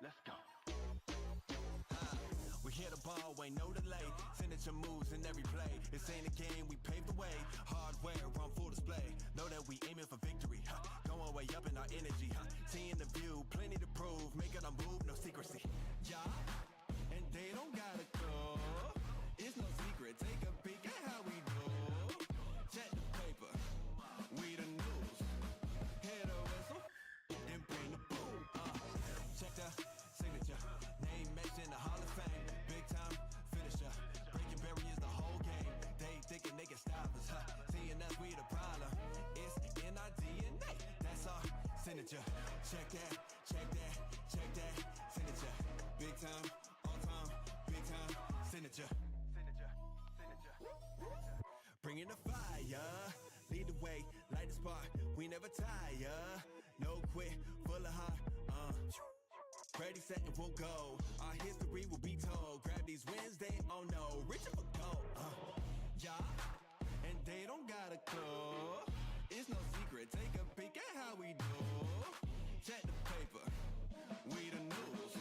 Let's go. We hit the ball, ain't no delay. Signature moves in every play. This ain't a game, we paved the way. Hardware on full display. Know that we aiming for victory. Going way up in our energy. Seeing the view, plenty to prove. Making a move, no secrecy. Yeah, and they don't gotta go. It's no secret. Take a peek at how we do. Check the paper. We the news. Hit a whistle and bring the boom. Check the signature. Name mentioned the Hall of Fame. Big time finisher. Breaking barriers the whole game. They thinking they can stop us. Seeing us, we the problem. It's in our DNA. That's our signature. Check that, check that, check that. Signature. Big time, all time, big time. Signature. Signature, signature. Bringing the fire. Lead the way, light the spark. We never tire. No quit, full of heart. Ready, set, and we'll go. Our history will be told. Grab these wins, they all know. Richer for gold. Yeah, and they don't gotta go. It's no secret. Take a peek at how we do. Check the paper. We the news.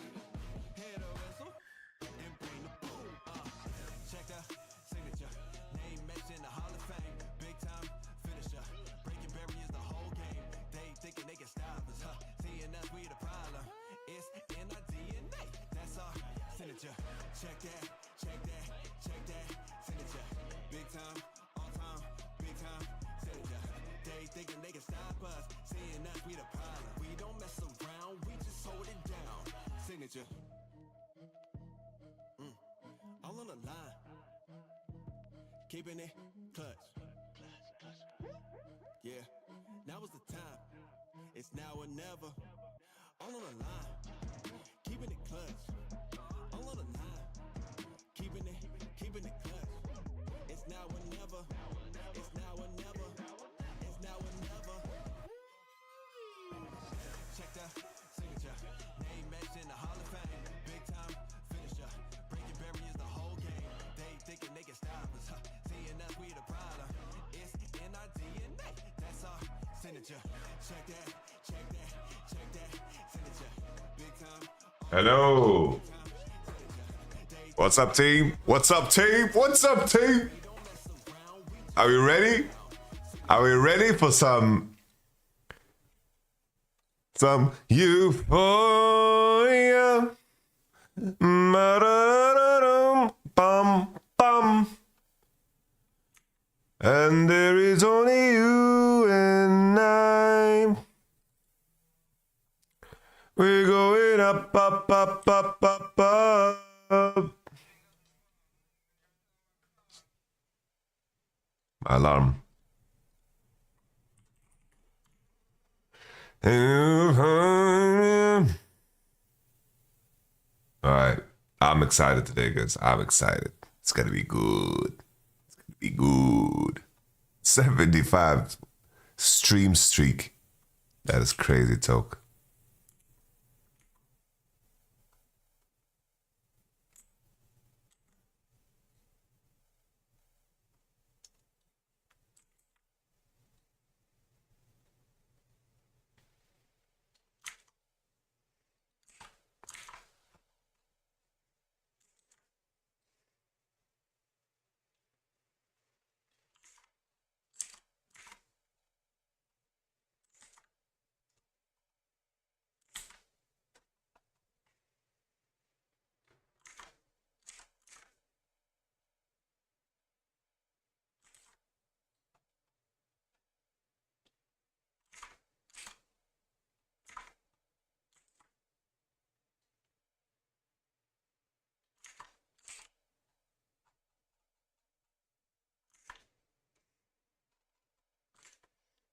Hit a whistle and bring the boom. Check the signature. Name mentioned the Hall of Fame. Big time finisher. Breaking barriers the whole game. They thinking they can stop us. Seeing us, we the problem. It's in our DNA. That's our signature. Check that, check that, check that. Signature. Big time, all time, big time. Signature. They thinking they can stop us. Seeing us, we the problem. We don't mess around. We just hold it down. Signature. All on the line. Keeping it clutch. Yeah. Now is the time. It's now or never. All on the line. Keeping it clutch. All on the line. Keeping it clutch. It's now or never. It's now or never. It's now or never. Check the signature. Name mentioned the Hall of Fame. Big time finisher. Breaking barriers the whole game. They thinking they can stop us. Seeing us, we the problem. It's in our DNA. That's our signature. Check that, check that, check that. Signature. Big time. Hello. What's up, team? What's up, team? What's up, team? Are we ready? Are we ready for some euphoria? Bum, bum. And there is only you and I. We're going up, up, up, up, up, up. My alarm. Alright. I'm excited today, guys. I'm excited. It's gonna be good. It's gonna be good. 75 stream streak. That is crazy talk.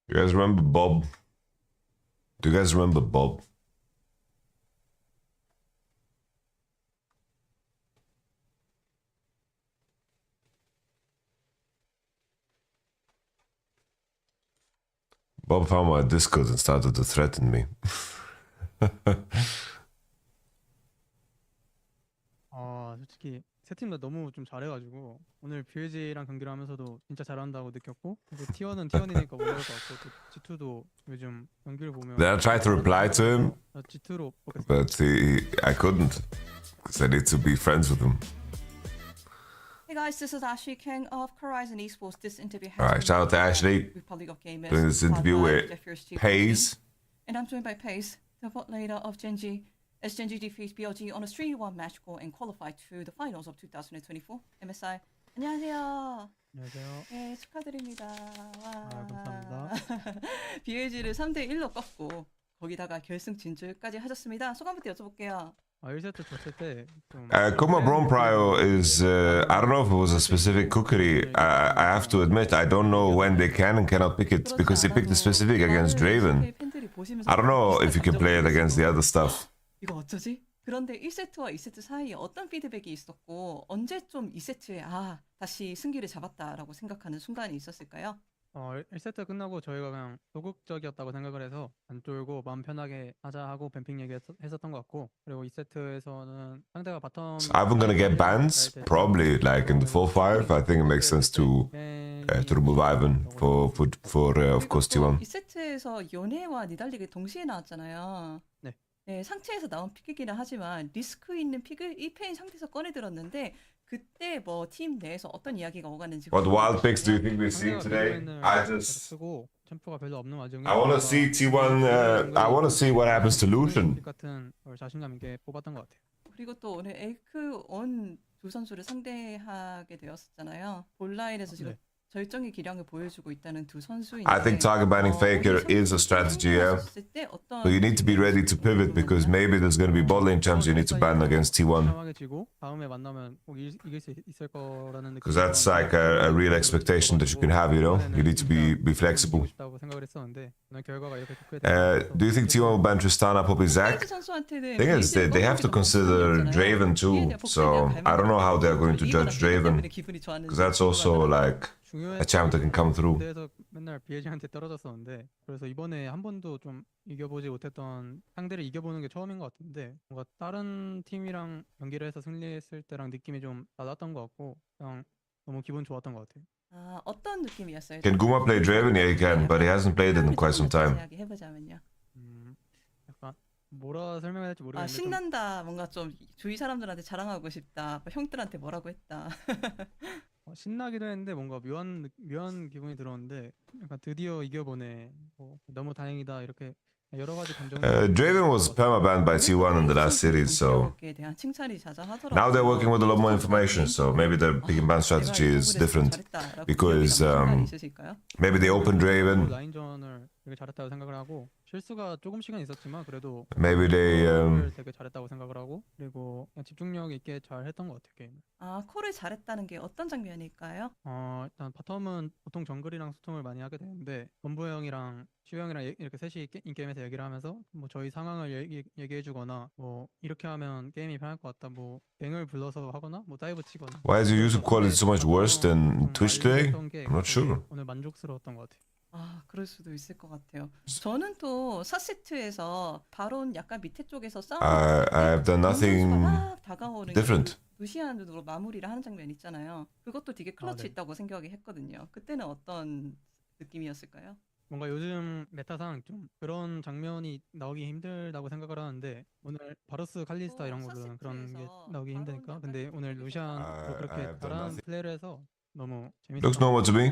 You guys remember Bob? Do you guys remember Bob? Bob found my Discord and started to threaten me. 솔직히 세 팀 다 너무 좀 잘해가지고 오늘 BLG랑 경기를 하면서도 진짜 잘한다고 느꼈고 또 T1은 T1이니까 올라올 것 같고 또 G2도 요즘 경기를 보면 Then I tried to reply to him, G2로 보겠습니다. but I couldn't because I need to be friends with him. Hey guys, this is Ashley King of Horizon Esports. This interview has Alright, been shout out to made by Ashley Republic of Gamers, doing this interview powered with by Jeffrey's Chief Pays. Team. And I'm joined by Pace, the bot leader of Genji, as Genji defeats BLG on a 3-1 match score and qualified to the finals of 2024 MSI. 안녕하세요. 안녕하세요. 네, 축하드립니다. 와. 감사합니다. BLG를 3대1로 꺾고 거기다가 결승 진출까지 하셨습니다. 소감부터 여쭤볼게요. 1세트 졌을 때 좀 Kuma Bron Prio is, I don't know if it was a specific cookery. I have to admit, I don't know when they can and cannot pick it because they picked the specific against Draven. I don't know if you can play it against the other stuff. 이거 어쩌지? 그런데 1세트와 2세트 사이에 어떤 피드백이 있었고 언제 좀 2세트에 다시 승기를 잡았다라고 생각하는 순간이 있었을까요? 1세트 끝나고 저희가 그냥 소극적이었다고 생각을 해서 안 쫄고 마음 편하게 하자 하고 뱀핑 얘기했었던 것 같고 그리고 2세트에서는 상대가 바텀 So Ivan gonna get bans? Probably like in the 4-5. I think it makes sense to remove Ivan for of course T1. 2세트에서 요네와 니달리가 동시에 나왔잖아요. 네. 네, 상체에서 나온 픽이기는 하지만 리스크 있는 픽을 1패인 상태에서 꺼내들었는데 그때 뭐 팀 내에서 어떤 이야기가 오갔는지 What wild picks do you think we've seen today? I 쓰고 템포가 별로 없는 와중에 I want to see T1. I want to see what happens to Lucian. 같은 걸 자신감 있게 뽑았던 것 같아요. 그리고 또 오늘 에이크 온 두 선수를 상대하게 되었었잖아요. 본라인에서 지금 절정의 기량을 보여주고 있다는 두 선수인데 I think target banning Faker is a strategy, yeah. But you need to be ready to pivot because maybe there's going to be bot lane champs you need to ban against T1. 강하게 지고 다음에 만나면 꼭 이길 수 있을 거라는 느낌. Because that's like a real expectation that you can have, you know? You need to be flexible. 싶다고 생각을 했었는데 오늘 결과가 이렇게 좋게 Do you think T1 will ban Tristana, probably Zac? Thing is, they have to consider Draven too. So I don't know how they're going to judge Draven. Because that's also like a champ that can come through. 그래서 맨날 BLG한테 떨어졌었는데 그래서 이번에 한 번도 좀 이겨보지 못했던 상대를 이겨보는 게 처음인 것 같은데 뭔가 다른 팀이랑 경기를 해서 승리했을 때랑 느낌이 좀 달랐던 것 같고 그냥 너무 기분 좋았던 것 같아요. 어떤 느낌이었어요? Can Guma play Draven? Yeah, he can, but he hasn't played it in quite some time. 해보자면요. 약간 뭐라 설명해야 될지 모르겠는데 신난다. 뭔가 좀 주위 사람들한테 자랑하고 싶다. 형들한테 뭐라고 했다. 신나기도 했는데 뭔가 묘한 기분이 들었는데 약간 드디어 이겨보네. 너무 다행이다 이렇게 여러 가지 감정이. Draven was permabanned by T1 in the last series, so now they're working with a lot more information. So maybe the pick and ban strategy is different because maybe they open Draven. 라인전을 되게 잘했다고 생각을 하고 실수가 조금씩은 있었지만 그래도 Maybe they 되게 잘했다고 생각을 하고 그리고 그냥 집중력 있게 잘 했던 것 같아요 게임. 콜을 잘했다는 게 어떤 장면일까요? 일단 바텀은 보통 정글이랑 소통을 많이 하게 되는데 건부 형이랑 슈 형이랑 이렇게 셋이 인게임에서 얘기를 하면서 뭐 저희 상황을 얘기해주거나 뭐 이렇게 하면 게임이 편할 것 같다 뭐 뱅을 불러서 하거나 뭐 다이브 치거나. Why is your YouTube quality so much worse than Twitch today? I'm not sure. 오늘 만족스러웠던 것 같아요. 그럴 수도 있을 것 같아요. 저는 또 4세트에서 바론 약간 밑에 쪽에서 싸우는 I have done nothing different. 루시안으로 마무리를 하는 장면 있잖아요. 그것도 되게 클러치 있다고 생각이 했거든요. 그때는 어떤 느낌이었을까요? 뭔가 요즘 메타상 좀 그런 장면이 나오기 힘들다고 생각을 하는데 오늘 바로스 칼리스타 이런 거는 그런 게 나오기 힘드니까 근데 오늘 루시안도 그렇게 잘하는 플레이를 해서 너무 재밌었어요. Looks normal to me.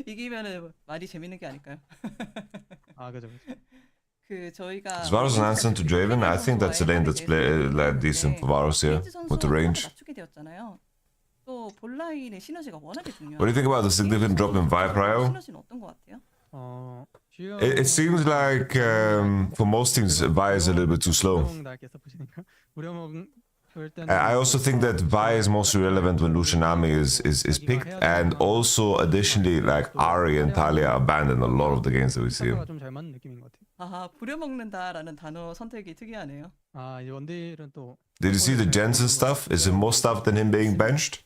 이기면은 말이 재밌는 게 아닐까요? 그죠. 저희가 Is Varus an answer to Draven? I think that's a lane that's like decent for Varus here with the range. 낮추게 되었잖아요. 또 본라인의 시너지가 워낙에 중요해요. What do you think about the significant drop in Vi Prio? 시너지는 어떤 것 같아요? It seems like for most things Vi is a little bit too slow. I also think that Vi is most relevant when Lucian Army is picked, and also additionally like Ari and Talia abandon a lot of the games that we see. 부려먹는다라는 단어 선택이 특이하네요. 이제 원딜은 또 Did you see the Jensen stuff? Is it more stuff than him being benched?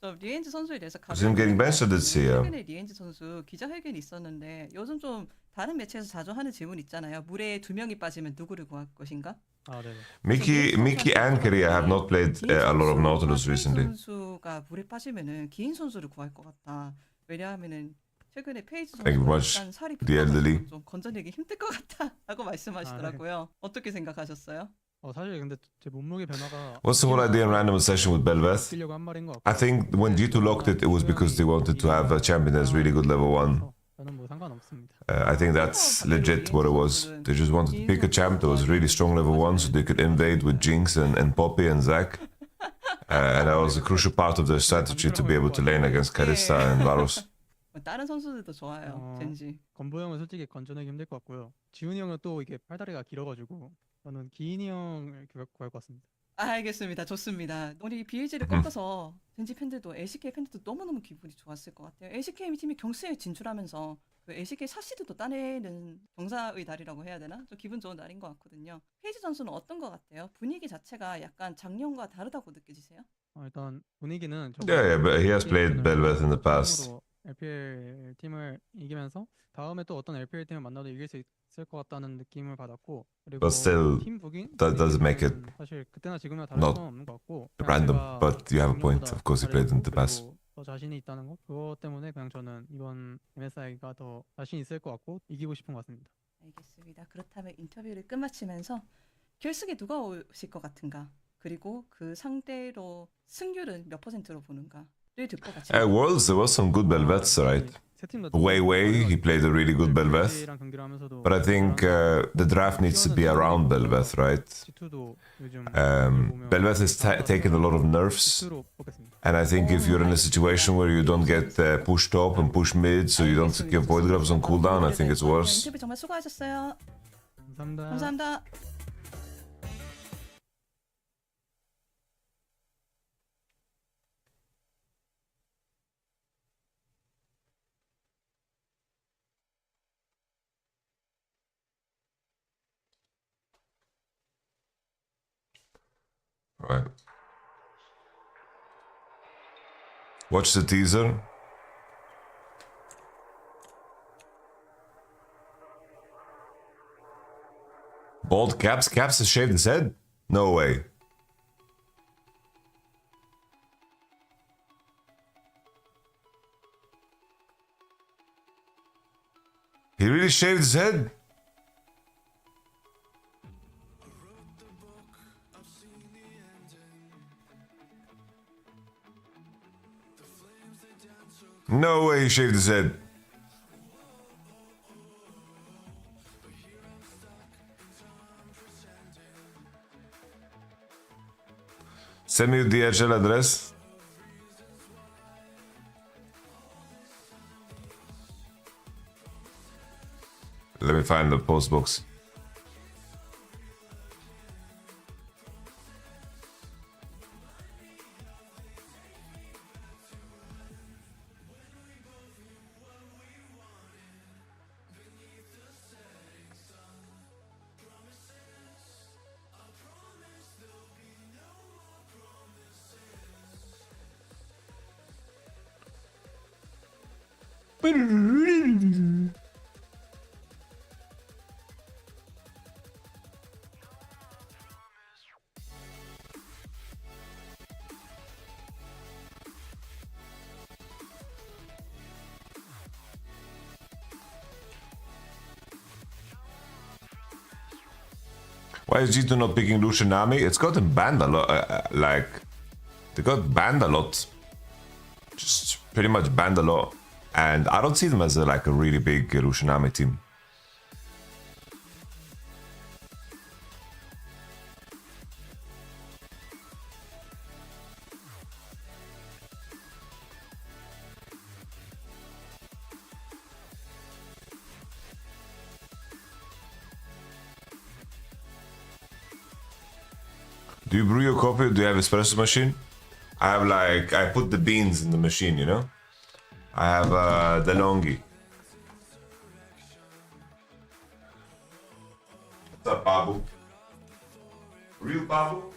저 리엔즈 선수에 대해서 Was him getting benched or did he? 최근에 리엔즈 선수 기자회견이 있었는데 요즘 좀 다른 매체에서 자주 하는 질문 있잖아요. 물에 2명이 빠지면 누구를 구할 것인가? 아, 네네. Mickey and Korea have not played a lot of Nautilus recently. 선수가 물에 빠지면은 기인 선수를 구할 것 같다. 왜냐하면은 최근에 페이지 Thank you 선수가 much, 약간 살이 the elderly. 붙어가지고 좀 건져내기 힘들 것 같다라고 말씀하시더라고요. 어떻게 생각하셨어요? 사실 근데 제 몸무게 변화가 What's the whole idea in random session with Belveth? 뛰려고 한 말인 것 같고. I think when G2 locked it, it was because they wanted to have a champion that's really good level 1. 저는 뭐 상관없습니다. I think that's legit what it was. They just wanted to pick a champ that was really strong level 1 so they could invade with Jinx and Poppy and Zac. And that was a crucial part of their strategy to be able to lane against Kalista and Varus. 다른 선수들도 좋아요. 젠지. 건보 형은 솔직히 건져내기 힘들 것 같고요. 지훈이 형은 또 이게 팔다리가 길어가지고 저는 기인이 형을 구할 것 같습니다. 알겠습니다. 좋습니다. 우리 BLG를 꺾어서 젠지 팬들도 LCK 팬들도 너무너무 기분이 좋았을 것 같아요. LCK 팀이 경수에 진출하면서 그 LCK 샤시드도 따내는 경사의 날이라고 해야 되나? 좀 기분 좋은 날인 것 같거든요. 페이지 선수는 어떤 것 같아요? 분위기 자체가 약간 작년과 다르다고 느껴지세요? 일단 분위기는 Yeah, but he has played Belveth in the past. LPL 팀을 이기면서 다음에 또 어떤 LPL 팀을 만나도 이길 수 있을 것 같다는 느낌을 받았고 그리고 But still, 팀 부긴 that doesn't make it 사실 그때나 지금이나 다를 not 건 없는 것 같고 random. 제가 But you have a point. 작년보다 Of course, he played in the 잘했고 past. 그리고 더 자신이 있다는 거 그거 때문에 그냥 저는 이번 MSI가 더 자신 있을 것 같고 이기고 싶은 것 같습니다. 알겠습니다. 그렇다면 인터뷰를 끝마치면서 결승에 누가 오실 것 같은가? 그리고 그 상대로 승률은 몇 %로 보는가를 듣고 같이 At Worlds, there was some good Belveths, right? Wei, he played a really good Belveth. But I think the draft needs to be around Belveth, right? Belveth has taken a lot of nerfs. And I think if you're in a situation where you don't get pushed top and push mid, so you don't get void grabs on cooldown, I think it's worse. 인터뷰 정말 수고하셨어요. 감사합니다. 감사합니다. Right. Watch the teaser. Bald Caps? Caps has shaved his head? No way. He really shaved his head? No way he shaved his head. Send me the DHL address. Let me find the post box. Why is G2 not picking Lucian Nami? It's gotten banned a lot. Like, they got banned a lot. Just pretty much banned a lot. And I don't see them as like a really big Lucian Nami team. Do you brew your coffee? Do you have espresso machine? I have like, I put the beans in the machine, you know? I have DeLonghi. What's up, Babu? Real Babu?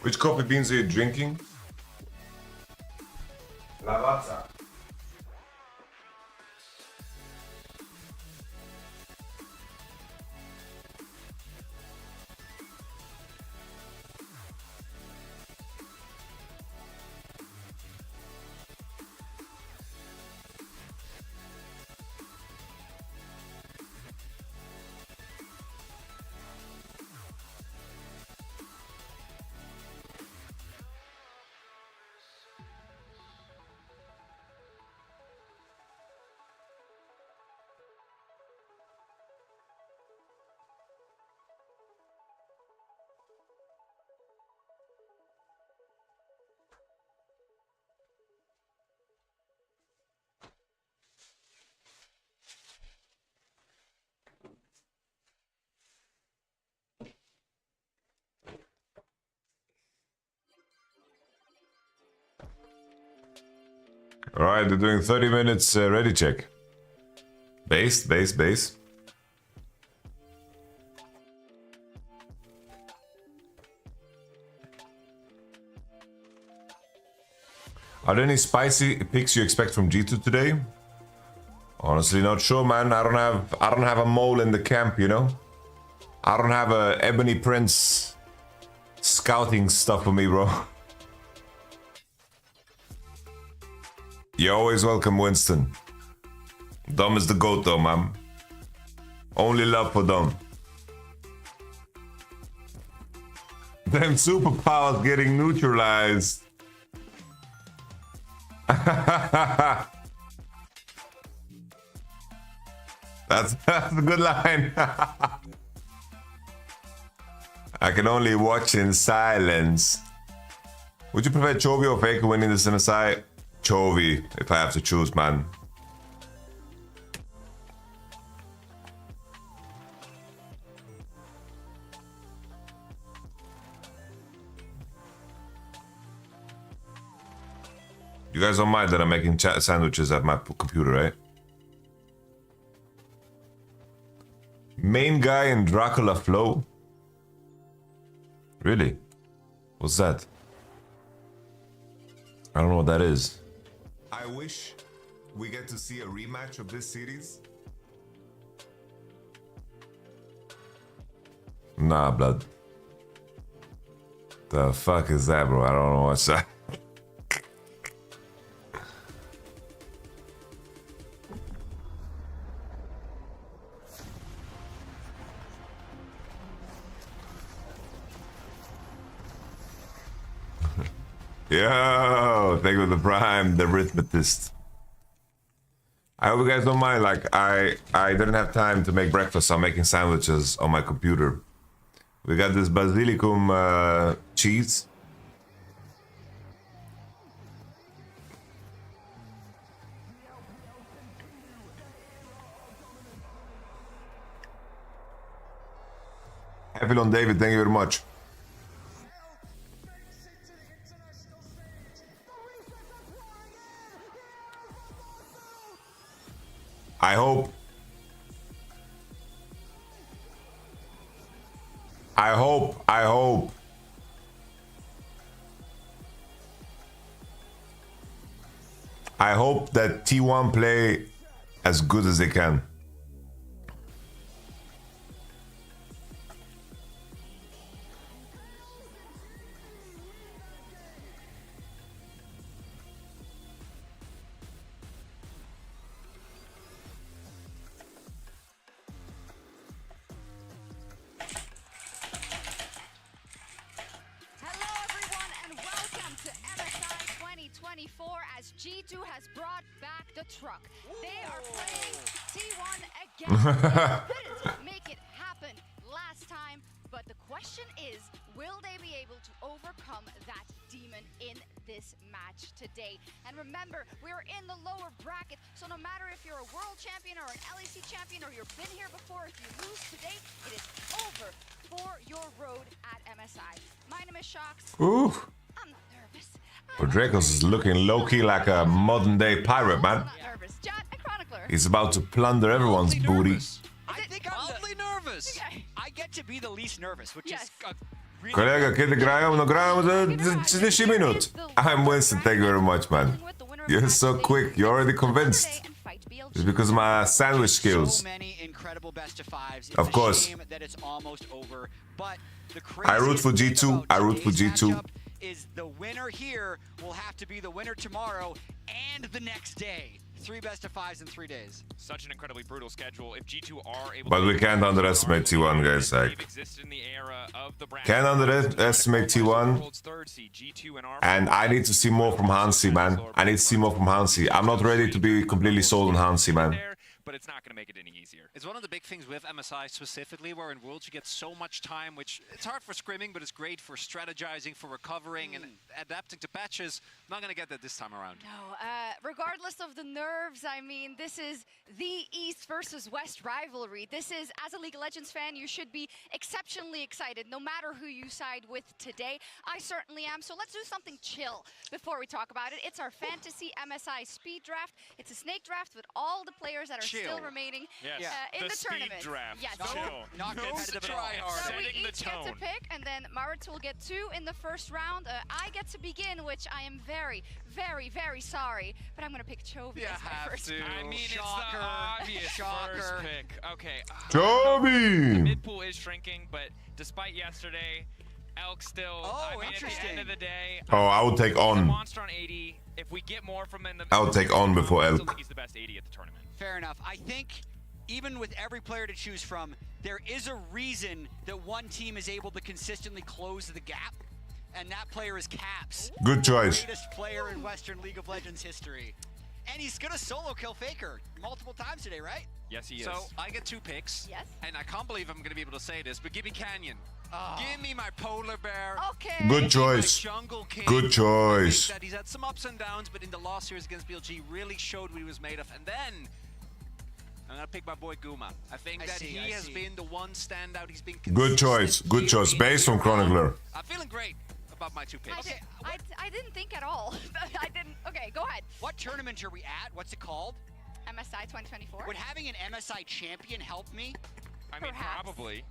Which coffee beans are you drinking? Lavazza. All right, they're doing 30 minutes ready check. Base. Are there any spicy picks you expect from G2 today? Honestly, not sure, man. I don't have a mole in the camp, you know. I don't have a Ebony Prince scouting stuff for me, bro. You're always welcome, Winston. Dom is the goat, though, man. Only love for Dom. Them superpowers getting neutralized. That's a good line. I can only watch in silence. Would you prefer Chovy or Faker winning this MSI? Chovy, if I have to choose, man. You guys don't mind that I'm making chat sandwiches at my computer, right? Main guy in Dracula Flow? Really? What's that? I don't know what that is. I wish we get to see a rematch of this series. Nah, blood. The fuck is that, bro? I don't know what's that. Yo, thank you for the prime, the arithmetist. I hope you guys don't mind. Like, I didn't have time to make breakfast, so I'm making sandwiches on my computer. We got this basilicum cheese. Happy on David, thank you very much. I hope that T1 play as good as they can. As G2 has brought back the truck. They are playing T1 again. They couldn't make it happen last time, but the question is, will they be able to overcome that demon in this match today? And remember, we're in the lower bracket, so no matter if you're a world champion or an LEC champion or you've been here before, if you lose today, it is over for your road at MSI. My name is Shox. Ooh. I'm not nervous. Dracos is looking low-key like a modern-day pirate, man. He's about to plunder everyone's booty. I think I'm mildly nervous. Okay. I get to be the least nervous, which is Collega, kiedy grają? No grają za 30 minut. I'm Winston, thank you very much, man. You're so quick, you're already convinced. It's because of my sandwich skills. So many incredible best of fives. It's Of a course. shame that it's almost over. But the I root for craziest thing G2. about I root for today's G2. matchup is the winner here will have to be the winner tomorrow and the next day. 3 best of fives in 3 days. Such an incredibly brutal schedule. If G2 are able But to we can't underestimate T1, guys. they've Like, existed in the era of the bracket. can't underestimate T1. World's third seed, G2 and our And I need to see more from Hansi, man. I need to see more from Hansi. I'm not ready to be completely sold on Hansi, man. there, but it's not going to make it any easier. It's one of the big things with MSI specifically, where in Worlds you get so much time, which it's hard for scrimming, but it's great for strategizing, for recovering, and adapting to patches. Not going to get that this time around. No, regardless of the nerves, I mean, this is the East versus West rivalry. This is, as a League of Legends fan, you should be exceptionally excited, no matter who you side with today. I certainly am, so let's do something chill before we talk about it. It's our Fantasy MSI Speed Draft. It's a snake draft with all the players that are still remaining Yes. in the speed tournament. draft. Yes. Chill. Not no competitive at all. try hard. So we Setting the each get to tone. pick, and then Marit will get 2 in the first round. I get to begin, which I am very, very, very sorry, but I'm going to pick Chovy as my first pick. I mean, it's Shocker. the obvious first Shocker. pick. Okay. Joby! Mid pool is shrinking, but despite yesterday, Elk still. Oh, I mean, at the interesting. end of the day, Oh, I would take he's a on. monster on 80. If we get more from him, in the I would take on before I still Elk. think he's the best 80 at the tournament. Fair enough. I think even with every player to choose from, there is a reason that one team is able to consistently close the gap, and that player is Caps. Good choice. Greatest player in Western League of Legends history. And he's gonna solo kill Faker multiple times today, right? Yes, he is. So I get 2 picks. Yes. And I can't believe I'm going to be able to say this, but give me Canyon. Give me my polar bear. Okay. Good My choice. Jungle King. Good I choice. think that he's had some ups and downs, but in the last series against BLG really showed what he was made of. And then I'm gonna pick my boy Guma. I think that he has been the one standout. He's been Good choice. Good choice. Based on Chronicler. I'm feeling great about my 2 picks. Okay, I didn't think at all. I didn't. Okay, go ahead. What tournament are we at? What's it called? MSI 2024. Would having an MSI champion help me? I mean, Perhaps. probably.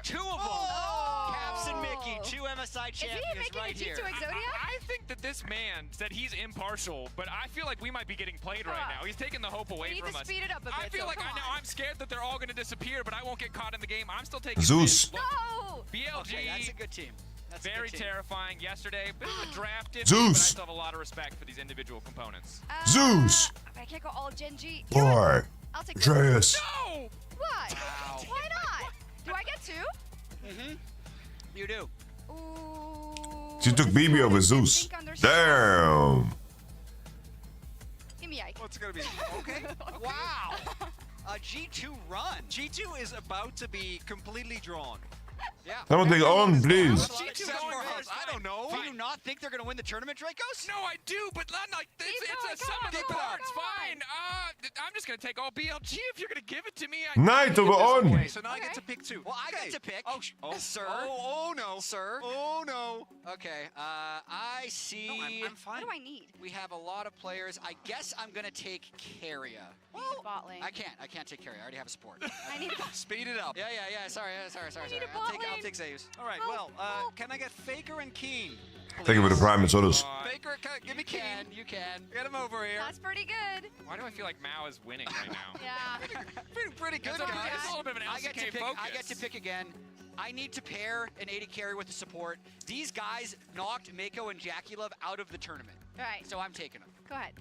2 of them! Oh. Caps and Mickey, 2 MSI Is he champions making right a here. G2 Exodia? I think that this man said he's impartial, but I feel like we might be getting played right now. He's taking the hope away We need from to us. speed it up a bit, I feel so like come I know on. I'm scared that they're all going to disappear, but I won't get caught in the game. I'm still taking Zeus. Look, No! BLG, Okay, that's a good team. That's a very good team. terrifying yesterday. Bit of a drafted, Zeus. but I still have a lot of respect for these individual components. Zeus. I can't go all Genji. You know what? Boy. I'll take Dreas. No! What? Wow. Why not? Do I get 2? You do. Ooh. She took BB over Zeus. Damn. Give me Ike. What's it gonna be? Okay. Wow. A G2 run. G2 is about to be completely drawn. Yeah. Someone take on, please. G2 Except going for first. us. I don't know. Do you not think they're going to win the tournament, Dracos? No, I do, but not like this. Keep It's going, a sum of the come on, parts. come on. Fine. I'm just gonna take all BLG if you're gonna give it to me. Night over on. Okay, so now I get to pick 2. Well, I get to pick. Oh, sir. Oh no. Sir. Oh no. Okay, I see. No, I'm What fine. do I need? We have a lot of players. I guess I'm going to take Carrier. Bot lane. I can't take Carrier. I already have a support. I need a bot. Speed it up. Yeah. Sorry. need a I'll bot take lane. Zeus. All right. Help, Well, help. can I get Faker and Keen? Thank you for the prime and sodas. Faker, give me Keen. You can. Get him over here. That's pretty good. Why do I feel like Mao is winning right now? Yeah. Pretty good, It's a guys. little bit of an I get to LCK pick. focus. I get to pick again. I need to pair an 80 carry with a support. These guys knocked Mako and Jackie Love out of the tournament, All right. so I'm taking them. Go ahead.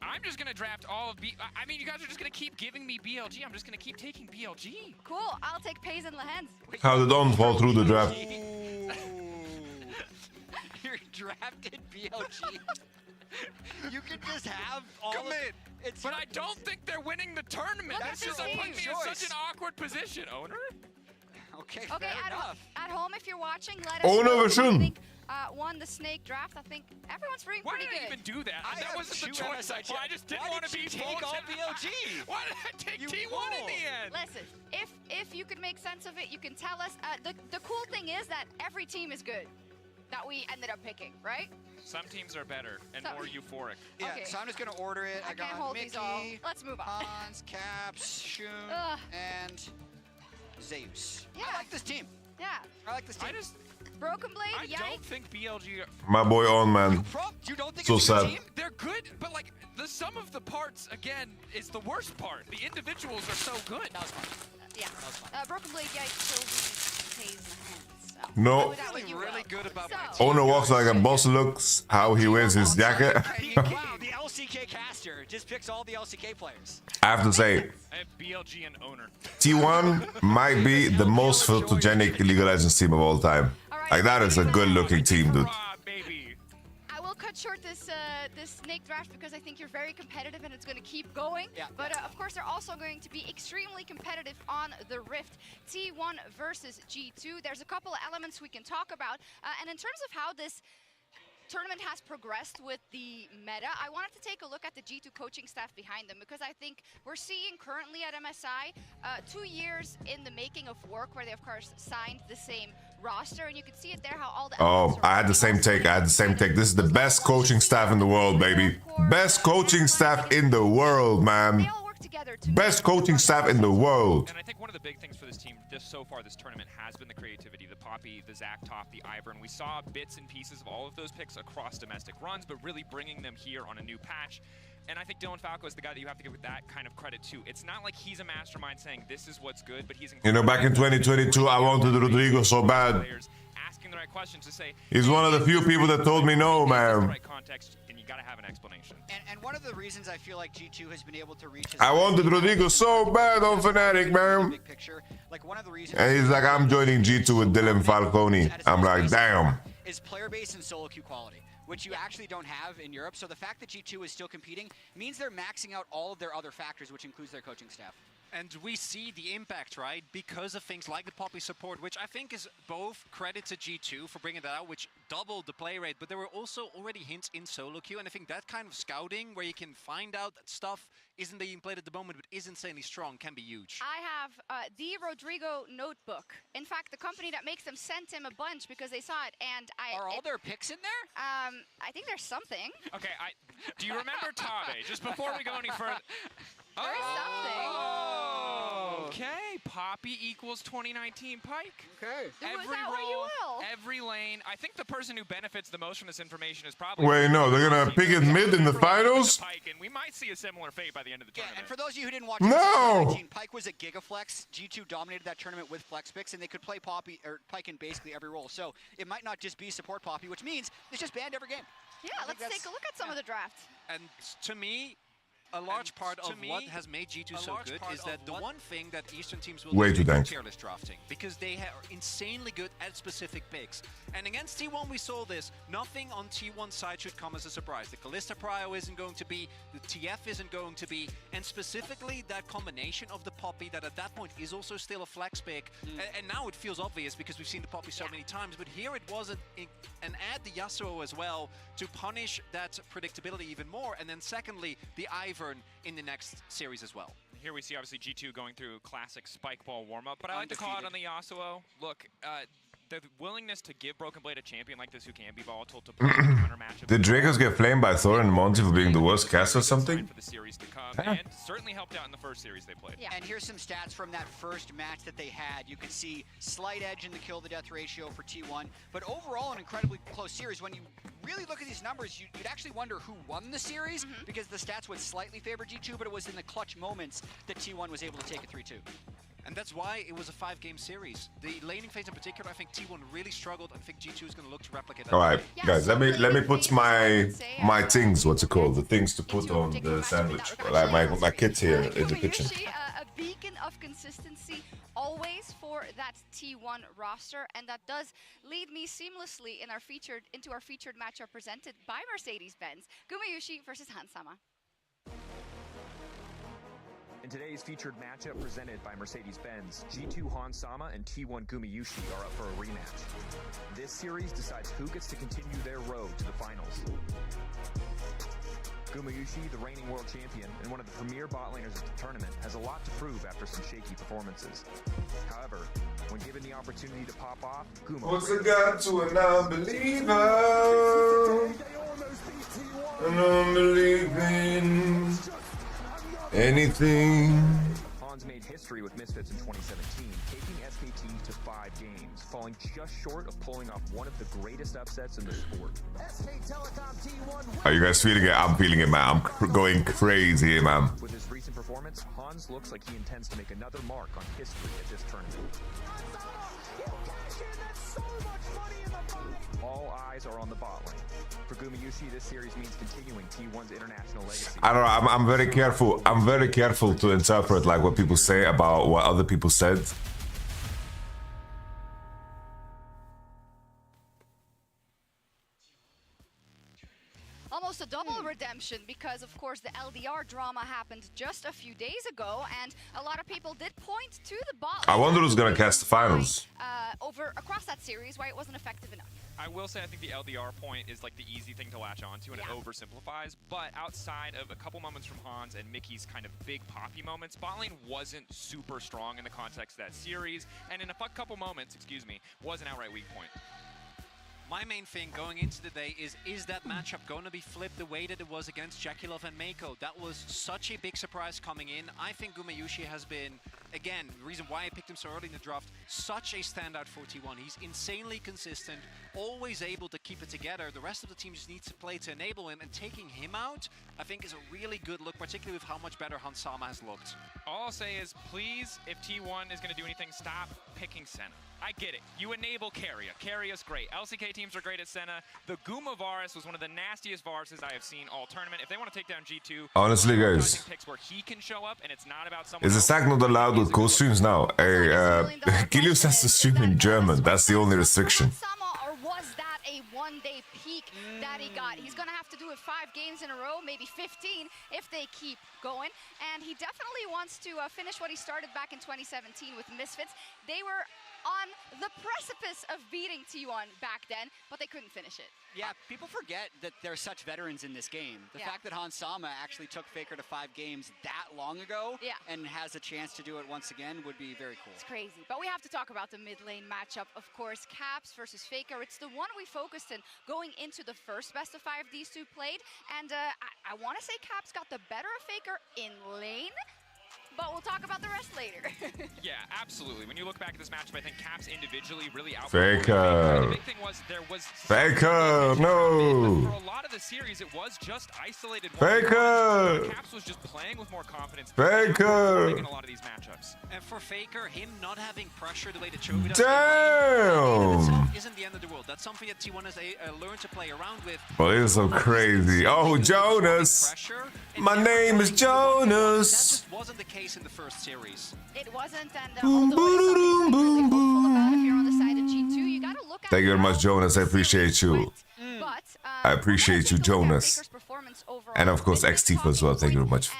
I'm just gonna draft all of I mean, you guys are just gonna keep giving me BLG. I'm just gonna keep taking BLG. Cool. I'll take Pays and Lehens. How did Don fall through the draft? You're drafted BLG. You can just have all Commit. It's But I don't think they're winning the tournament. Look That's at just this putting me team. in Choice. such an awkward position, owner. okay. Okay, Fair enough. at home, if you're watching, let us Oh, no, know who version. you think won the snake draft. I think everyone's doing Why pretty did I good. even do that? I that have wasn't the 2 choice. MSI I just didn't Why want to did be you take all BLG? Why did I take You T1 in fool. the end? Listen, if you could make sense of it, you can tell us. The cool thing is that every team is good that we ended up picking, right? Some teams are better and So- more euphoric. Yeah, Okay. so I'm just gonna order it. I got can't hold Mickey, these all. Let's move on. Hans, Caps, Shun, Ugh. and Zeus. Yeah. I like this team. Yeah. I like this team. I just Broken Blade, I don't yikes. think BLG. My boy on, man. You don't think So it's a good sad. team? They're good, but like the sum of the parts again is the worst part. The individuals are so good. That was fun. Yeah. Broken Blade, yikes, still pays in the hands. So. No. Go with that what you Really will. good about So, my team. Owner walks like a boss looks. How he wears his jacket. Wow, the LCK caster just picks all the LCK players. I have to say, I have BLG and owner. T1 might be the most photogenic League of Legends team of all time. Like that is a good-looking team, dude. Baby. I will cut short this snake draft because I think you're very competitive and it's going to keep going. Yeah. But of course, they're also going to be extremely competitive on the Rift. T1 versus G2. There's a couple of elements we can talk about. And in terms of how this tournament has progressed with the meta, I wanted to take a look at the G2 coaching staff behind them because I think we're seeing currently at MSI 2 years in the making of work where they of course signed the same roster, and you can see it there how all the elements are I had the same take. This is the best coaching staff in the world, baby. Best coaching staff in the world, They man. all work together to Best make coaching staff in the world. And I think one of the big things for this team so far this tournament has been the creativity, the Poppy, the Zach Top, the Ivern. We saw bits and pieces of all of those picks across domestic runs, but really bringing them here on a new patch. And I think Dylan Falco is the guy that you have to give that kind of credit to. It's not like he's a mastermind saying this is what's good, but he's You know, back in 2022, I wanted Rodrigo so bad. asking the right questions to say He's one of the few people that told me no, Is this the man. right context, and you got to have an explanation. And one of the reasons I feel like G2 has been able to reach his I wanted Rodrigo so bad on Fnatic, man. big picture. Like one of the reasons And he's like, I'm joining G2 with Dylan Falcone. I'm like, damn. is player base and solo queue quality, which you actually don't have in Europe. So the fact that G2 is still competing means they're maxing out all of their other factors, which includes their coaching staff. And we see the impact, right? Because of things like the Poppy support, which I think is both credit to G2 for bringing that out, which doubled the play rate, but there were also already hints in solo queue, and I think that kind of scouting, where you can find out that stuff isn't being played at the moment, but is insanely strong, can be huge. I have the Rodrigo notebook. In fact, the company that makes them sent him a bunch because they saw it, and Are all their picks in there? I think there's something. Okay, do you remember Tabe? Just before we go any further. There's something. Okay, Poppy equals 2019 Pike. Okay. Do with that what you will. every lane. I think the person who benefits the most from this information is probably. Wait, no, they're gonna pick it mid in the finals? Pike, and we might see a similar fate by the end of the Yeah, tournament. and for those of you who didn't watch No! 2019, Pike was at Gigaflex. G2 dominated that tournament with flex picks, and they could play Poppy or Pike in basically every role. So it might not just be support Poppy, which means it's just banned every game. Yeah, I think let's take a look at some of the draft. And to me, a large part of what has made G2 so good is that the one thing that Eastern teams will Way do too is dank. tier list drafting, because they are insanely good at specific picks. And against T1 we saw this. Nothing on T1 side should come as a surprise. The Kalista Prio isn't going to be, the TF isn't going to be, and specifically that combination of the Poppy that at that point is also still a flex pick. And now it feels obvious because we've seen the Poppy so many times, but here it was an add the Yasuo as well to punish that predictability even more. And then secondly, the Ivern in the next series as well. Here we see obviously G2 going through classic spike ball warm-up, but I like to call it on the Yasuo. Look, the willingness to give Broken Blade a champion like this who can be volatile to play the counter matchup. Did Dracos get flamed by Thor and Monty for being the worst cast or something? For the series to come, Huh. and certainly helped out in the first series they played. Yeah. And here's some stats from that first match that they had. You can see slight edge in the kill to death ratio for T1, but overall an incredibly close series. When you really look at these numbers, you'd actually wonder who won the series because the stats would slightly favor G2, but it was in the clutch moments that T1 was able to take a 3-2. And that's why it was a 5-game series. The laning phase in particular, I think T1 really struggled. I think G2 is going to look to replicate that. All right, Yeah, guys, so let me really put big my things, I would say, things, what's it called? The things to put into on particular the matchup sandwich. in that regard. Like my kids here in the kitchen. Gumayusi, a beacon of consistency always for that T1 roster, and that does lead me seamlessly into our featured matchup presented by Mercedes-Benz. Gumayusi versus Hansama. In today's featured matchup presented by Mercedes-Benz, G2 Hansama and T1 Gumayusi are up for a rematch. This series decides who gets to continue their road to the finals. Gumayusi, the reigning world champion and one of the premier bot laners of the tournament, has a lot to prove after some shaky performances. However, when given the opportunity to pop off, What's a god to a non-believer? I don't believe in anything. Hans made made history with Misfits in 2017, taking SKT to 5 games, falling just short of pulling off one of the greatest upsets in the sport. Are you guys feeling it? I'm feeling it, man. I'm going crazy, man. With his recent performance, Hans looks like he intends to make another mark on history at this tournament. All eyes are on the bot lane. For Gumayushi, this series means continuing T1's international legacy. I don't know. I'm very careful. I'm very careful to interpret like what people say about what other people said. Almost a double redemption because, of course, the LDR drama happened just a few days ago, and a lot of people did point to the bot. I wonder who's gonna cast the finals. Across that series, why it wasn't effective enough. I will say I think the LDR point is like the easy thing to latch onto, and it oversimplifies. But outside of a couple moments from Hans and Mickey's kind of big poppy moments, bot lane wasn't super strong in the context of that series, and in a couple moments, was an outright weak point. My main thing going into the day is that matchup going to be flipped the way that it was against Jakilov and Mako? That was such a big surprise coming in. I think Gumayushi has been, again, the reason why I picked him so early in the draft, such a standout for T1. He's insanely consistent, always able to keep it together. The rest of the team just needs to play to enable him, and taking him out, I think, is a really good look, particularly with how much better Hans Sama has looked. All I'll say is, please, if T1 is going to do anything, stop picking Senna. I get it. You enable Keria. Keria's great. LCK teams are great at Senna. The Guma Varus was one of the nastiest Varuses I have seen all tournament. If they want to take down G2, honestly, guys, picks where he can show up, and it's not about someone is the stack not allowed with co-streams now? Hey, Kilius has to stream in German. That's the only restriction. Or was that a one-day peak that he got? He's going to have to do it 5 games in a row, maybe 15 if they keep going. And he definitely wants to finish what he started back in 2017 with Misfits. They were on the precipice of beating T1 back then, but they couldn't finish it. Yeah, people forget that there are such veterans in this game. The fact that Hans Sama actually took Faker to 5 games that long ago and has a chance to do it once again would be very cool. It's crazy. But we have to talk about the mid lane matchup, of course. Caps versus Faker. It's the one we focused in going into the first best of 5 these two played. And I want to say Caps got the better of Faker in lane, but we'll talk about the rest later. Yeah, absolutely. When you look back at this matchup, I think Caps individually really Faker. The big thing was there was Faker, no. For a lot of the series, it was just isolated. Faker. Caps was just playing with more confidence. Faker. In a lot of these matchups. And for Faker, him not having pressure the way that Chovy does, damn, isn't the end of the world. That's something that T1 has learned to play around with. well, it is so crazy. Oh, Jonas. My name is Jonas. That just wasn't the case in the first series. It wasn't, and although it's something to be really hopeful about if you're on the side of G2, you gotta look at. Thank you very much, Jonas. I appreciate you. But, I appreciate you, Jonas. And of course, XT as well. Thank you very much.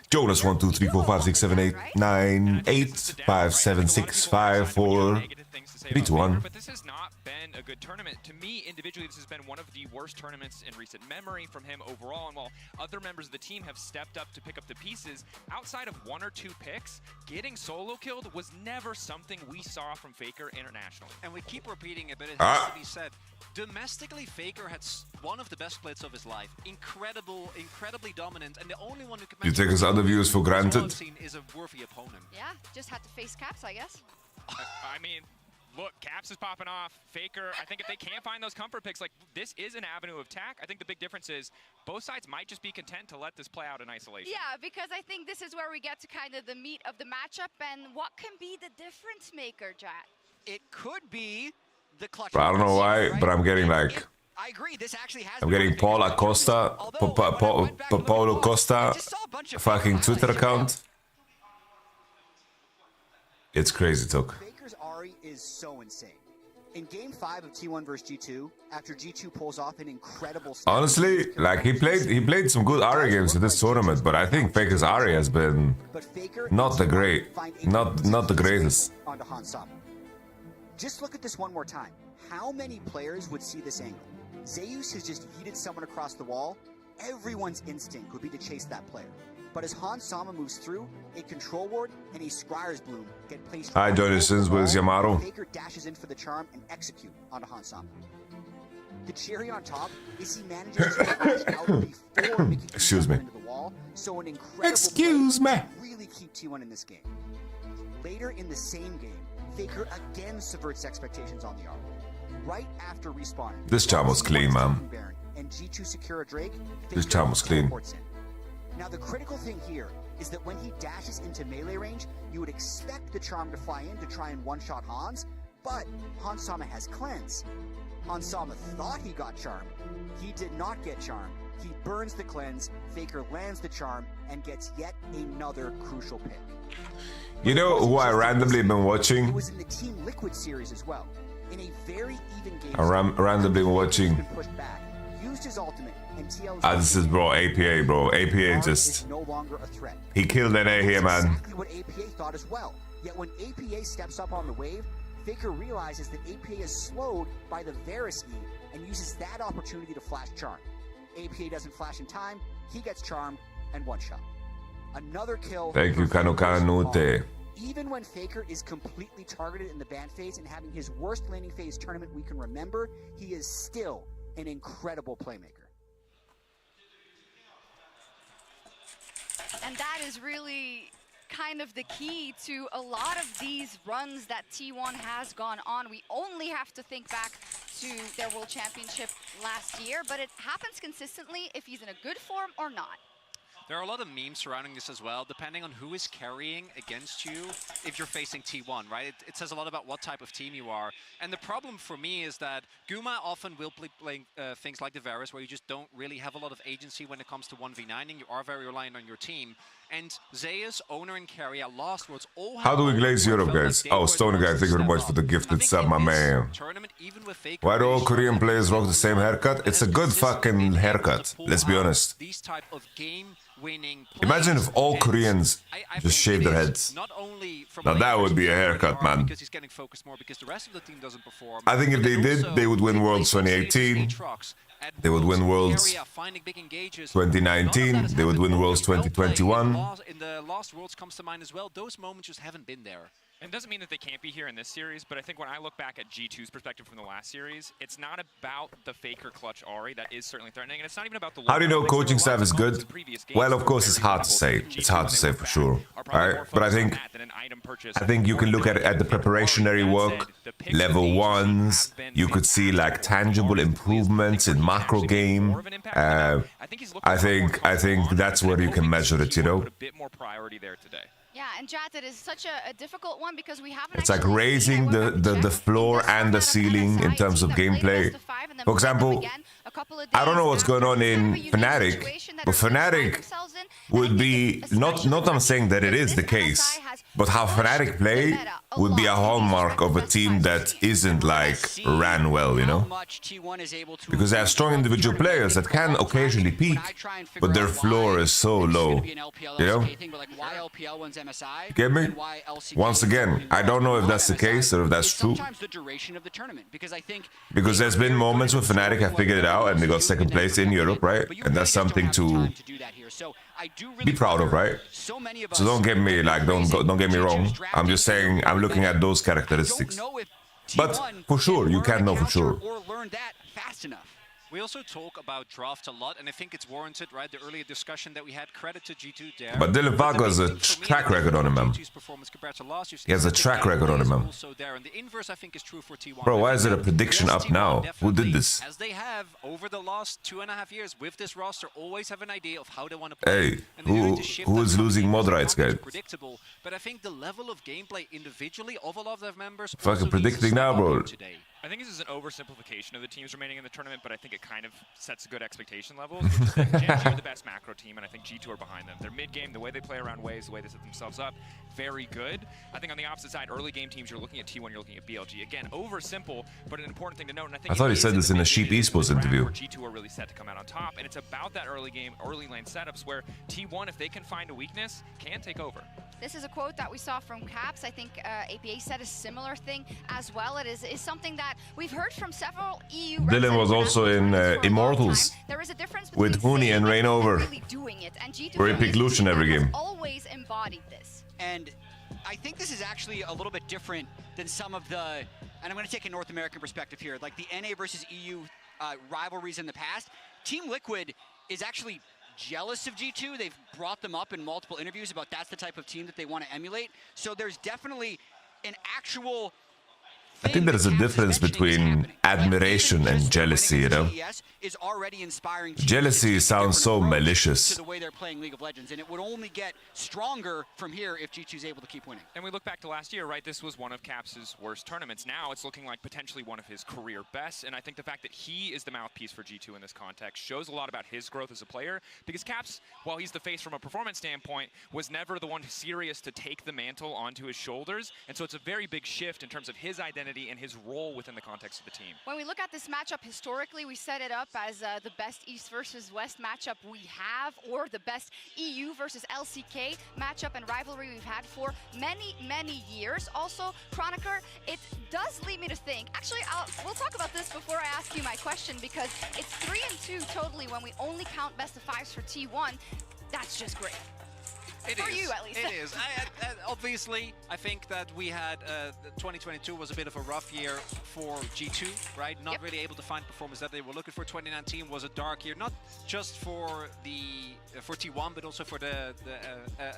Jonas 1 2 3 4 5 6 7 8 9 8 5 7 6 5 4 3 2 1. But this has not been a good tournament. To me, individually, this has been one of the worst tournaments in recent memory from him overall. And while other members of the team have stepped up to pick up the pieces, outside of 1 or 2 picks, getting solo killed was never something we saw from Faker internationally. And we keep repeating it, but it has to be said. Domestically, Faker had one of the best splits of his life. Incredibly dominant, and the only one who can You take his other views for granted. Is a worthy opponent. Yeah, just had to face Caps, I guess. I mean, look, Caps is popping off. Faker, I think if they can't find those comfort picks, like, this is an avenue of attack. I think the big difference is both sides might just be content to let this play out in isolation. Yeah, because I think this is where we get to kind of the meat of the matchup and what can be the difference maker, Jack. It could be the clutch. I don't know why, but I'm getting like, I agree. This actually has. I'm getting Paul Acosta, Paulo Costa, fucking Twitter account. It's crazy talk. Faker's Ahri is so insane. In Game 5 of T1 versus G2, after G2 pulls off an incredible. Honestly, like he played some good Ahri games in this tournament, but I think Faker's Ahri has been not the greatest. Onto Hans Sama. Just look at this one more time. How many players would see this angle? Zeus has just yeeted someone across the wall. Everyone's instinct would be to chase that player. But as Hans Sama moves through, a control ward and a Scryer's Bloom get placed. Hi, Donations with Yamato. Faker dashes in for the charm and execute onto Hans Sama. The cherry on top is he manages to flash out before making Excuse me. into the wall, so an incredible Excuse play me. to really keep T1 in this game. Later in the same game, Faker again subverts expectations on the arc. Right after respawning, This charm was clean, man. Baron and G2 secure a Drake, This Faker charm was clean. teleports in. Now the critical thing here is that when he dashes into melee range, you would expect the charm to fly in to try and one-shot Hans, but Hansama has cleanse. Hansama thought he got charm. He did not get charm. He burns the cleanse, Faker lands the charm, and gets yet another crucial pick. You know who I randomly been It watching? was in the Team Liquid series as well. In a very even game, I randomly been watching. been pushed back, used his ultimate, and TL This is bro, APA, bro. APA is just no longer a threat. he killed NA here, That's man. exactly what APA thought as well. Yet when APA steps up on the wave, Faker realizes that APA is slowed by the Varus E and uses that opportunity to flash charm. APA doesn't flash in time, he gets charmed and one shot. Another kill. Thank you, for Faker's Kanute. mom. Even when Faker is completely targeted in the ban phase and having his worst laning phase tournament we can remember, he is still an incredible playmaker. And that is really kind of the key to a lot of these runs that T1 has gone on. We only have to think back to their World Championship last year, but it happens consistently if he's in a good form or not. There are a lot of memes surrounding this as well, depending on who is carrying against you if you're facing T1, right? It says a lot about what type of team you are. And the problem for me is that Guma often will play things like the Varus, where you just don't really have a lot of agency when it comes to 1v9ing. You are very reliant on your team. And Zeus, Owner, and Carry at Lost Worlds all have... How do we glaze Europe, guys? Oh, Stony guy, thank you very much for the gifted sub, my man. Why do all Korean players rock the same haircut? It's a good fucking haircut, let's be honest. These type of game-winning Imagine if all Koreans just shave their heads. Now that would be a haircut, man. Because he's getting focused more because the rest of the team doesn't perform. I think if they did, they would win Worlds 2018. They would win Worlds 2019. They would win Worlds 2021. In the last Worlds comes to mind as well. Those moments just haven't been there. And it doesn't mean that they can't be here in this series, but I think when I look back at G2's perspective from the last series, it's not about the Faker clutch Ahri. That is certainly threatening, and it's not even about the... How do you know coaching staff is good? Well, of course, it's hard to say. It's hard to say for sure. Alright, but I think you can look at the preparationary work, level ones. You could see like tangible improvements in macro game. I think that's where you can measure it, you know. Yeah, and Jat, it is such a difficult one because we haven't. It's like raising the floor and the ceiling in terms of gameplay. For example, I don't know what's going on in Fnatic, but Fnatic would be not I'm saying that it is the case, but how Fnatic play would be a hallmark of a team that isn't like ran well, you know? Because they have strong individual players that can occasionally peak, but their floor is so low, you know? Get me? Once again, I don't know if that's the case or if that's true. Because there's been moments where Fnatic have figured it out and they got second place in Europe, right? And that's something to be proud of, right? So don't get me like don't get me wrong. I'm just saying I'm looking at those characteristics. But for sure, you can't know for sure. We also talk about draft a lot, and I think it's warranted, right? The earlier discussion that we had, credit to G2 there. But Dylan Vago has a track record on him, man. He has a track record on him, man. Bro, why is there a prediction up now? Who did this? As they have over the last 2.5 years with this roster, always have an idea of how they want to play. Hey, who is losing mod rights, guys? Predictable, but I think the level of gameplay individually of a lot of their members. Fucking predicting now, bro. I think this is an oversimplification of the teams remaining in the tournament, but I think it kind of sets good expectation levels. Gen G are the best macro team, and I think G2 are behind them. Their mid-game, the way they play around waves, the way they set themselves up, very good. I think on the opposite side, early game teams, you're looking at T1, you're looking at BLG. Again, oversimple, but an important thing to note. And I thought he said this in a Sheep Esports interview. G2 are really set to come out on top, and it's about that early game, early lane setups where T1, if they can find a weakness, can take over. This is a quote that we saw from Caps. I think APA said a similar thing as well. It is something that we've heard from several EU. Dylan was also in Immortals with Huni and Reignover, where he picked Lucian every game. Always embodied this. And I think this is actually a little bit different than some of the, and I'm going to take a North American perspective here, like the NA versus EU rivalries in the past. Team Liquid is actually jealous of G2. They've brought them up in multiple interviews about that's the type of team that they want to emulate. So there's definitely an actual I think there is a difference between admiration and jealousy, you know? Is already inspiring Jealousy sounds so malicious. to the way they're playing League of Legends, and it would only get stronger from here if G2 is able to keep winning. And we look back to last year, right? This was one of Caps' worst tournaments. Now it's looking like potentially one of his career bests, and I think the fact that he is the mouthpiece for G2 in this context shows a lot about his growth as a player, because Caps, while he's the face from a performance standpoint, was never the one serious to take the mantle onto his shoulders, and so it's a very big shift in terms of his identity and his role within the context of the team. When we look at this matchup historically, we set it up as the best East versus West matchup we have, or the best EU versus LCK matchup and rivalry we've had for many, many years. Also, Chroniker, it does lead me to think, actually, we'll talk about this before I ask you my question, because it's 3-2 totally when we only count best of fives for T1. That's just great. For you, at least. It is. Obviously, I think that we had 2022 was a bit of a rough year for G2, right? Not really able to find performance that they were looking for. 2019 was a dark year, not just for T1, but also for the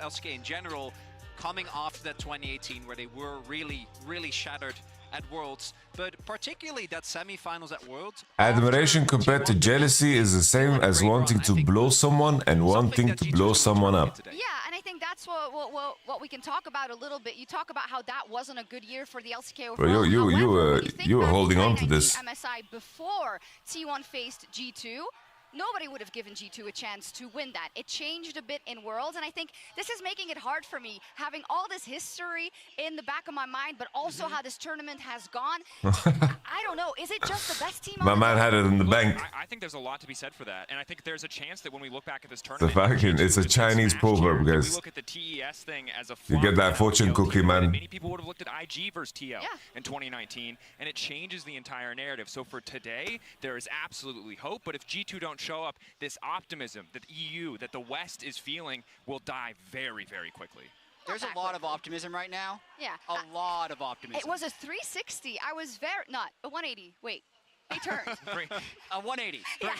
LCK in general. Coming after that 2018, where they were really, really shattered at Worlds, but particularly that semi-finals at Worlds. Admiration compared to jealousy is the same as wanting to blow someone and wanting to blow someone up. Yeah, and I think that's what we can talk about a little bit. You talk about how that wasn't a good year for the LCK overall. Bro, you were holding on to this. MSI before T1 faced G2. Nobody would have given G2 a chance to win that. It changed a bit in Worlds, and I think this is making it hard for me, having all this history in the back of my mind, but also how this tournament has gone. I don't know. Is it just the best team? My man had it in the bank. I think there's a lot to be said for that, and I think there's a chance that when we look back at this The tournament, it's a Chinese proverb, we guys. look at the TES thing as a You get that fortune cookie, man. Many people would have looked at IG versus TL in 2019, and it changes the entire narrative. So for today, there is absolutely hope, but if G2 don't show up, this optimism that EU, that the West is feeling, will die very, very quickly. There's a lot of optimism right now. Yeah. A lot of optimism. It was a 360. I was not a 180. Wait. They turned. A 180. Yeah,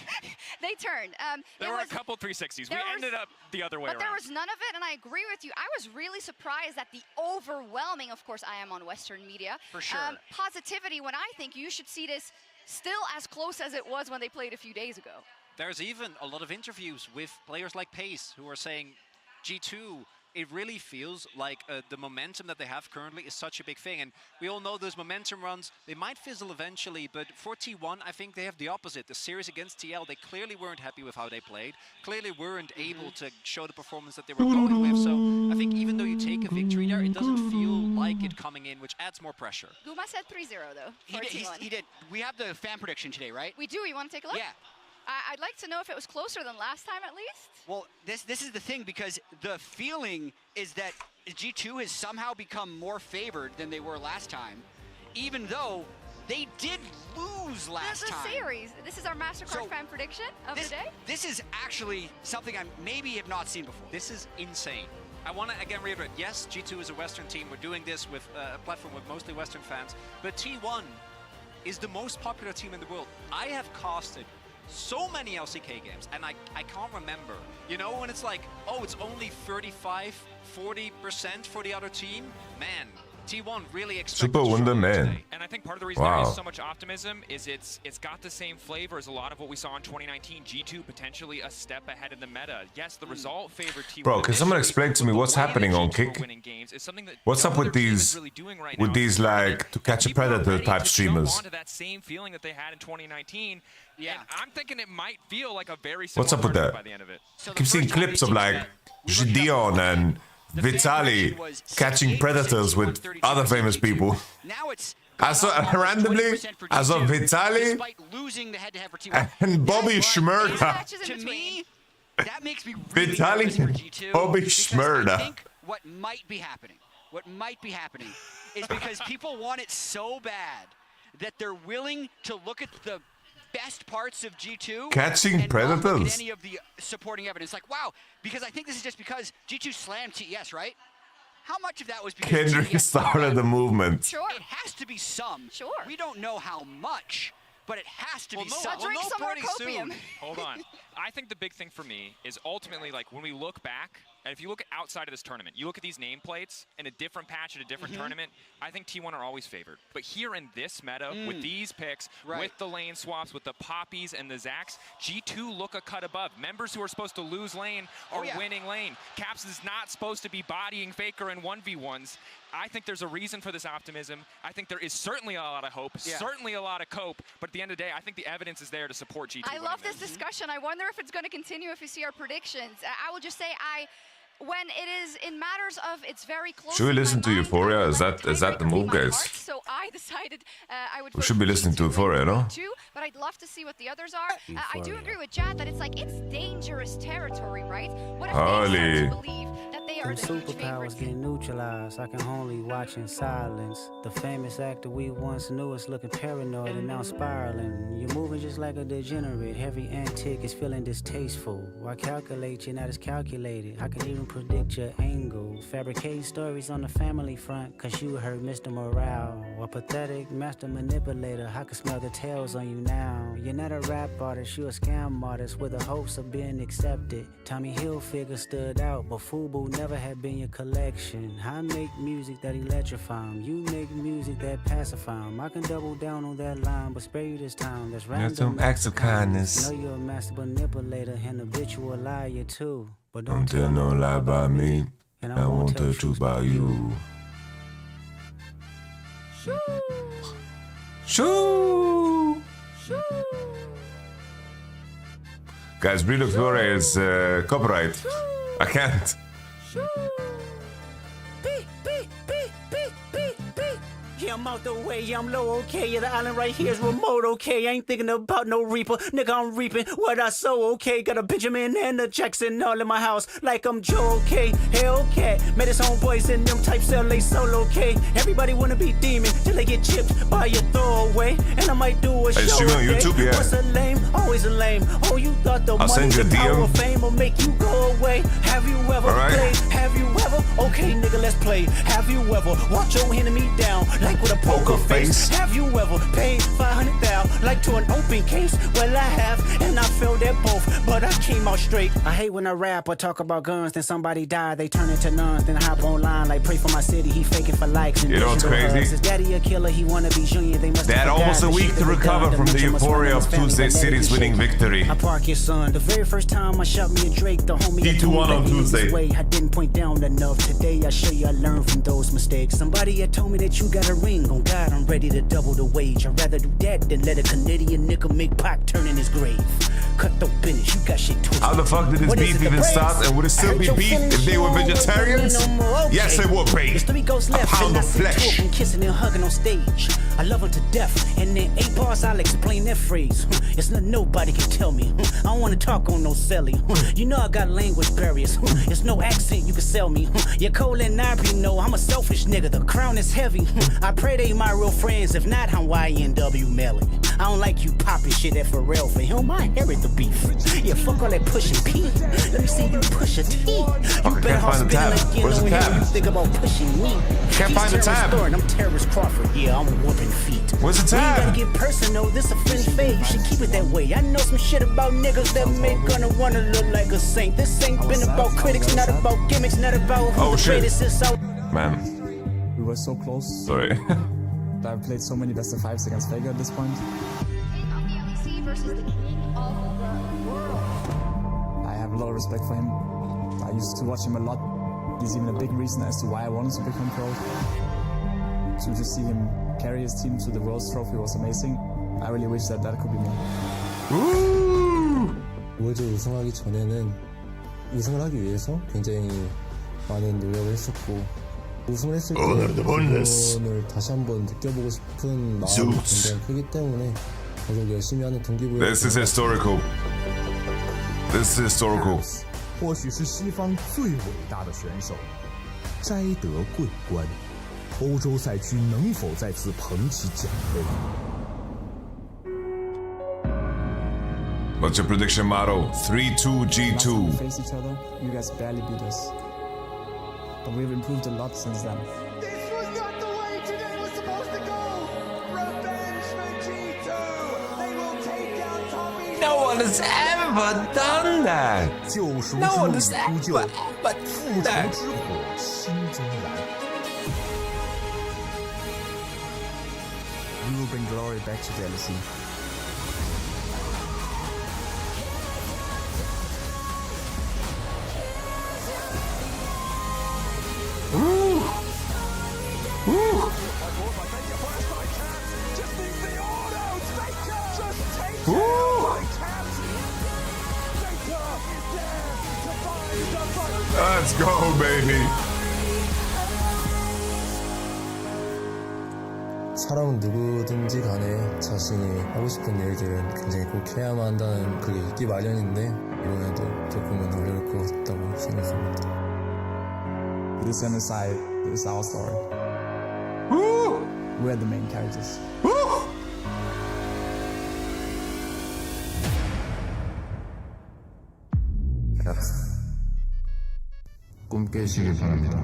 they turned. There were a couple 360s. We ended up the other way around. But there was none of it, and I agree with you. I was really surprised at the overwhelming, of course, I am on Western media, for sure, positivity when I think you should see this still as close as it was when they played a few days ago. There's even a lot of interviews with players like Pace who are saying G2, it really feels like the momentum that they have currently is such a big thing. And we all know those momentum runs, they might fizzle eventually, but for T1, I think they have the opposite. The series against TL, they clearly weren't happy with how they played, clearly weren't able to show the performance that they were going with. So I think even though you take a victory there, it doesn't feel like it coming in, which adds more pressure. Guma said 3-0 though. He did. We have the fan prediction today, right? We do. You want to take a look? Yeah. I'd like to know if it was closer than last time at least. Well, this is the thing, because the feeling is that G2 has somehow become more favored than they were last time, even though they did lose last time. This is a series. This is our MasterCard fan prediction of the day. This is actually something I maybe have not seen before. This is insane. I want to again reiterate, yes, G2 is a Western team. We're doing this with a platform with mostly Western fans, but T1 is the most popular team in the world. I have casted so many LCK games, and I can't remember. You know, when it's like, oh, it's only 35, 40% for the other team? Man, T1 really expected Super Wonder Man. And I think part of the reason there is so much optimism is it's got the same flavor as a lot of what we saw in 2019. G2 potentially a step ahead in the meta. Yes, the result favored T1. Bro, can someone explain to me what's happening on Kick? What's up with these like to catch a predator type streamers? Onto that same feeling that they had in 2019. Yeah, and I'm thinking it might feel like a very What's up with that? by the end of it. I keep seeing clips of like Gideon and Vitaly catching predators with other famous people. I saw randomly, I saw Vitaly and Bobby Shmurda. To me, that makes me really Vitaly nervous for and G2, Bobby because Shmurda. I think what might be happening is because people want it so bad that they're willing to look at the best parts of G2 catching and predators. not look at any of the supporting evidence. Like, wow, because I think this is just because G2 slammed TES, right? How much of that was because Kendrick TES started the movement? Sure. It has to be some. Sure. We don't know how much, but it has to Well, be no, something. Drink no, some more pretty copium. soon. Hold on. I think the big thing for me is ultimately, like, when we look back, and if you look outside of this tournament, you look at these nameplates in a different patch at a different tournament, I think T1 are always favored. But here in this meta, with these picks, with the lane swaps, with the Poppies and the Zacks, G2 look a cut above. Members who are supposed to lose lane are winning lane. Caps is not supposed to be bodying Faker in 1v1s. I think there's a reason for this optimism. I think there is certainly a lot of hope, certainly a lot of cope, but at the end of the day, I think the evidence is there to support G2 I winning love this this. discussion. I wonder if it's going to continue if you see our predictions. I will just say when it is in matters of it's very close. Should we listen to Euphoria? Is that the move, guys? So I decided I would. We should be listening to Euphoria, no? Too, but I'd love to see what the others are. I do agree with Jad that it's dangerous territory, right? What if they start to believe that they are the huge Superpowers favorites? get neutralized. I can only watch in silence. The famous actor we once knew is looking paranoid and now spiraling. You're moving just like a degenerate. Every antic is feeling distasteful. Why calculate? You're not as calculated. I can even predict your angle. Fabricating stories on the family front, cause you heard Mr. Morale. A pathetic master manipulator. I can smell the tails on you now. You're not a rap artist, you're a scam artist with the hopes of being accepted. Tommy Hilfiger stood out, but FUBU never had been your collection. I make music that electrify 'em. You make music that pacify 'em. I can double down on that line, but spare you this time. That's random. Some acts of kindness. Know you're a master manipulator and habitual liar too. But Don't tell no lie about me. and I won't tell the truth about you. Shoo! Guys, Breed of Glory is copyright. I can't. Yeah, I'm out the way, yeah, I'm low, okay. Yeah, the island right here is remote, okay. I ain't thinking about no reaper, nigga, I'm reaping what I sow, okay. Got a Benjamin and a Jackson all in my house, like I'm Joe, okay. Hellcat, met his homeboys in them types LA solo, okay. Everybody wanna be demon till they get chipped by your throwaway. And I might do a Hey, show stream on today. YouTube, yeah. What's a lame? Always a lame. Oh, you thought the I'll money, send you a the power DM. of fame will make you go away. Have you ever Alright. played? Have you ever? Okay, nigga, let's play. Have you ever walked your enemy down like with a poker face? Have you ever paid 500,000 like to an open case? Well, I have, and I failed at both, but I came out straight. I hate when I rap or talk about guns, then somebody die, they turn into nuns, then I hop online like pray for my city, he faking for likes. And You know what's crazy? His daddy a killer, he wanna be junior. They must They had almost a week to recover from the euphoria of Tuesday City's winning victory. I park your son. The very first time I shot me a Drake, the homie D2 told me won on that he was Tuesday. his way. I didn't point down enough. Today I show you I learned from those mistakes. Somebody had told me that you got a ring. On God, I'm ready to double the wage. I'd rather do that than let a Canadian nigga make Pac turn in his grave. Cut the business, you got shit twisted. How the fuck did this What is beef it, the even praise? start? And would it still be beef if they were vegetarians? Yes, it would be. There's 3 ghosts A left, pound and I of see 2 flesh. of them kissing and hugging on stage. I love her to death, and in 8 bars I'll explain that phrase. It's not nobody can tell me. I don't wanna talk on no celly. You know I got language barriers. It's no accent you can sell me. You're Cole and Ivory know I'm a selfish nigga. The crown is heavy. I pray they my real friends. If not, I'm YNW Melly. I don't like you popping shit at Pharrell. For him, I inherit the beef. Yeah, fuck all that pushing P. Let me see you push a T. You I can't find the tab. Where's the tab? You think about pushing me. Can't find the tab. I'm Terrence Crawford. Yeah, I'm whooping feet. Where's the We ain't tab? gotta get personal. This a friendly fade. You should keep it that way. I know some shit about niggas that make gonna wanna look like a saint. This ain't been about critics, not about gimmicks, not about who Oh, the shit. greatest is out. Man, We were so close. sorry. I've played so many best of 5s against Vega at this point. King of the LEC versus the king of the world. I have a lot of respect for him. I used to watch him a lot. He's even a big reason as to why I wanted to become pro. To just see him carry his team to the World's Trophy was amazing. I really wish that could be more. 월드 우승하기 전에는 우승을 하기 위해서 굉장히 많은 노력을 했었고 우승을 했을 때 그걸 다시 한번 느껴보고 싶은 마음이 굉장히 크기 때문에 계속 열심히 하는 동기부여. This is historical. This is historical. 或许是西方最伟大的选手，摘得桂冠。欧洲赛区能否再次捧起奖杯？ What's your prediction model? 3-2 Last time we G2. faced each other, you guys barely beat us. But we've improved a lot since then. This was not the way today was supposed to go. Revenge for G2. They one has ever done that. 救赎 No 之 one 路 has 已扑救， ever 复仇 that. 之火心中燃。We will bring glory back to the LEC. Woo! Woo! Woo! Let's go, baby. 사람은 누구든지 간에 자신이 하고 싶은 일들은 굉장히 꼭 해야만 한다는 그게 있기 마련인데 이번에도 조금은 어려울 것 같다고 생각합니다. This MSI is our story. We're the main characters. 꿈 깨시길 바랍니다.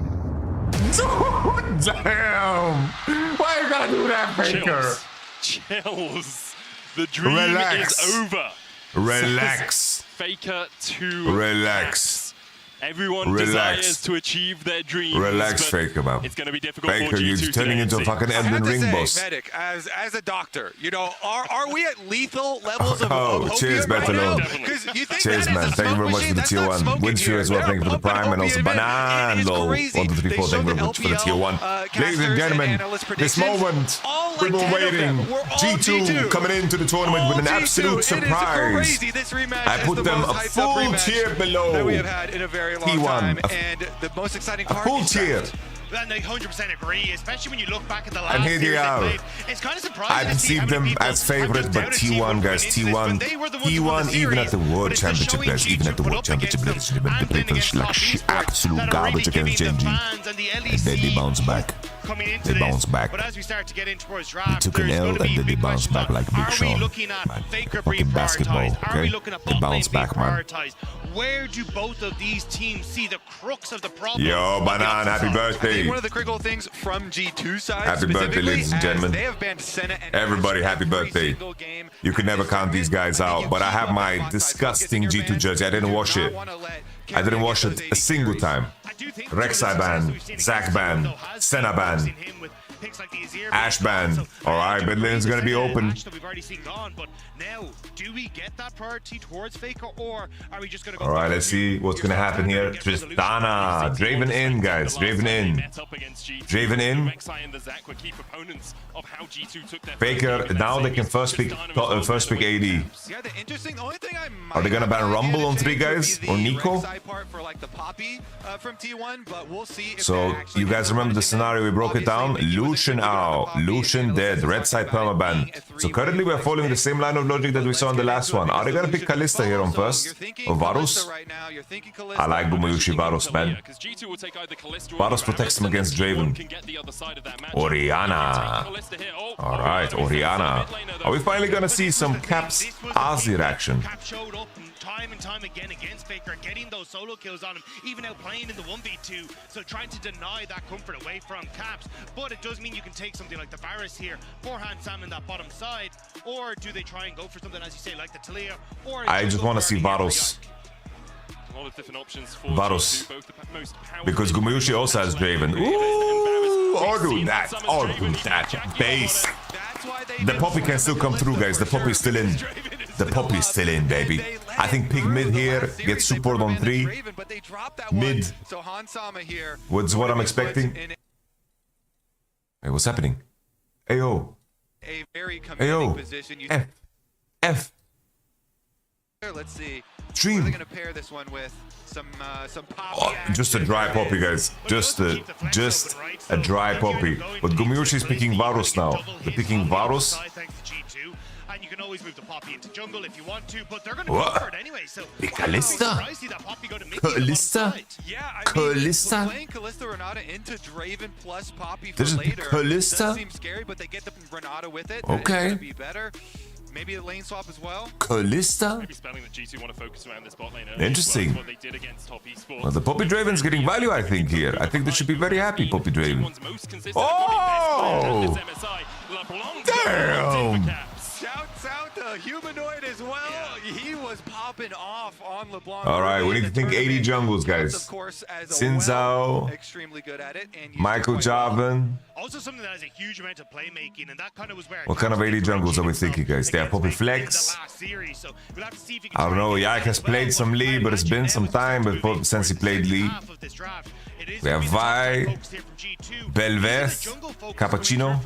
Damn! Why you gotta do that, Faker? Chills. The dream Relax. is over. Relax. Faker to Relax. Everyone Relax. desires to achieve their dreams. Relax, but Faker, man. It's going to be difficult for Faker, G2 you're turning into a fucking Elden Ring boss. Medic, as a doctor, you know, are we at lethal levels of Oh, cheers, opium right now? Betalone. 'Cause you think Cheers, that is man. a Thank you very smoke much for machine? the That's tier not 1. smoking Windsphere here. as well, They're thank you for the pumping prime, and also opium in. It Banano. is 1 crazy. to 3, 4, They thank you very showed much for the tier 1. casters Ladies and and gentlemen, analyst this predictions. moment All like we've been 10 of them waiting. were all G2 G2. coming into the tournament All with an G2. absolute It is surprise. crazy. This rematch I is put the them most a hyped up full rematch tier below that we have had in a very long T1. time. And the most exciting A part full is tier. And I 100% agree, especially when you look back at the And last here series they they are. played. It's kind of surprising I to see how perceive many them people as favorite, have but doubted T1 T1, guys, going into this when T1, they were the ones who won T1, the even at the series. World But it's just Championship, showing guys, even at the G2 World put up Championship, against they them played and like against top absolute esports that are really garbage against giving the Genji. fans and the And then they LEC bounce back. coming into They this. bounce back. But as we start to get in towards They draft, took an there's L going to and be then they big bounced questions back like Big Are we Sean. looking at Man, Faker being fucking basketball, prioritized? Are we okay? looking at They bot bounce lane being back, man. prioritized? Where do both of these teams see the crux of the problem? Yo, Banan, happy I birthday. think one of the critical things from G2 side Happy birthday, specifically, ladies and as gentlemen. they have banned Senna and Everybody, happy birthday. You can never count these guys out, but I have my disgusting G2 jersey. I didn't wash it. I didn't wash it a single time. Rek'Sai ban, Zac ban, Senna ban, Ash ban. Alright, but then it's gonna be open. We've already seen gone, but now, do we get that priority towards Faker, or are we just going to go? Alright, let's see what's gonna happen here. Tristana, Draven in, guys. Draven in. Draven in. Faker, now they can first pick AD. Yeah, the only thing I might Are they gonna ban Rumble on 3 guys? Or Nico? for like the Poppy from T1, but we'll see if So, you guys remember the scenario? We broke it down. Lucian out. Lucian dead. Red side permaban. So currently we're following the same line of logic that we saw in the last one. Are they gonna pick Kalista here on first? Or Varus? I like Gumayushi Varus, man. Varus protects them against Draven. Oriana. Alright, Oriana. Are we finally gonna see some Caps Azir action? Showed up time and time again against Faker, getting those solo kills on him, even out playing in the 1v2, so trying to deny that comfort away from Caps. But it does mean you can take something like the Varus here, forehand Sam in that bottom side, or do they try and go for something, as you say, like the Talia, or I just want to see Varus. Varus. Because Gumayushi also has Draven. Ooh, or do that. Or do that. Base. The Poppy can still come through, guys. The Poppy is still in. The Poppy is still in, baby. I think pick mid here, get support on 3. Mid. What's what I'm expecting? Hey, what's happening? Ayo. Ayo. F. F. Let's see. Stream. What are they gonna pair this one with? Some Poppy. Oh, just a dry Poppy, guys. Just a dry Poppy. But Gumayushi is picking Varus now. They're picking Varus. And you can always move the Poppy into jungle if you want to, but they're going to What? go for it anyway. So Pick Kalista? Kalista? Kalista? Playing Kalista Renata into Draven plus Poppy for This is later. Kalista? Does seem scary, but they get the Renata with it. Okay. That is gonna be better. Maybe a lane swap as well. Kalista? Maybe spelling that G2 want to focus around this bot lane. Interesting. What they did against top esports. Well, the Poppy Draven's getting value, I think, here. I think they should be very happy, Poppy Draven. Oh! Damn! Shouts out to Humanoid as well. He was popping off on LeBlanc. All right, we need to think 80 jungles, guys. Of course, as Xin Zhao, extremely good at it, and Michael Javan. Also something that has a huge amount of playmaking, and that kind of was where. What kind of 80 jungles are we thinking, guys? They have Poppy Flex. I don't know. Yike has played some Lee, but it's been some time since he played Lee. We have Vi, Belveth, Cappuccino.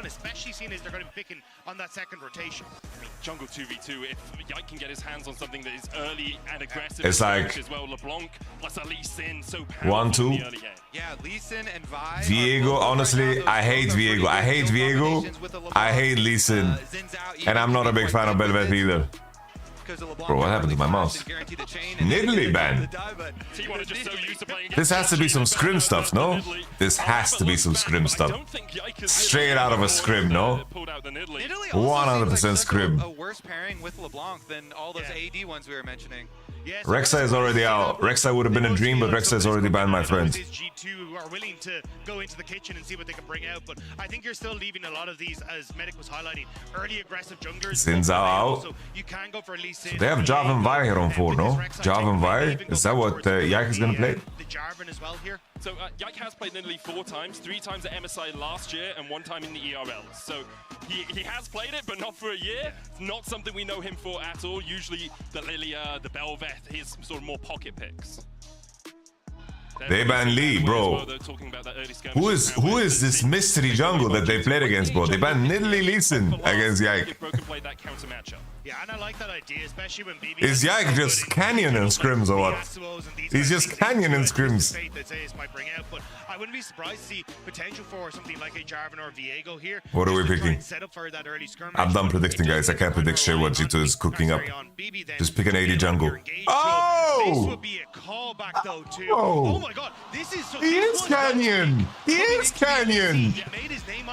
Especially seeing as they're going to be picking on that second rotation. I mean, jungle 2v2, if Yike can get his hands on something that is early and aggressive It's like as well, LeBlanc plus a Lee Sin, so powerful 1-2. in the early game. Yeah, Lee Sin and Vi. Viego, honestly, I hate Viego. I hate Viego. I hate Lee Sin. And I'm not a big fan of Belveth either. Bro, what happened to my mouse? Nidalee ban. This has to be some scrim stuff, no? This has to be some scrim stuff. Straight out of a scrim, no? 100% scrim. A worse pairing with LeBlanc than all those AD ones we were mentioning. Rexa is already out. Rexa would have been a dream, but Rexa is already banned, my friend. G2 are willing to go into the kitchen and see what they can bring out, but I think you're still leaving a lot of these, as Medic was highlighting, early aggressive junglers. Xin Zhao out. So you can go for Lee Sin. So they have Javan Vi here on 4, no? Javan Vi? Is that what Yike is gonna play? The Jarvan as well here. So Yike has played Nidalee 4 times, 3 times at MSI last year and 1 time in the ERL. So he has played it, but not for a year. It's not something we know him for at all. Usually the Lilia, the Belveth, his sort of more pocket picks. They ban Lee, bro. Who is this mystery jungle that they played against, bro? They banned Nidalee Lee Sin against Yike. Yeah, and I like that idea, especially when BB Is Yike just canyon and scrims or what? He's just canyon and scrims. I wouldn't be surprised to see potential for something like a Jarvan or Viego here. What are we picking? I'm done predicting, guys. I can't predict shit what G2 is cooking up. Just pick an 80 jungle. This would be a callback though too. Oh my god, this is so He is canyon. He is canyon.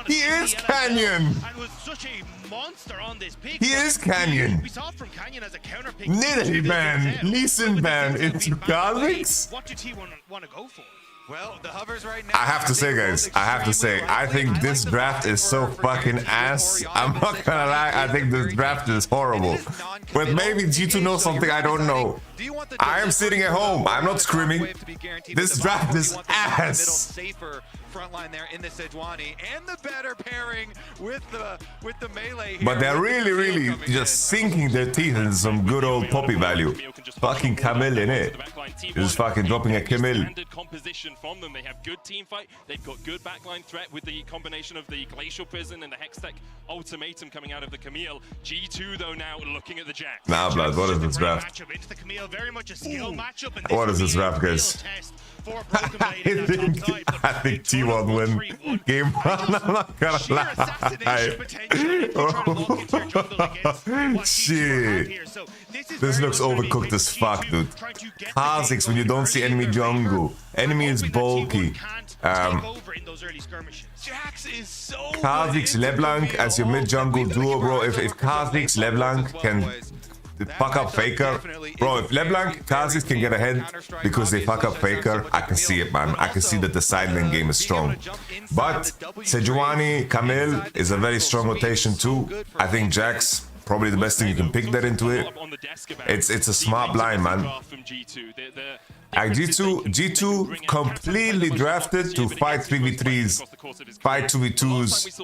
He is canyon. And was such a monster on this pick. He is canyon. We saw it from Canyon as a counter pick. Nidalee ban, Lee Sin ban into Galvix. What did T1 want to go for? Well, the hovers right now. I have to say, guys, I think this draft is so fucking ass. I'm not gonna lie, I think this draft is horrible. But maybe G2 knows something I don't know. I am sitting at home, I'm not screaming. This draft is ass. Frontline there in the Sejuani and the better pairing with the melee here. But they're really just sinking their teeth into some good old Poppy value. Fucking Camille in it. Just fucking dropping a Camille. Composition from them. They have good team fight. They've got good backline threat with the combination of the Glacial Prison and the Hextech Ultimatum coming out of the Camille. G2 though now looking at the Jax. Nah, blood, what is this draft? What is this draft, guys? I think T1 win game one. I'm not gonna lie. Shit. This looks overcooked as fuck, dude. Kha'Zix when you don't see enemy jungle. Enemy is bulky. Kha'Zix LeBlanc as your mid jungle duo, bro. If Kha'Zix LeBlanc can fuck up Faker, bro, if LeBlanc Kha'Zix can get ahead because they fuck up Faker, I can see it, man. I can see that the side lane game is strong. But Sejuani, Camille is a very strong rotation too. I think Jax probably the best thing you can pick that into it. It's a smart blind, man. G2 completely drafted to fight 3v3s, fight 2v2s,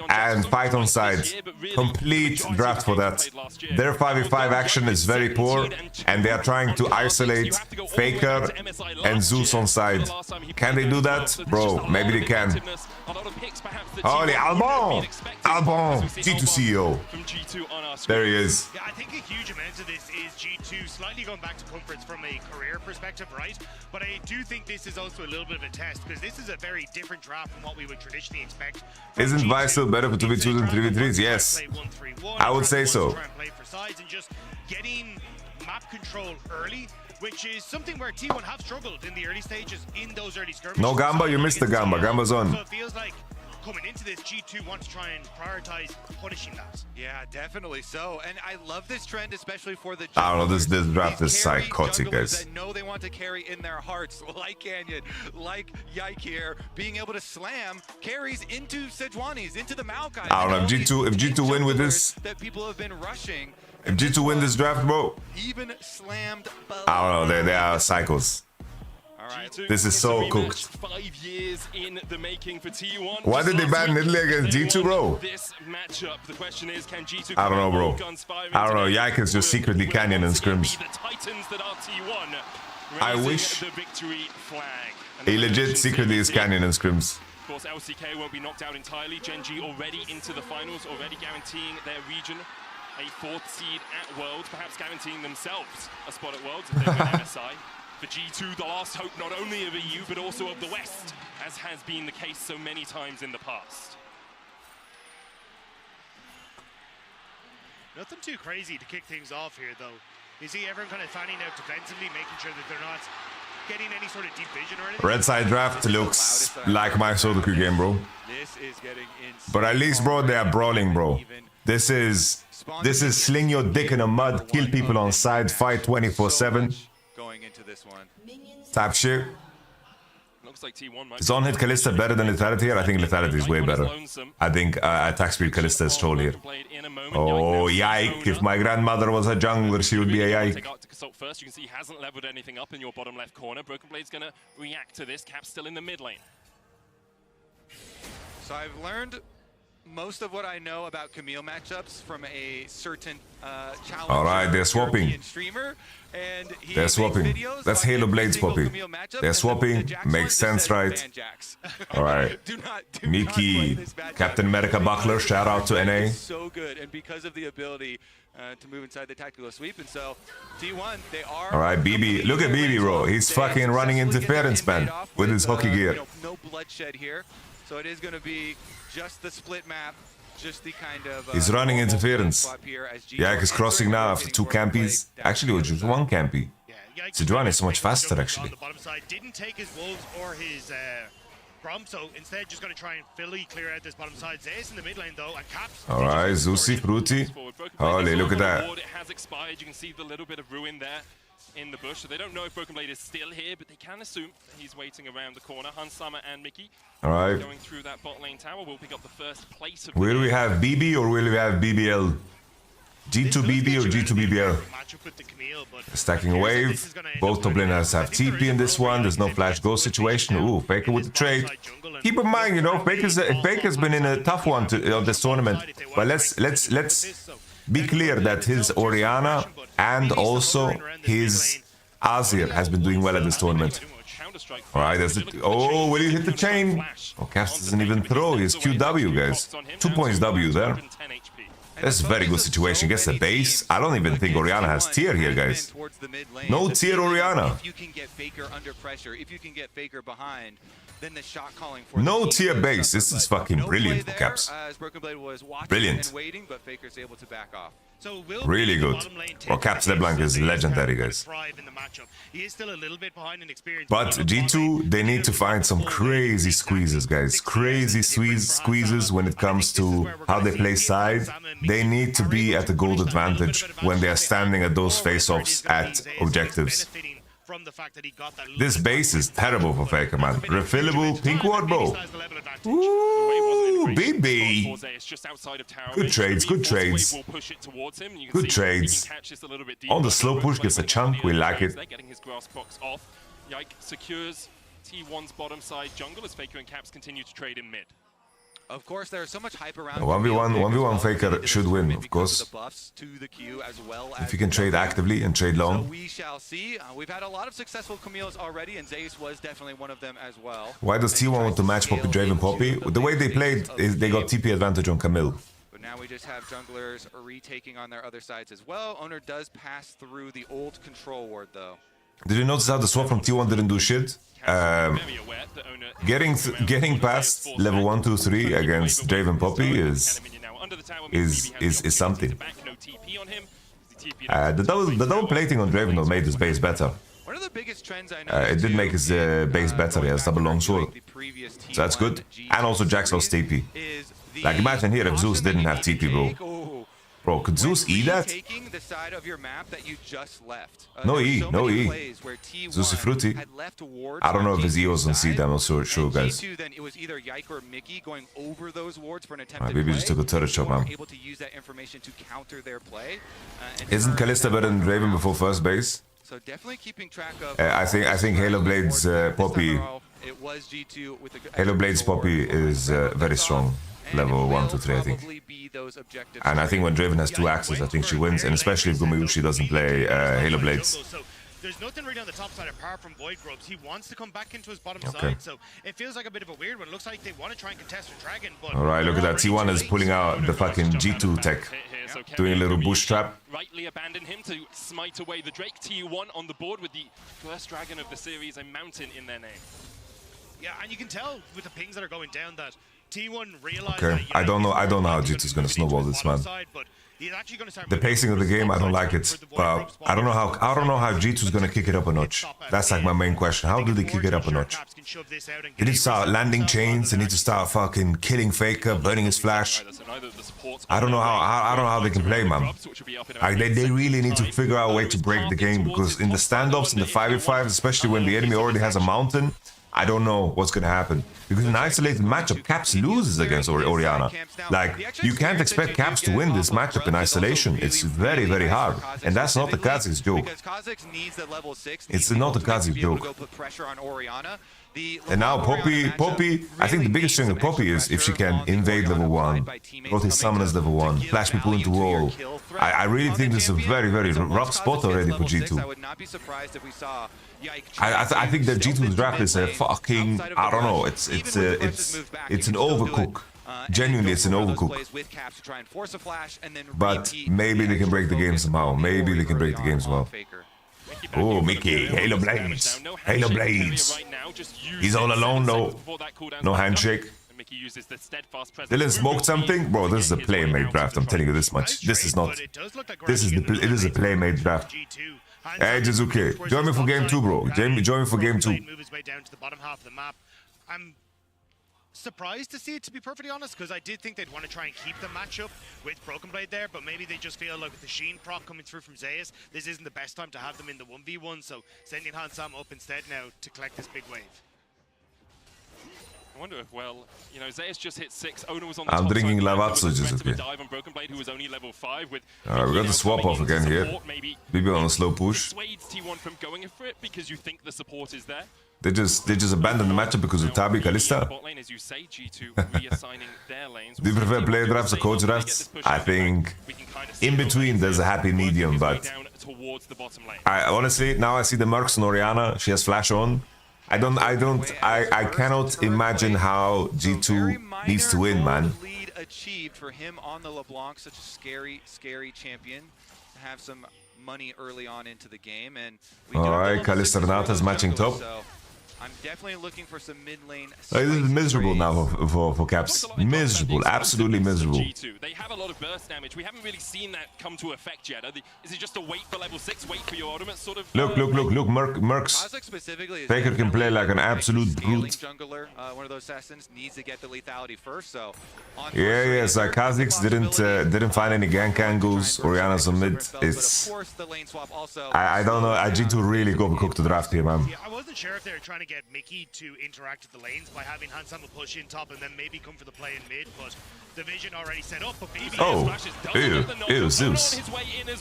and fight on sides. Complete draft for that. Their 5v5 action is very poor, and they are trying to isolate Faker and Zeus on side. Can they do that? Bro, maybe they can. Holy Albon! Albon! G2 CEO. There he is. Yeah, I think a huge amount of this is G2 slightly going back to comforts from a career perspective, right? But I do think this is also a little bit of a test because this is a very different draft from what we would traditionally expect. Isn't Vi still better for 2v2s than 3v3s? Yes. I would say so. And just getting map control early, which is something where T1 have struggled in the early stages in those early skirmishes. No Gamba, you missed the Gamba. Gamba's on. So it feels like coming into this, G2 want to try and prioritize punishing that. Yeah, definitely so. And I love this trend, especially for the I don't know, this draft is these carry psychotic, junglers guys. that know they want to carry in their hearts, like Canyon, like Yike here, being able to slam carries into Sejuani's, into the Maokai. I don't know, if G2 win with this, that people have been rushing. if G2 win this draft, bro, Even slammed. I don't know, they are psychos. This is so cooked. 5 years in the making for T1. Why did they ban Nidalee against G2, bro? This matchup, the question is, can G2 I don't know, bro. I don't know. Yike is just secretly Canyon and scrims. the Titans that are T1 I raising wish the victory flag. And he the legit legend secretly is here. Canyon and scrims. Of course, LCK won't be knocked out entirely. Gen.G already into the finals, already guaranteeing their region a 4th seed at Worlds, perhaps guaranteeing themselves a spot at Worlds if they win MSI. For G2, the last hope not only of EU, but also of the West, as has been the case so many times in the past. Nothing too crazy to kick things off here, though. You see everyone kind of fanning out defensively, making sure that they're not getting any sort of deep vision or anything. Red side draft looks like my Sudoku game, bro. But at least, bro, they are brawling, bro. This is sling your dick in the mud, kill people on side, fight 24/7. Type shit. Looks like T1 might Is on-hit Kalista better than Lethality here? I think Lethality is way better. I think attack speed Kalista is troll here. Oh, yike. If my grandmother was a jungler, she would be a yike. Take out to consult first. You can see he hasn't leveled anything up in your bottom left corner. Broken Blade's going to react to this. Cap's still in the mid lane. So I've learned most of what I know about Camille matchups from a certain challenger. All right, they're swapping. European streamer, and he They're makes swapping. videos That's on Halo every Blades single swapping. Camille matchup, They're and swapping. the Jax Makes one just sense, says right? ban Jax. All right. do not Mickey, play this matchup. Captain America Buckler, shout out to NA. So good, and because of the ability to move inside the tactical sweep, and so T1, they are. All right, BB. Look at BB, bro. He's fucking running interference, man, with his hockey gear. No bloodshed here, so it is going to be just the split map. Just the kind of, He's running interference. Yike is crossing now after 2 campies. Actually, it was just 1 campy. Sejuani is so much faster, actually. On the bottom side, didn't take his wolves or his Grom, so instead just going to try and fully clear out this bottom side. Zeus in the mid lane though, and Caps. All right, Zusi, Fruity. Holy, look at that. It has expired. You can see the little bit of ruin there in the bush. So they don't know if Broken Blade is still here, but they can assume that he's waiting around the corner. Hansama and Mickey All right. going through that bot lane tower will pick up the first place of Will we have BB or will we have BBL? G2 BB or G2 BBL? Stacking a wave. Both top laners have TP in this one. There's no flash go situation. Ooh, Faker with the trade. Keep in mind, you know, Faker's been in a tough one of this tournament. But let's be clear that his Orianna and also his Azir has been doing well at this tournament. All right, that's it. Oh, will he hit the chain? Oh, Cass doesn't even throw. He's QW, guys. 2 points W there. That's a very good situation. Gets the base. I don't even think Orianna has tier here, guys. No tier Orianna. If you can get Faker under pressure, if you can get Faker behind, then the shot calling for No tier base. This is fucking brilliant for Caps. Brilliant. Waiting, but Faker's able to back off. Really good. Well, Caps LeBlanc is legendary, guys. He is still a little bit behind in experience. But G2, they need to find some crazy squeezes, guys. Crazy squeezes when it comes to how they play side. They need to be at the gold advantage when they are standing at those face-offs at objectives. This base is terrible for Faker, man. Refillable pink ward, bro. Ooh, BB. Good trades, good trades. Good trades. On the slow push gets a chunk, we like it. Getting his grass box off. Yike secures T1's bottom side jungle as Faker and Caps continue to trade in mid. Of course, there's so much hype around 1v1 Faker should win, of course. If you can trade actively and trade long. So we shall see. We've had a lot of successful Camille's already, and Zeus was definitely one of them as well. Why does T1 want to match Poppy, Draven, Poppy? The way they played, is they got TP advantage on Camille. But now we just have junglers retaking on their other sides as well. Owner does pass through the old control ward, though. Did you notice how the swap from T1 didn't do shit? Getting past level 1, 2, 3 against Draven Poppy is something. The double plating on Draven made his base better. One of the biggest trends I know. It did make his base better. He has double long sword, so that's good. And also Jax lost TP. Like imagine here if Zeus didn't have TP, bro. Bro, could Zeus E that? Taking the side of your map that you just left. No E, no E. Zeus is fruity. I don't know if his E was on seed. I'm not so sure, guys. Then it was either Yike or Mickey going over those wards for an attempted Maybe just took a turret shot, man. able to use that information to counter their play. Isn't Kalista better than Draven before first base? So definitely keeping track of. I think Halo Blade's Poppy. It was G2 with the Halo Blade's Poppy is very strong. Level 1 to 3, I think. And I think when Draven has 2 axes, I think she wins. And especially if Gumayushi doesn't play Halo Blades. There's nothing really on the top side apart from Void Grubs. He wants to come back into his bottom side, so it feels like a bit of a weird one. It looks like they want to try and contest with Dragon, but... Alright, look at that. T1 is pulling out the fucking G2 tech. Doing a little bush trap. Rightly abandoned him to smite away the Drake. T1 on the board with the first Dragon of the series, a mountain in their name. Yeah, and you can tell with the pings that are going down that T1 realized Okay, that, I don't know how G2 is gonna snowball this, man. The pacing of the game, I don't like it. But I don't know how G2 is gonna kick it up a notch. That's like my main question. How do they kick it up a notch? They need to start landing chains. They need to start fucking killing Faker, burning his flash. I don't know how they can play, man. They really need to figure out a way to break the game, because in the standoffs, in the 5v5s, especially when the enemy already has a mountain, I don't know what's gonna happen. Because in an isolated matchup, Caps loses against Orianna. Like, you can't expect Caps to win this matchup in isolation. It's very, very hard. And that's not the Kha'Zix's joke. It's not the Kha'Zix joke. And now Poppy, I think the biggest thing with Poppy is if she can invade level 1, rotate summoners level 1, flash people into wall. I really think this is a very, very rough spot already for G2. I think that G2's draft is a fucking, I don't know, it's an overcook. Genuinely, it's an overcook. But maybe they can break the game somehow. Maybe they can break the game somehow. Oh, Mickey, Halo Blades. Halo Blades. He's all alone though. No handshake. Dylan smoked something? Bro, this is a playmate draft, I'm telling you this much. This is not. It is a playmate draft. Hey, Jizuke, join me for game 2, bro. Join me for game 2. Move his way down to the bottom half of the map. I'm surprised to see it, to be perfectly honest, because I did think they'd want to try and keep the matchup with Broken Blade there, but maybe they just feel like with the Sheen proc coming through from Zeus, this isn't the best time to have them in the 1v1, so sending Hansam up instead now to collect this big wave. I wonder if, well, you know, Zeus just hit 6. Owner was on the I'm top drinking side. Lavazzo, Jizuke. Dive on Broken Blade, who was only level 5 with. Alright, we got the swap off again here. Maybe on a slow push. Dissuades T1 from going for it because you think the support is there. They just abandoned the matchup because of Tabi Kalista. Bot lane, as you say, G2 reassigning their lanes. Do you prefer player drafts or coach drafts? I think in between there's a happy medium, but I honestly, now I see the Mercs on Orianna. She has flash on. I cannot imagine how G2 needs to win, man. Lead achieved for him on the LeBlanc, such a scary champion to have some money early on into the game. And alright, Kalista Renata's matching top. I'm definitely looking for some mid lane. This is miserable now for Caps. Miserable, absolutely miserable. They have a lot of burst damage. We haven't really seen that come to effect yet. Is it just a wait for level 6, wait for your ultimate sort of? Look, Mercs. Faker can play like an absolute brute. Jungler, one of those assassins needs to get the lethality first. So yeah. So Kha'Zix didn't find any gank angles. Orianna's on mid. It's I don't know. G2 really got cooked to draft here, man. Yeah, I wasn't sure if they were trying to get Mickey to interact with the lanes by having Hansam push in top and then maybe come for the play in mid, but the vision already set up. But BB Ew, Zeus.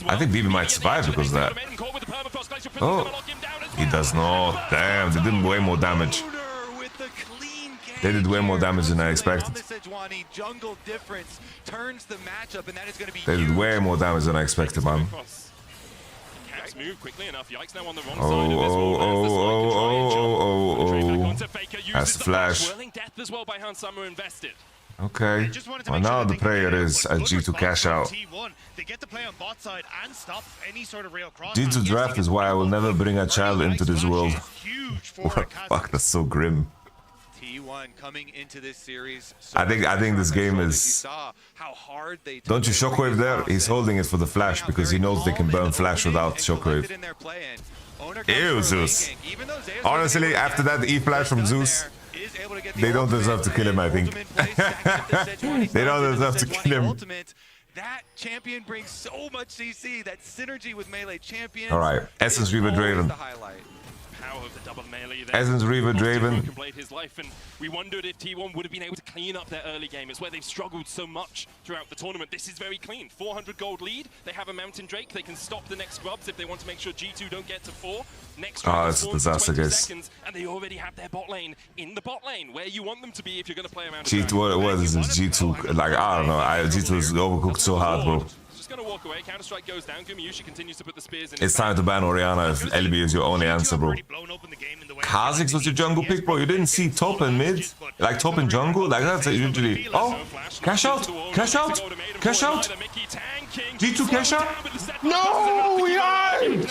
I think BB might survive because of that. Oh, he does not. Damn, they did way more damage. They did way more damage than I expected. They did way more damage than I expected, man. Move quickly enough. Yikes now on the wrong side. That's the flash. Death as well by Hansama invested. Okay. Well, now the prayer is a G2 cash out. G2 draft is why I will never bring a child into this world. What the fuck? That's so grim. T1 coming into this series. I think this game is. Don't you shockwave there? He's holding it for the flash because he knows they can burn flash without shockwave. Ew, Zeus. Honestly, after that E flash from Zeus, they don't deserve to kill him, I think. They don't deserve to kill him. That champion brings so much CC, that synergy with melee champions. Alright, Essence Reaver Draven. Power of the double melee. Essence Reaver Draven. His life, and we wondered if T1 would have been able to clean up their early game. It's where they've struggled so much throughout the tournament. This is very clean. 400 gold lead. They have a Mountain Drake. They can stop the next grubs if they want to make sure G2 don't get to 4. Next round it's a disaster, guys. seconds, and they already have their bot lane in the bot lane, where you want them to be if you're going to play around. G2, what is this? G2, like, I don't know. G2 is overcooked so hard, bro. Just gonna walk away. Counter-Strike goes down. Gumayushi continues to put the spears in. It's time to ban Orianna if LB is your only answer, bro. Kha'Zix was your jungle pick, bro. You didn't see top and mid? Like top and jungle? Like that's usually... Oh! Cash out! Cash out! Cash out! G2 cash out? No! We died!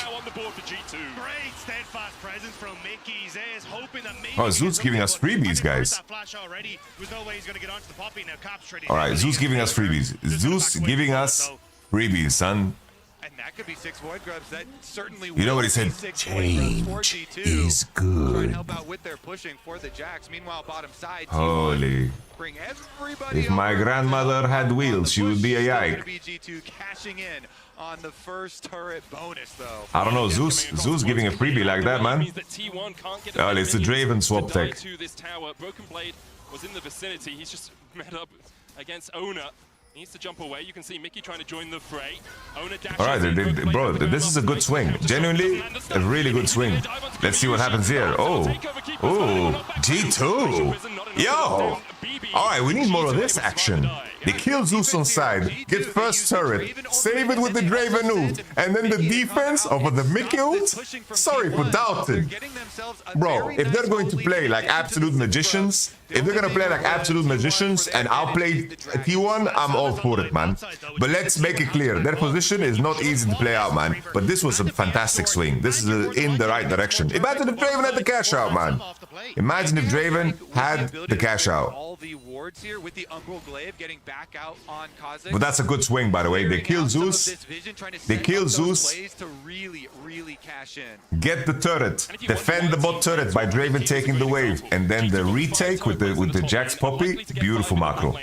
Oh, Zeus giving us freebies, guys. Alright, Zeus giving us freebies. Zeus giving us freebies, son. And that could be 6 Void Grubs. That certainly You know what he said? Change is good. Try and help out with their pushing for the Jacks. Meanwhile, bottom side, Holy. bring everybody If my grandmother had wheels, she would be a yike. G2 cashing in on the first turret bonus, though. I don't know, Zeus giving a freebie like that, man. Oh, it's a Draven swap tech. Broken Blade was in the vicinity. He's just met up against Ona. He needs to jump away. You can see Mickey trying to join the fray. Alright, bro, this is a good swing. Genuinely, a really good swing. Let's see what happens here. Oh, G2. Yo. Alright, we need more of this action. They kill Zeus on side, get first turret, save it with the Draven ult, and then the defense over the Mickey ult? Sorry for doubting. Bro, if they're going to play like absolute magicians, and I'll play T1, I'm all for it, man. But let's make it clear, their position is not easy to play out, man. But this was a fantastic swing. This is in the right direction. Imagine if Draven had the cash out, man. Imagine if Draven had the cash out. But that's a good swing, by the way. They kill Zeus. They kill Zeus. Get the turret. Defend the bot turret by Draven taking the wave. And then the retake with the Jax Poppy. Beautiful macro.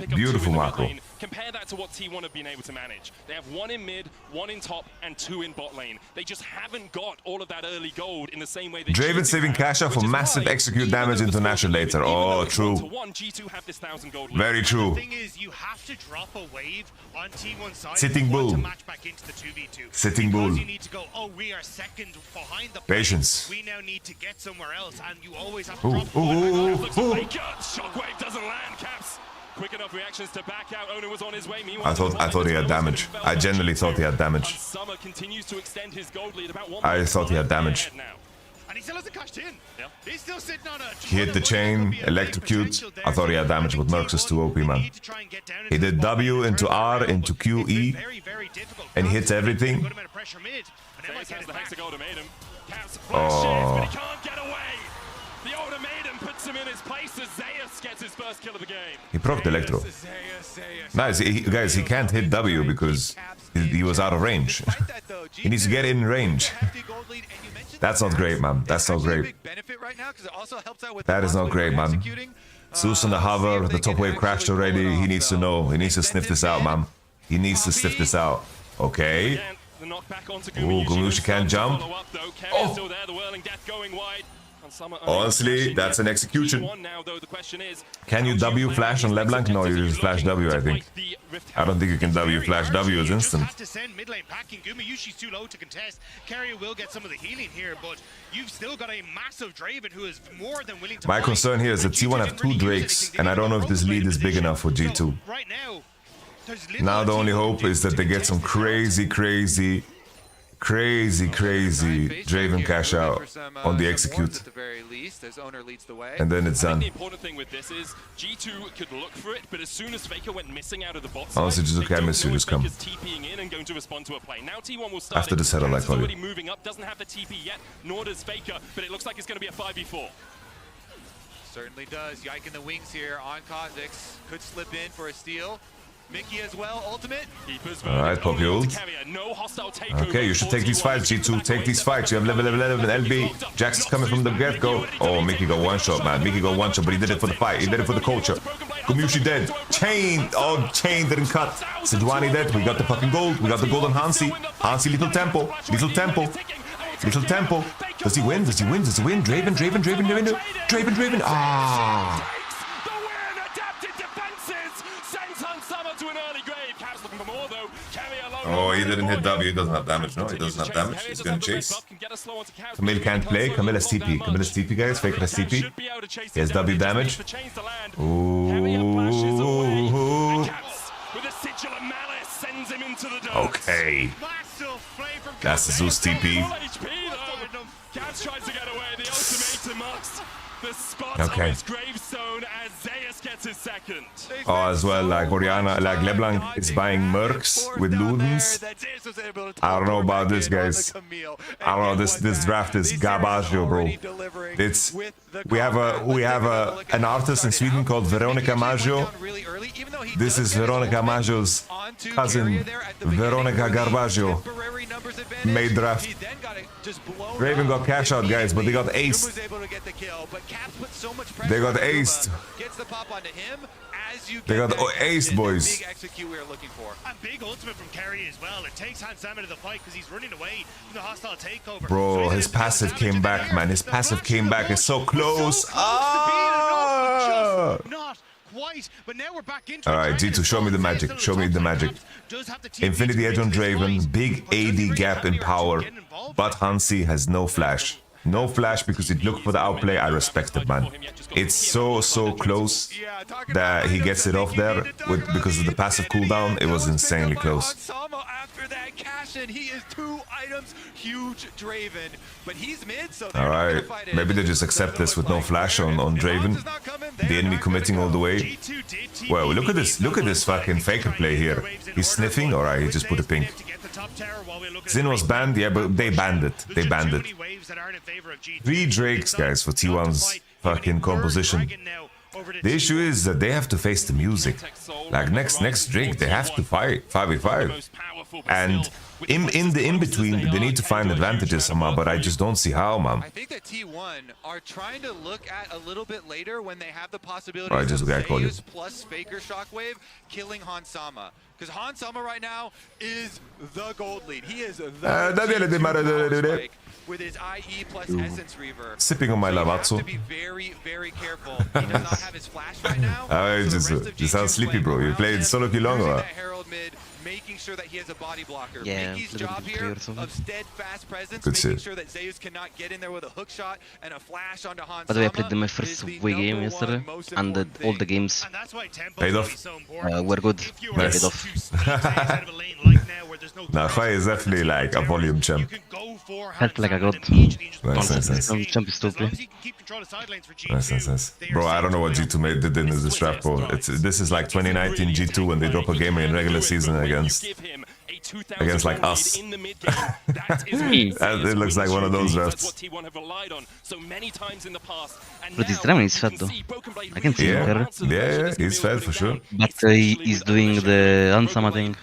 Beautiful macro. Compare that to what T1 have been able to manage. They have 1 in mid, 1 in top, and 2 in bot lane. They just haven't got all of that early gold in the same way. Draven saving Kasha for massive execute damage into Nashor later. Oh, true. Very true. Sitting bull. Sitting bull. Patience. We now need to get somewhere else, and you always have to Shockwave doesn't land, Caps. Quick enough reactions to back out. Ona was on his way. I thought he had damage. I genuinely thought he had damage. Summer continues to extend his gold lead about 1 I thought he had damage. And he still hasn't cashed in. He's still sitting on a... He hit the chain, electrocute. I thought he had damage, but Mercs is too OP, man. He did W into R into QE, and he hits everything. Oh. The ultimatum puts him in his place as Zeus gets his first kill of the game. He procced Electro. Nice, guys, he can't hit W because he was out of range. He needs to get in range. That's not great, man. That's not great. That is not great, man. Zeus on the hover, the top wave crashed already. He needs to know. He needs to sniff this out, man. He needs to sniff this out. Okay. Ooh, Gumayushi can't jump. Oh. Honestly, that's an execution. Can you W flash on LeBlanc? No, you just flash W, I think. I don't think you can W flash W as instant. Gumayushi's too low to contest. Carrier will get some of the healing here, but you've still got a massive Draven who is more than willing to... My concern here is that T1 have 2 Drakes, and I don't know if this lead is big enough for G2. Now the only hope is that they get some crazy Draven cash out on the execute. And then it's done. The important thing with this is G2 could look for it, but as soon as Faker went missing out of the bot honestly, just okay, I miss you, just come. After this header, like already moving up, doesn't have the TP yet, nor does Faker, but it looks like it's going to be a 5v4. Certainly does. Yike in the wings here on Kha'Zix. Could slip in for a steal. Mickey as well, ultimate. Alright, Poppy ult. Okay, you should take these fights, G2. Take these fights. You have level 11 LB. Jax is coming from the get-go. Oh, Mickey got one shot, man. Mickey got one shot, but he did it for the fight. He did it for the culture. Gumayusi dead. Chain. Oh, Chain didn't cut. Sejuani dead. We got the fucking gold. We got the gold on Hansi. Hansi, little tempo. Little tempo. Little tempo. Does he win? Does he win? Does he win? Draven. Ah. Oh, he didn't hit W. He doesn't have damage. No, he doesn't have damage. He's gonna chase. Camille can't play. Camille has TP. Camille has TP, guys. Faker has TP. He has W damage. Ooh. Okay. That's the Zeus TP. Okay. Oh, as well, like Oriana, like LeBlanc is buying Mercs with Ludens. I don't know about this, guys. I don't know. This draft is gabaggio, bro. It's we have an artist in Sweden called Veronica Maggio. This is Veronica Maggio's cousin, Veronica Garbaggio. Made draft. Raven got cash out, guys, but they got aced. They got aced. They got aced, boys. And big ultimate from Kerry as well. It takes Hansama to the fight because he's running away from the hostile takeover. Bro, his passive came back, man. His passive came back. It's so close. Ah! Not quite, but now we're back into Alright, G2, show me the magic. Show me the magic. Infinity Edge on Draven. Big AD gap in power. But Hansi has no flash. No flash because he looked for the outplay. I respect it, man. It's so close that he gets it off there because of the passive cooldown. It was insanely close. After that cash in, he is 2 items huge Draven, but he's mid, so alright, maybe they just accept this with no flash on Draven. The enemy committing all the way. Well, look at this fucking faker play here. He's sniffing. Alright, he just put a pink. Zin was banned, yeah, but they banned it. 3 Drakes, guys, for T1's fucking composition. The issue is that they have to face the music. Like next Drake, they have to fight 5v5. And in the in-between, they need to find advantages somehow, but I just don't see how, man. I think that T1 are trying to look at a little bit later when they have the possibility of Zeus plus Faker Shockwave killing Hansama. Because Hansama right now is the gold lead. He is the with his IE plus Essence Reaver. Sipping on my Lavatsu. To be very, very careful. He does not have his flash right now. You sound sleepy, bro. You played solo queue longer. Making sure that he has a body blocker. Yeah, Mickey's job here of steadfast presence, making sure that Zeus cannot get in there with a hook shot and a flash onto Hansama. By the way, I played my first away game yesterday, and all the games paid off. Were good. Nice. Paid off. Nah, Khai is definitely like a volume champ. Felt like a god. Nice. Champ is still play. Nice. Bro, I don't know what G2 did in this draft, bro. This is like 2019 G2 when they drop a game in regular season against like us. It looks like one of those drafts. But his Draven is fed though. I can see him better. Yeah, he's fed for sure. But he's doing the Hansama thing.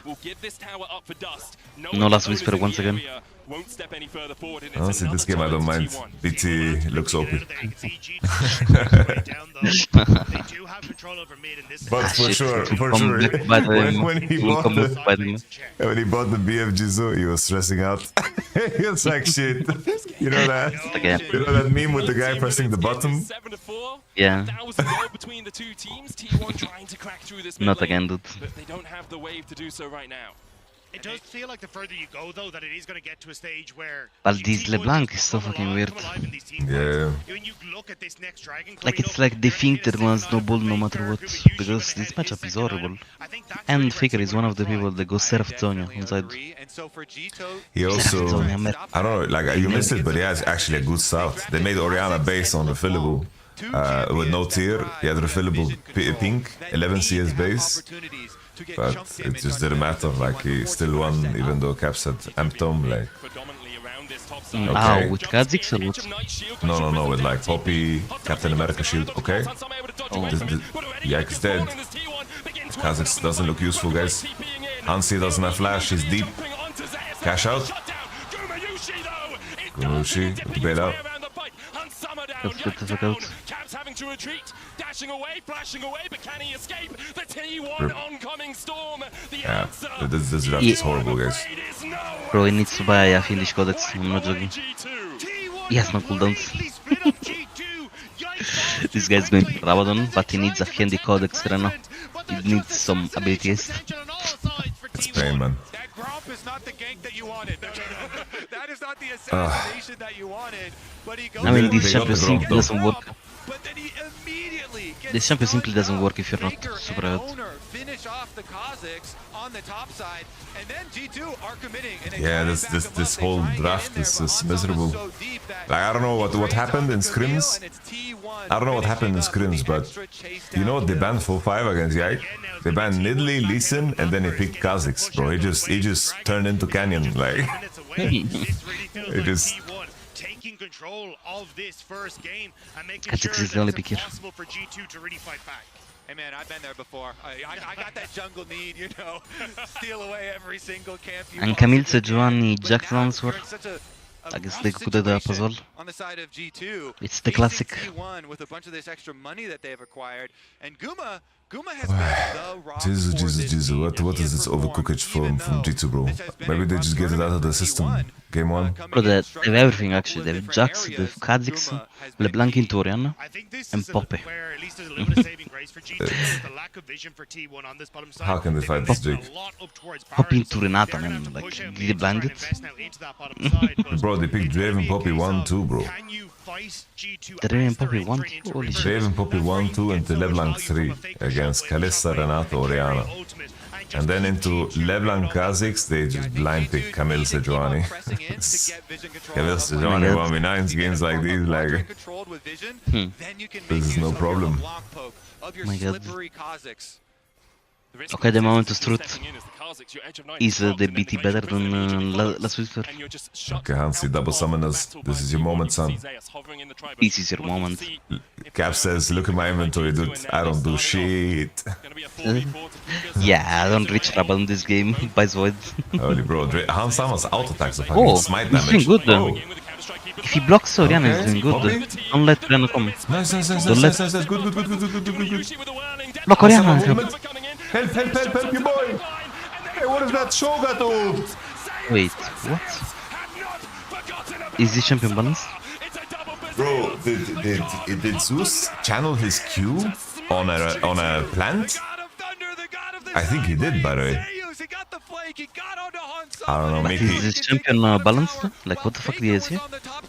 No last whisper once again. Honestly, this game I don't mind. BT looks OP. But for sure, when he bought the BFG Zoo, he was stressing out. He was like, shit. You know that? You know that meme with the guy pressing the button? Yeah. Not again, dude. They don't have the wave to do so right now. It does feel like the further you go, though, that it is going to get to a stage where... But this LeBlanc is so fucking weird. Yeah. Like, it's like they think they're gonna snowball no matter what, because this matchup is horrible. And Faker is one of the people that goes Seraph Zonia on side. He also... I don't know, like, you missed it, but he has actually a good start. They made Oriana base on refillable. With no tier, he had refillable pink, 11 CS base. But it just didn't matter, like he still won even though Caps had Amptom, like Okay. With Kha'Zix or what? No, with like Poppy, Captain America shield, okay? Yike's dead. Kha'Zix doesn't look useful, guys. Hansi doesn't have flash, he's deep. Cash out. Gumayushi with the bailout. That's good to fuck out. Caps having to retreat, dashing away, flashing away, but can he escape? The T1 oncoming storm. The answer. This draft is horrible, guys. Bro, he needs to buy a Fiendish Codex, I'm not joking. He has no cooldowns. This guy's going to Rabadon, but he needs a Fiendish Codex right now. He needs some abilities. It's pain, man. Gromp is not the gank that you wanted. That is not the assassination that you wanted. But he goes I mean, this champion simply doesn't work. But then he immediately gets This champion simply doesn't work if you're not super out. finish off the Kha'Zix on the top side, and then G2 are committing. Yeah, this whole draft is miserable. Like, I don't know what happened in scrims. I don't know what happened in scrims, but you know what? They banned 4-5 against Yike. They banned Nidalee, Lee Sin, and then he picked Kha'Zix, bro. He just turned into Canyon, like. It just. Taking control of this first game and making Kha'Zix sure is the that only it's pick here. impossible for G2 to really fight back. Hey man, I've been there before. I got that jungle need, you know, steal away every single camp you And Camille Sejuani, Jack Transfer. I guess they could have as well. on the side of G2. It's the classic. T1 with a bunch of this extra money that they've acquired, and Guma has been the rock Jesus. What is this overcookage from G2, bro? Maybe they just get it out of the system. Game 1. Bro, they have everything actually. They have Jax, they have Kha'Zix, LeBlanc into Orianna, and Poppy. How can they fight this Jake? Poppy into Renata, man. Like, did they blind it? Bro, they picked Draven Poppy 1-2, bro. Draven Poppy 1-2? Holy shit. Draven Poppy 1-2 into LeBlanc 3 against Kalista, Renata, Orianna. And then into LeBlanc Kha'Zix, they just blind pick Camille Sejuani. Camille Sejuani 1v9s games like these, like. This is no problem. My god. Okay, the moment of truth. Is the BT better than last week? Okay, Hansi, double summon us. This is your moment, son. This is your moment. Cap says, look at my inventory, dude. I don't do shit. Yeah, I don't reach Rabadon in this game. Buys Void. Holy bro, Hans Sama's auto attacks the fucking smite damage. He's doing good though. If he blocks Orianna, he's doing good. Don't let Orianna come. Nice. Good. Block Orianna. Help, you boy! Hey, what is that Shoga do? Wait, what? Is this champion balanced? Bro, did Zeus channel his Q on a plant? I think he did, by the way. I don't know, maybe. Is this champion balanced? Like, what the fuck is he?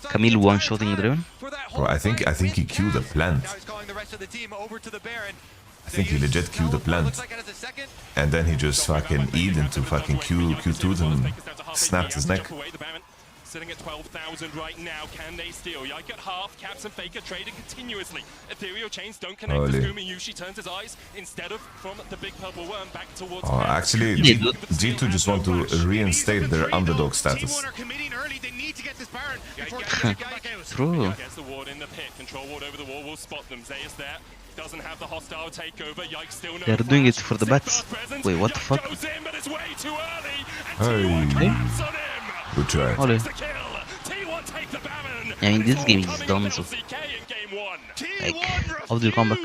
Camille one-shotting Draven? Bro, I think he Q'd the plant. I think he legit Q'd the plant. And then he just fucking E'd into fucking Q2'd and snapped his neck. Sitting at 12,000 right now. Can they steal? Yike at half. Caps and Faker trading continuously. Ethereal chains don't connect. Holy. Gumayushi turns his eyes instead of from the big purple worm back towards. Oh, actually, G2 just want to reinstate their underdog status. True. Gets the ward in the pit. Control ward over the wall will spot them. Zeus there. Doesn't have the hostile takeover. Yike still no. They're doing it for the bats. Wait, what the fuck? Goes in, but it's way too early. And Hey. T1 on him. Good try. Holy. I mean, this game is done, so. Like, how do you come back?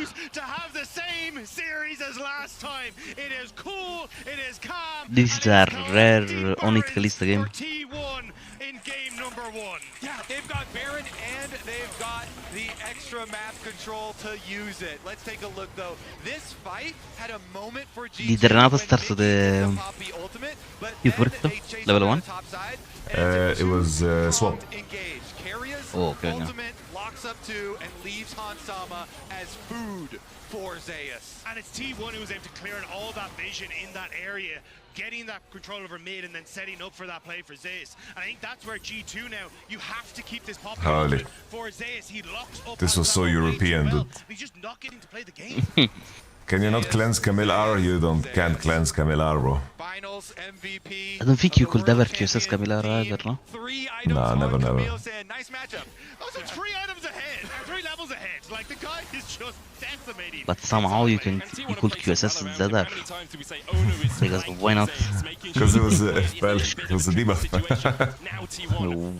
This is a rare Onit Kalista game. Yeah, they've got Baron and they've got the extra map control to use it. Let's take a look though. This fight had a moment for G2. Did Renata start the level 1? It was swap. Oh, okay. Ultimate locks up 2 and leaves Hansama as food for Zeus. And it's T1 who was able to clear all that vision in that area, getting that control over mid and then setting up for that play for Zeus. And I think that's where G2 now, you have to keep this pop Holy. for Zeus. He locks up. This was so European, dude. He's just not getting to play the game. Can you not cleanse Camille R? You can't cleanse Camille R, bro. Finals MVP. I don't think you could ever QSS Camilaro either, no? No, never. Nice matchup. Also, 3 items ahead, 3 levels ahead. Like, the guy is just decimating. But somehow you could QSS Zedar. Because why not? Because it was it was a debuff.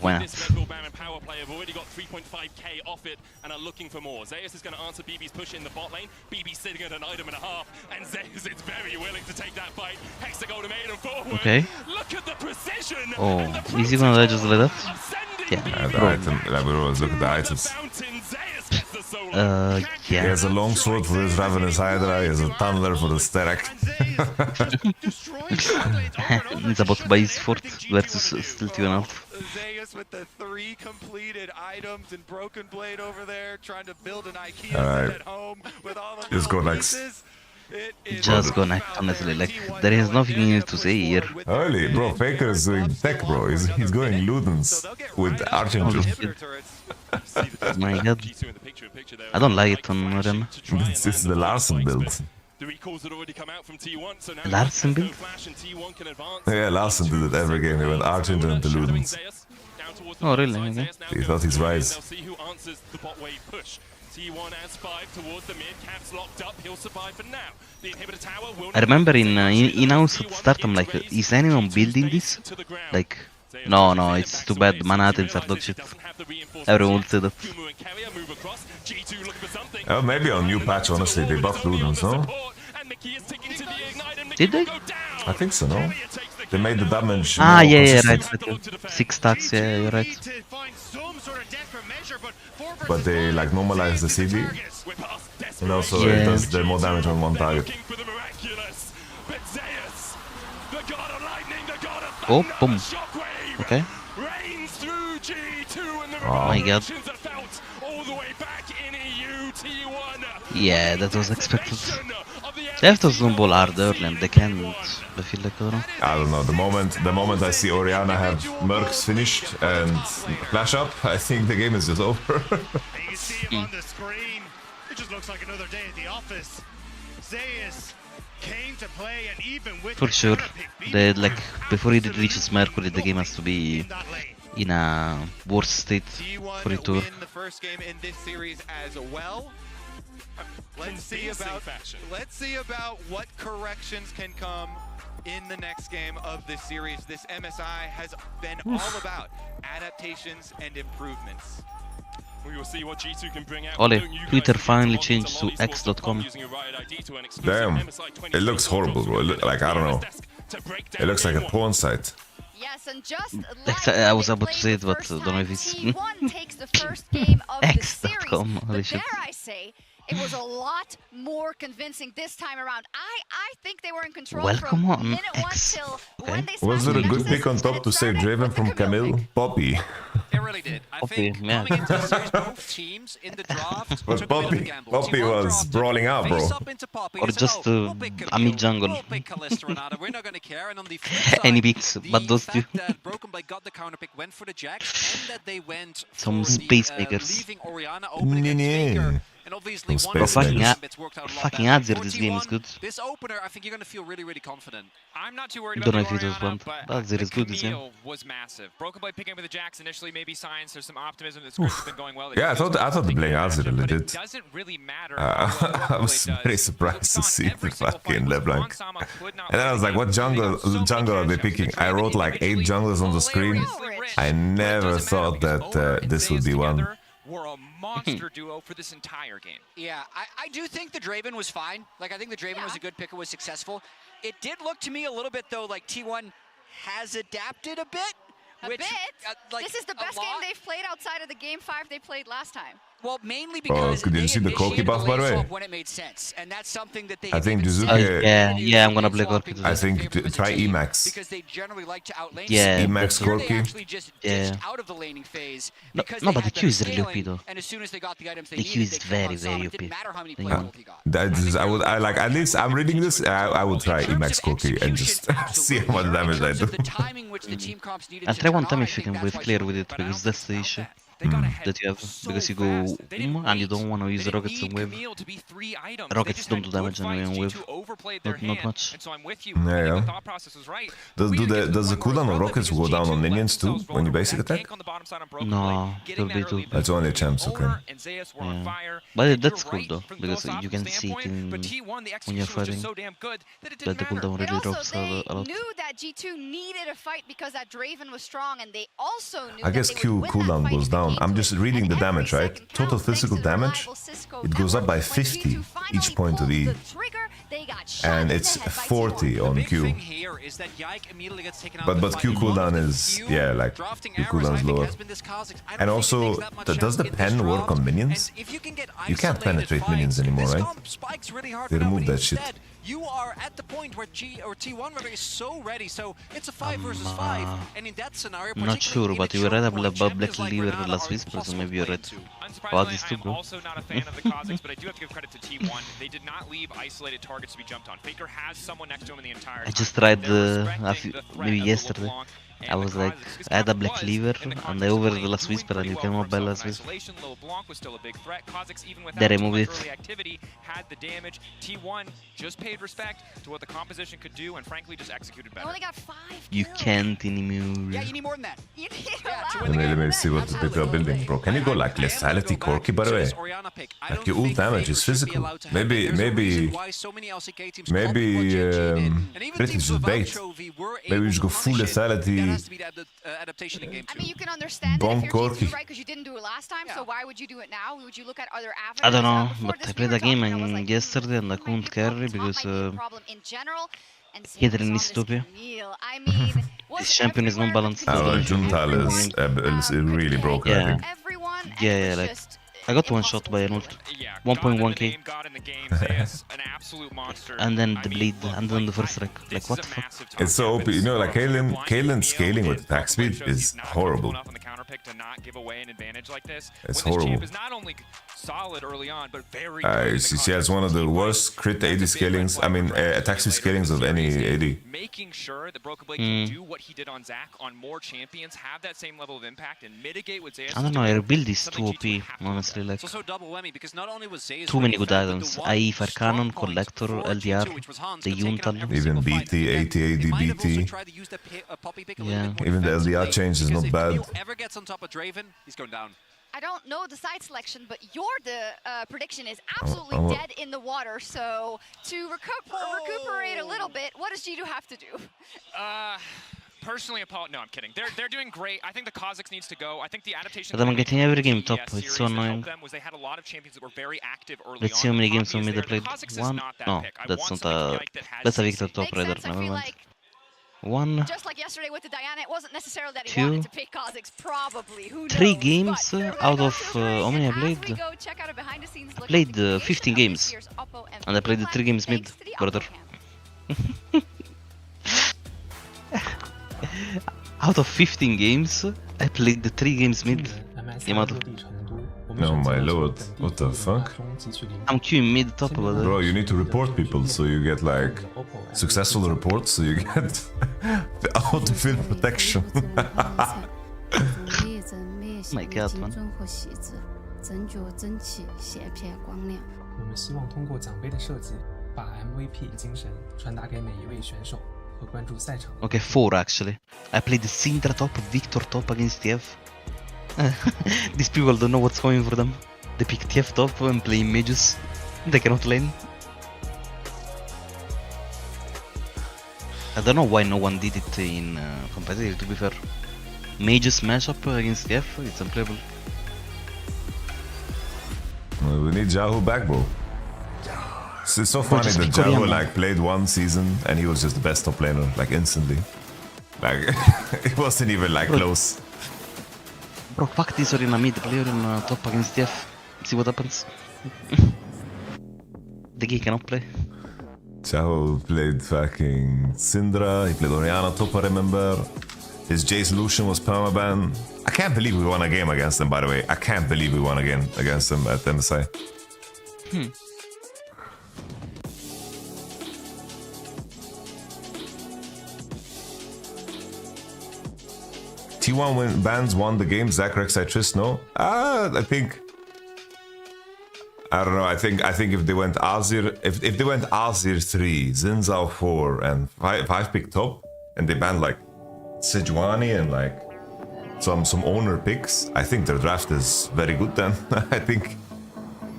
Why not? Power play have already got 3.5k off it and are looking for more. Zeus is going to answer BB's push in the bot lane. BB sitting at an item and a half, and Zeus is very willing to take that fight. Hexagol made him forward. Okay. Look at the precision. Oh, is he gonna die just like that? Yeah. The item, like we always look at the items. Yeah. He has a long sword for his Ravenous Hydra, he has a Tunneler for the Sterak. It's about to buy his fort versus still 2.5. Zeus with the 3 completed items and Broken Blade over there, trying to build an IKEA Alright. at home with all of Just the go next. pieces. Just go next, honestly. Like, there is nothing you need to say here. Early, bro, Faker is doing tech, bro. He's going Ludens with Archangel. My god. I don't like it on Arena. This is the Larsen build. The recalls had already come out from T1, so now Larsen build? Flash and T1 can advance. Yeah, Larsen did it every game. He went Archangel into Ludens. Oh, really? Okay. He thought he's right. They'll see who answers the bot wave push. T1 has 5 towards the mid. Cap's locked up. He'll survive for now. The inhibitor tower will I remember in-house at start, I'm like, is anyone building this? Like, no, it's too bad. Manhattans are dog shit. Everyone would say that. Oh, maybe on new patch, honestly, they buffed Ludens, no? Did they? I think so, no? They made the damage. Ah, more yeah, consistent. right. 6 stacks, yeah, you're right. But they like normalize the CD. And also Yeah. it does the more damage on one target. Oh, boom. Okay. Oh my god. Yeah, that was expected. They have to snowball hard early and they can't. I feel like, I don't know. I don't know. The moment I see Orianna have Mercs finished and flash up, I think the game is just over. You see him on the screen. It just looks like another day at the office. Zeus came to play, and even with For sure. They, like, before it reaches Mercury, the game has to be in a worse state for it to work. win the first game in this series as well. Let's see about what corrections can come in the next game of this series. This MSI has been all about adaptations and improvements. We will see what G2 can bring out. Ole, Twitter finally changed to x.com. Damn, it looks horrible, bro. Like, I don't know. It looks like a porn site. Yes, and just I was about to say it, but I don't know if it's T1 takes the first game of the series. x.com. Holy But shit. dare I say, it was a lot more convincing this time around. I think they were in control Welcome from on minute 1 X. till Okay. when they Was it a good pick on top to save Draven from Camille? Poppy. It really did. I think yeah. coming into the series, both teams in the draft But took a bit of a Poppy, gamble. Poppy T1 was drafted brawling out, bro. face up into Poppy Or and said, just we'll pick a Camille, mid-jungle. we'll pick Kalista Renata, we're not going to care. And on the flip side, Any picks, but those two. fact that Broken Blade got the counter pick, went for the Jax, and that they went Some for space the, makers. leaving Orianna open against Faker. And obviously, Some one of space the makers. bits worked out a lot Fucking better. Azir, For this game is T1, good. This opener, I think you're going to feel really, really confident. I'm not too worried Don't about know the if it was Orianna, planned. but Azir is good this game. Camille was massive. Broken Blade picking up with the Jax initially, maybe signs there's some optimism. The script has been going well. Yeah, I thought they playing Azir a little bit. Doesn't really matter. I was very surprised to see the fucking LeBlanc. And then I was like, what jungle are they picking? I wrote like 8 junglers on the screen. I never thought that this would be one. Were a monster duo for this entire game. Yeah, I do think the Draven was fine. Like, I think the Draven was a good pick and was successful. It did look to me a little bit, though, like T1 has adapted a bit. Like, this is the best game they've played outside of the game 5 they played last time. Well, mainly because did you see the Corki buff, by the way? when it made sense, and that's something that they I think Oh, yeah, I'm gonna play Corki. I think try Emax. because they generally like to outlane. Yeah, Emax Here they Corki. actually just Yeah. ditched out of the laning phase No, because no, they but had the Q is better really OP scaling, though. and as soon as they got the items they The needed, Q is they killed very, Hansama. very It didn't OP. matter how many Yeah. players Ulti got. That is, I like, at least I'm reading this, I would try Emax Corki and just see how much damage I do. The timing which the team comps needed I'll to try turn one time on, I if you think can that's wave why clear she with went it, because that's the issue that you have. Because you go and you don't want to use rockets and wave. Rockets don't do damage anyway on wave. overplayed their Not hand. much. And so I'm with you. Yeah, I think yeah. the thought process was right. Does the cooldown on rockets go down on minions too when you basic attack? No, will be too. It's only a chance, okay. Yeah. But that's cool though, because you can see it in, when you're fighting, that the cooldown They really also drops they a lot. knew that G2 needed a fight because that Draven was strong, and they also knew I guess that they Q would win cooldown that fight goes if they down. came I'm to just it. reading And the damage, every right? second Total counts thanks physical to the damage, reliable Cisco it goes up by network. When 50 G2 finally each point of pulled E. the trigger, they got shot And in it's the head by 40 T1. on Big Q. thing here is that Yike immediately gets taken out But of the but fight. Q One cooldown of the is, few yeah, like drafting Q errors, cooldown I is think, lower. has been this Kha'Zix. I don't And think it also, makes that much does the in this pen work draft. on minions? And if you can get You can't isolated penetrate minions fights, anymore, this right? comp spikes really hard They for now, removed but that shit. instead, you are at the point where T1 rather is so ready, so it's a 5 versus 5, and in that scenario, I'm not sure, but you read about Black Leader last week, so maybe you read about this too, I'm bro. also not a fan of the Kha'Zix, but I do have to give credit to T1. They did not leave isolated targets to be jumped on. Faker has someone next to him in the entire I time. just tried They're a respecting few, the threat maybe of the yesterday. LeBlanc I and was the like, Kha'Zix, 'cause I had a Kevin Black was, Leaver, in the and context I of over playing, the last doing whisper, and pretty you well came for up by himself last in whisper. isolation. LeBlanc was still a big threat. Kha'Zix, even They without too removed much it. early activity, had the damage. T1 just paid respect to what the composition could do, and frankly, just executed better. They only got 5 You can't anymore. Yeah, you need more than that. You need Let me see what people are building, bro. Can you go like lethality Corki, by the way? Like your ult damage is physical. Maybe Brit is just bait. Maybe we just go full lethality. I mean, you can understand Bomb it if you're Corki. G2, right? Because you didn't do it last time, so why would you do it now? Would you look at other avenues? I don't know, Before but this, I we played were a game talking, I was like, yesterday and I couldn't carry because problem in general. And Catherine is stupid. I mean, This champion is not balanced. Our Juntal is really broken, I think. Yeah, like I got one shot by an ult. 1.1k. And then the bleed, and then the first strike. Like what the fuck? It's so OP. You know, like Kaelin's scaling with attack speed is horrible. To not give away an advantage like this. It's when the champ horrible. is not only solid early on, but very She has one of the worst crit AD scalings, I mean attack speed scalings of any AD. making sure that Broken Blade can do what he did on Zac on more champions, have that same level of impact, and mitigate what Zeus I don't know, I rebuild is too OP, honestly, like It's also double whammy because not only was Zeus too many really good fed, but items. the one IE for strong Cannon, point Collector, for LDR, G2, which was Hans, the got taken out Yuntal. every Even single fight. BT, Again, 80 AD, they might have also BT. tried to use that poppy pick a Yeah. little bit more Even the defensively, LDR change is because not if bad. Neil ever gets on top of Draven, he's going down. I don't know the side selection, but the prediction is absolutely oh. dead in the water. So to recuperate a little bit, what does G2 have to do? Personally, no, I'm kidding. They're doing great. I think the Kha'Zix needs to go. I think the adaptation. But I'm getting every game top, it's so annoying. Them was they had a lot of champions that were very active early Let's see on. how many The games Poppy on is mid I there. The played. Kha'Zix is One? not that No, pick. I that's want not something a... like that has That's a Victor CC. top Makes raider, sense. I never feel mind. like One, just like yesterday with the Diana, it wasn't necessarily that he Two, wanted to pick Kha'Zix, probably. Who knows? 3 games But they're out gonna of go how many I as we played? go, check out a behind-the-scenes I look played at the creation 15 of this games, year's Oppo and I played the 3 games mid, thanks to the brother. Oppo cam. Out of 15 games, I played the 3 games mid. Yamato. Oh my lord, what the fuck? I'm queuing mid top, brother. Bro, you need to report people so you get like successful reports so you get the autofill protection. My god, man. 拯救真气，写片光亮。我们希望通过奖杯的设计，把 MVP 精神传达给每一位选手和关注赛场。 Okay, 4 actually. I played Syndra top, Victor top against TF. These people don't know what's coming for them. They pick TF top and play mages. They cannot lane. I don't know why no one did it in competitive, to be fair. Mages matchup against TF, it's unplayable. We need Jahu back, bro. It's so funny that Jahu like played one season and he was just the best top laner, like instantly. Like it wasn't even like close. Bro, fuck this arena mid, play arena top against TF. See what happens. The guy cannot play. Jahu played fucking Syndra, he played Orianna top, I remember. His Jace Lucian was permaban. I can't believe we won a game against them, by the way. I can't believe we won a game against them at MSI. T1 bands won the game, Zach Rek'Sai Trist, no? I think I don't know. I think if they went Azir, if they went Azir 3, Xin Zhao 4, and 5 pick top, and they banned like Sejuani and like some owner picks, I think their draft is very good. Then I think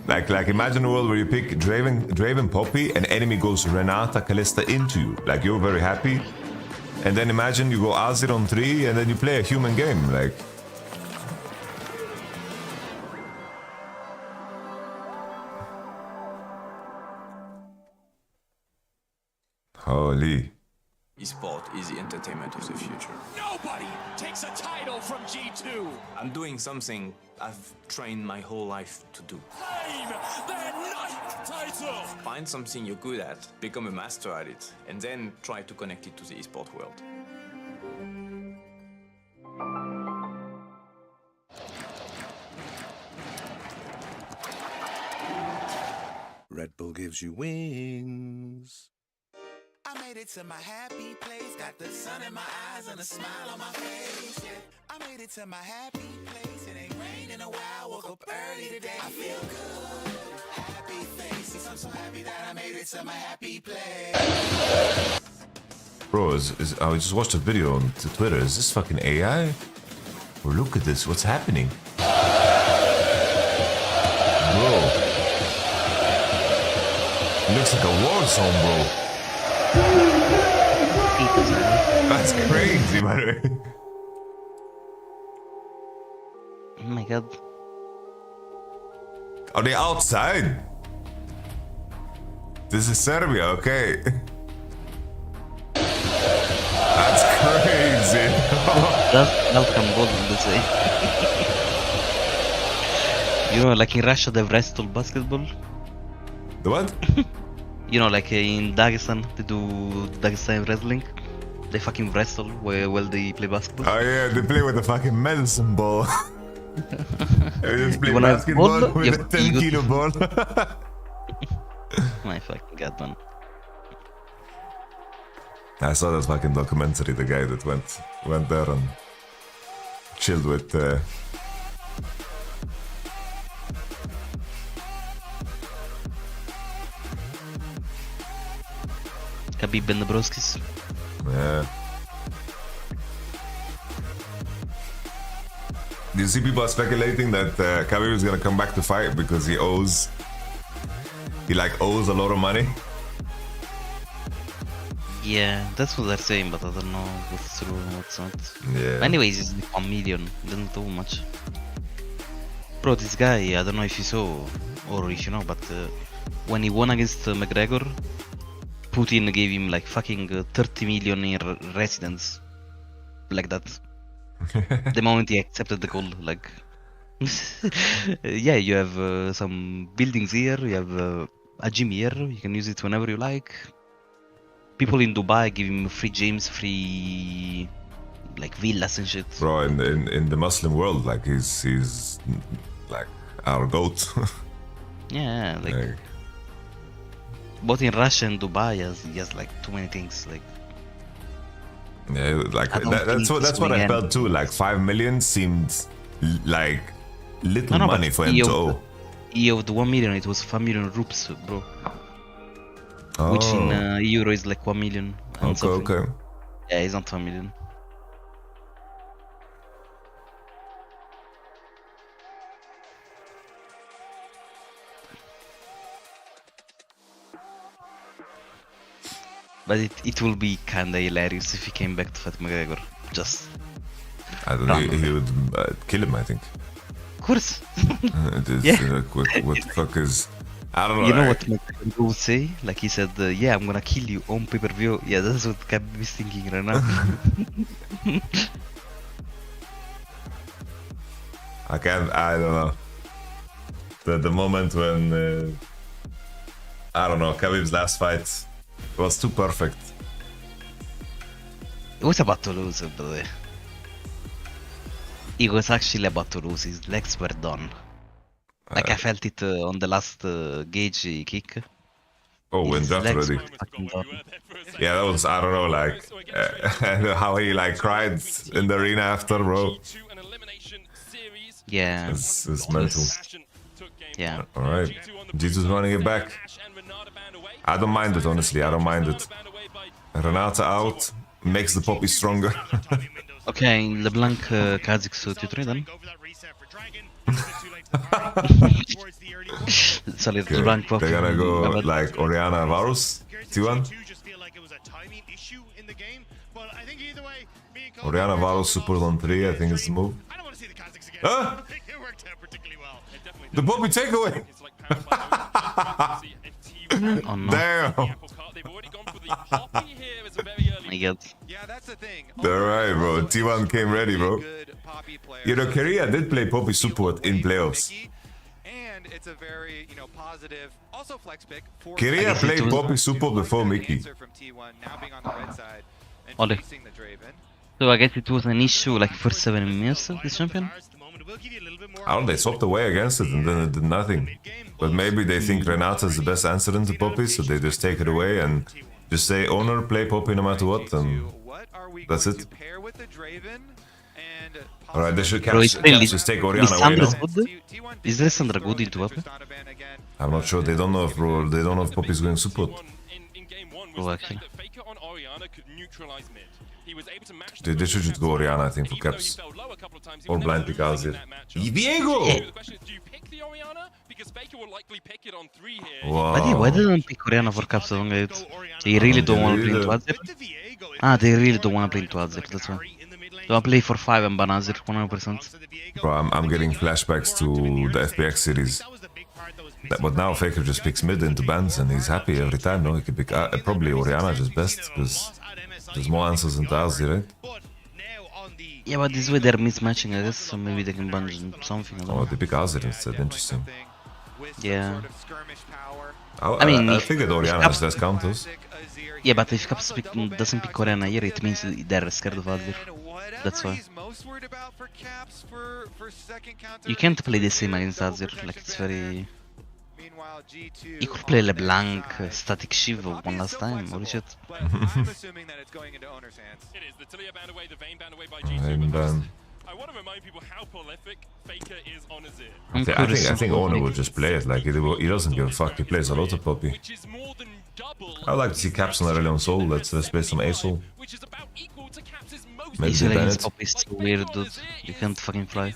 like imagine a world where you pick Draven Poppy, and enemy goes Renata Kalista into you. Like you're very happy, and then imagine you go Azir on 3, and then you play a human game. Like. Holy. Esport is the entertainment of the future. Nobody takes a title from G2. I'm doing something I've trained my whole life to do. Claim their 9th title. Find something you're good at, become a master at it, and then try to connect it to the esport world. Red Bull gives you wings. I made it to my happy place, got the sun in my eyes and a smile on my face. Yeah. I made it to my happy place, it ain't rained in a while, woke up early today. I feel good, happy faces, I'm so happy that I made it to my happy place. Bro, I just watched a video on Twitter. Is this fucking AI? Or look at this, what's happening? Bro. It looks like a war zone, bro. That's crazy, by the way. Oh my god. Are they outside? This is Serbia, okay. That's crazy. That's welcome goal, let's say. You know, like in Russia, they wrestle basketball. The what? You know, like in Dagestan, they do Dagestan wrestling. They fucking wrestle while they play basketball. Oh yeah, they play with a fucking medicine ball. They just play You wanna basketball ball? with a 10 kilo ball. My fucking god, man. I saw that fucking documentary, the guy that went there and chilled with Khabib and the Broskis. Yeah. Do you see people are speculating that Khabib is gonna come back to fight because he owes a lot of money? Yeah, that's what they're saying, but I don't know what's true and what's not. Yeah. Anyways, it's like 1 million. Doesn't do much. Bro, this guy, I don't know if you saw or if you know, but when he won against McGregor, Putin gave him like fucking 30 million in residence, like that. The moment he accepted the call, like, yeah, you have some buildings here, you have a gym here, you can use it whenever you like. People in Dubai give him free gyms, free like villas and shit. Bro, in the Muslim world, like he's like our goat. Yeah, like. Both in Russia and Dubai, he has like too many things. Like, yeah, like that's what I felt too. Like 5 million seemed like little money for him to owe. He owed 1 million. It was 5 million rupees, bro. Oh. Which in euro is like 1 million. And something. Okay. Yeah, it's not 5 million. But it will be kinda hilarious if he came back to fight McGregor. Just. I don't know, he would kill him, I think. Of course. Yeah. What the fuck is. I don't know. You know what McGregor would say? Like he said, yeah, I'm gonna kill you on pay-per-view. Yeah, that's what Khabib is thinking right now. I don't know. The moment when. I don't know, Khabib's last fight was too perfect. He was about to lose, brother. He was actually about to lose. His legs were done. Like I felt it on the last gauge kick. Oh, when that already. Yeah, that was, I don't know, like how he like cried in the arena after, bro. Yeah. It's mental. Yeah. Alright. G2's running it back. I don't mind it, honestly. I don't mind it. Renata out. Makes the Poppy stronger. Okay, LeBlanc Kha'Zix T3 then. Sorry, Okay. LeBlanc Pop. They're gonna go like Oriana Varus. T1. Oriana Varus support on 3, I think is the move. Ah! The Poppy takeaway! Oh no. Damn! I get. Alright, bro. T1 came ready, bro. You know, Korea did play Poppy support in playoffs. And it's a very, positive, also flex pick for Korea played Poppy support before Mickey. from T1 now being on the red side and Ollie. facing the Draven. So I guess it was an issue like first 7 minutes of this champion. Oh, they swapped away against it and then it did nothing. But maybe they think Renata is the best answer into Poppy, so they just take it away and just say, owner, play Poppy no matter what, and that's it. Alright, they should Bro, just take Oriana away now. Is Lissandra good into Poppy? I'm not sure, they don't know if Poppy is going support. Oh, actually. They should just go Oriana, I think, for caps. Or blind pick Azir. Diego! Wow. Why didn't pick Oriana for caps? They really don't want to play into Azir? Ah, they really don't want to play into Azir, that's why. They want to play for 5 and ban Azir, 100%. Bro, I'm getting flashbacks to the FPX series. But now Faker just picks mid into bans and he's happy every time, no? He could pick probably Oriana just best, because there's more answers into Azir, right? Yeah, but this way they're mismatching, I guess, so maybe they can ban something. I don't know. They pick Azir instead, interesting. Yeah. I mean, I figured Oriana has less counters. Yeah, but if Caps doesn't pick Oriana here, it means they're scared of Azir. That's why. You can't play the same against Azir, like it's very... You could play LeBlanc, Static Shiv one last time, holy shit. And I want to remind people how prolific Faker is on I Azir. think Owner will just play it, like he doesn't give a fuck, he plays a lot of Poppy. I would like to see Caps on early on Soul, let's play some A-Soul. Maybe Ace against Bennett. Poppy is so weird, dude. You can't fucking fly.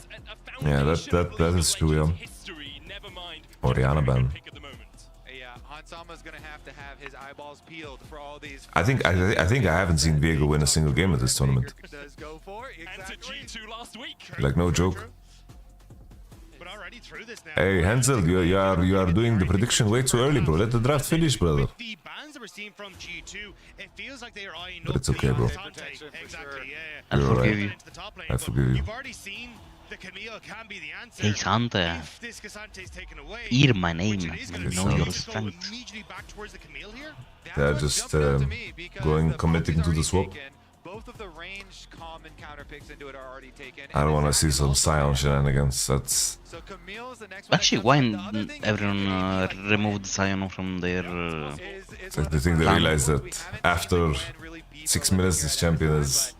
Yeah, that is true, yeah. Oriana ban. I think I haven't seen Viego win a single game at this tournament. Like no joke. Hey Hansel, you are doing the prediction way too early, bro. Let the draft finish, brother. But it's okay, bro. I'll You're forgive right. you. I forgive you. Hey Santa, hear my name and know your strength. They're just committing to the swap. I don't want to see some Sion shenanigans. That's Actually, why everyone removed Sion from their... they think they realize that after 6 minutes this champion is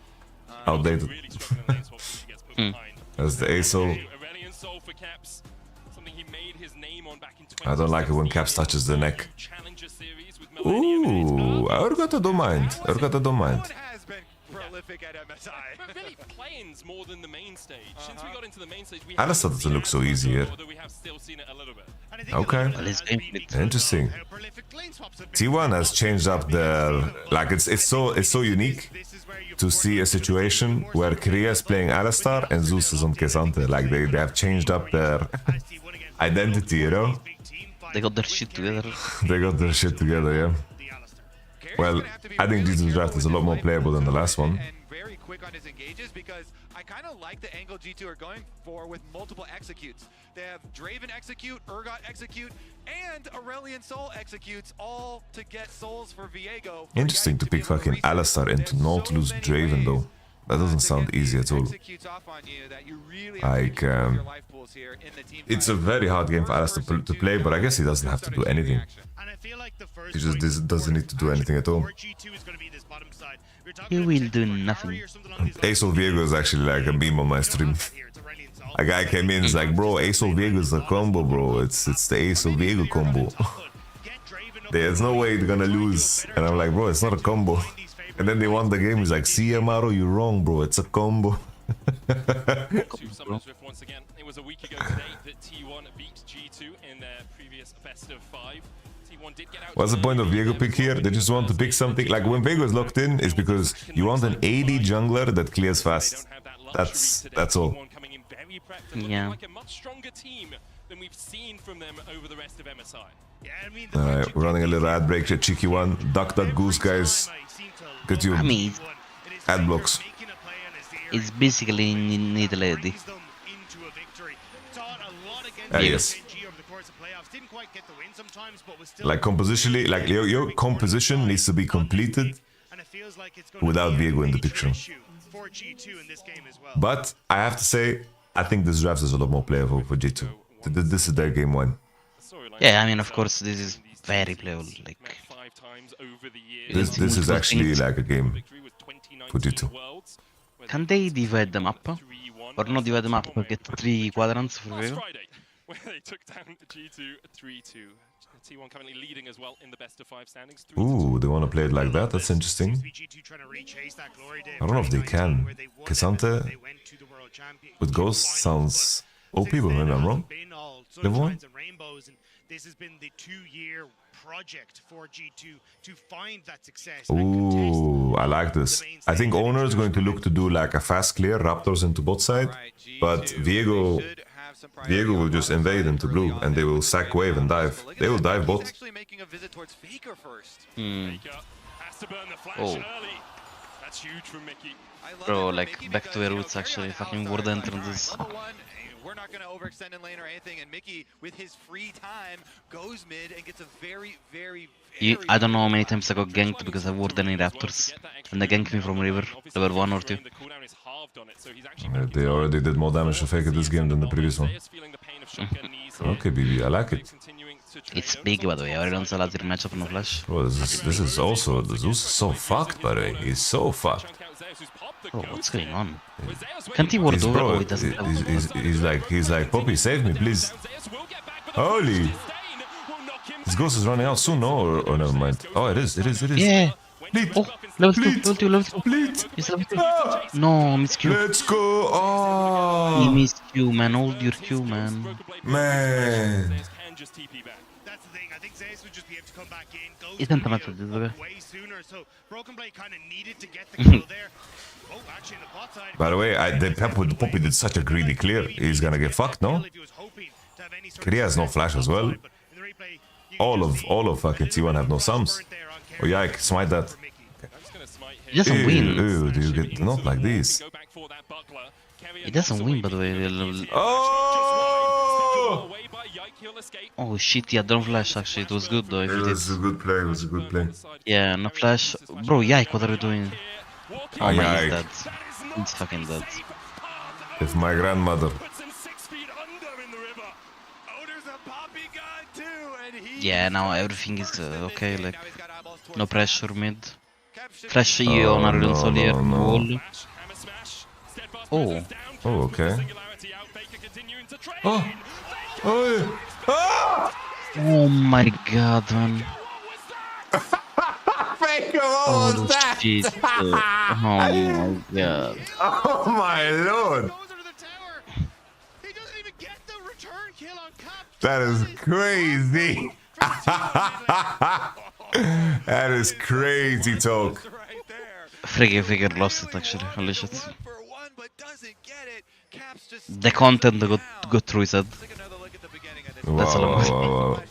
outdated. As the A-Soul. I don't like it when Caps touches the neck. Ooh, Urgota don't mind. Urgota don't mind. Alistar doesn't look so easy here. Okay, interesting. T1 has changed up their... Like, it's so unique to see a situation where Korea is playing Alistar and Zeus is on Kesante. Like, they have changed up their identity, you know? They got their shit together. They got their shit together, yeah. Well, I think G2's draft is a lot more playable than the last one. Very quick on his engages because I kind of like the angle G2 are going for with multiple executes. They have Draven execute, Urgot execute, and Aurelion Soul executes, all to get souls for Viego. Interesting to pick fucking Alistar and to not lose Draven though. That doesn't sound easy at all. Like, it's a very hard game for Alistar to play, but I guess he doesn't have to do anything. He just doesn't need to do anything at all. He will do nothing. Ace Viego is actually like a meme on my stream. A guy came in, is like, bro, Ace Viego is a combo, bro. It's the Ace Viego combo. There's no way they're gonna lose. And I'm like, bro, it's not a combo. And then they won the game. He's like, see, Amaro, you're wrong, bro. It's a combo. Once again, it was a week ago today that T1 beat G2 in their previous best of 5. T1 did get out. What's the point of Viego pick here? They just want to pick something. Like when Viego is locked in, it's because you want an AD jungler that clears fast. That's all. Yeah. Like a much stronger team than we've seen from them over the rest of MSI. Alright, we're running a little ad break. Cheeky one. Duck, duck, goose, guys. Get you ad blocks. It's basically need a lady. Yes. Like compositionally, like your composition needs to be completed without Viego in the picture. But I have to say, I think this draft is a lot more playable for G2. This is their game one. Yeah, I mean, of course, this is very playable. Like this is actually like a game for G2. Can they divide the map? Or not divide the map, but get 3 quadrants for Viego? Where they took down G2 3-2. T1 currently leading as well in the best of 5 standings. Ooh, they want to play it like that? That's interesting. I don't know if they can. Cassante with Ghost sounds OP, but maybe I'm wrong. Level 1? This has been the 2-year project for G2 to find that success. Ooh, I like this. I think Owner is going to look to do like a fast clear, Raptors into bot side, but Viego will just invade into blue and they will sack wave and dive. They will dive bot. Oh. That's huge from Mickey. Bro, like back to the roots actually, fucking ward entrances. We're not going to overextend in lane or anything, and Mickey, with his free time, goes mid and gets a very I don't know how many times I got ganked because I warded any Raptors. And they ganked me from river, level 1 or 2. They already did more damage to fake it this game than the previous one. Okay, BB, I like it. It's big, by the way. Everyone's allowed to match up no flash. Bro, this is also, the Zeus is so fucked, by the way. He's so fucked. Bro, what's going on? Can't he ward over? Oh, he doesn't. He's like, Poppy, save me, please. Holy! His ghost is running out soon, no? Or never mind. Oh, it is. Yeah. Bleed. Oh, level 2, Bleed. level 2, level 2. Bleed. He's level 2. No, missed Q. Let's go! Oh! He missed Q, man. Hold your Q, man. Man! Isn't a matter, this way. By the way, Poppy did such a greedy clear. He's gonna get fucked, no? Korea has no flash as well. All of fucking T1 have no sums. Oh yike, smite that. He doesn't win. Ew, do you get not like this? He doesn't win, by the way. Oh! Oh shit, yeah, don't flash actually. It was good though. If It was a good play, Yeah, no flash. Bro, Yike, what are you doing? Oh my, Yike. he's dead. He's fucking dead. If my grandmother. Yeah, now everything is okay, like no pressure mid. Flash you on Aurelion Solier wall. Oh. Oh, okay. Oh! Oh! Ah! Oh my god, man. Faker, what Oh was that? shit. Oh my god. Oh my lord! That is crazy! That is crazy talk. Figure lost it actually, holy shit. The content got through his head. That's all I'm Wow.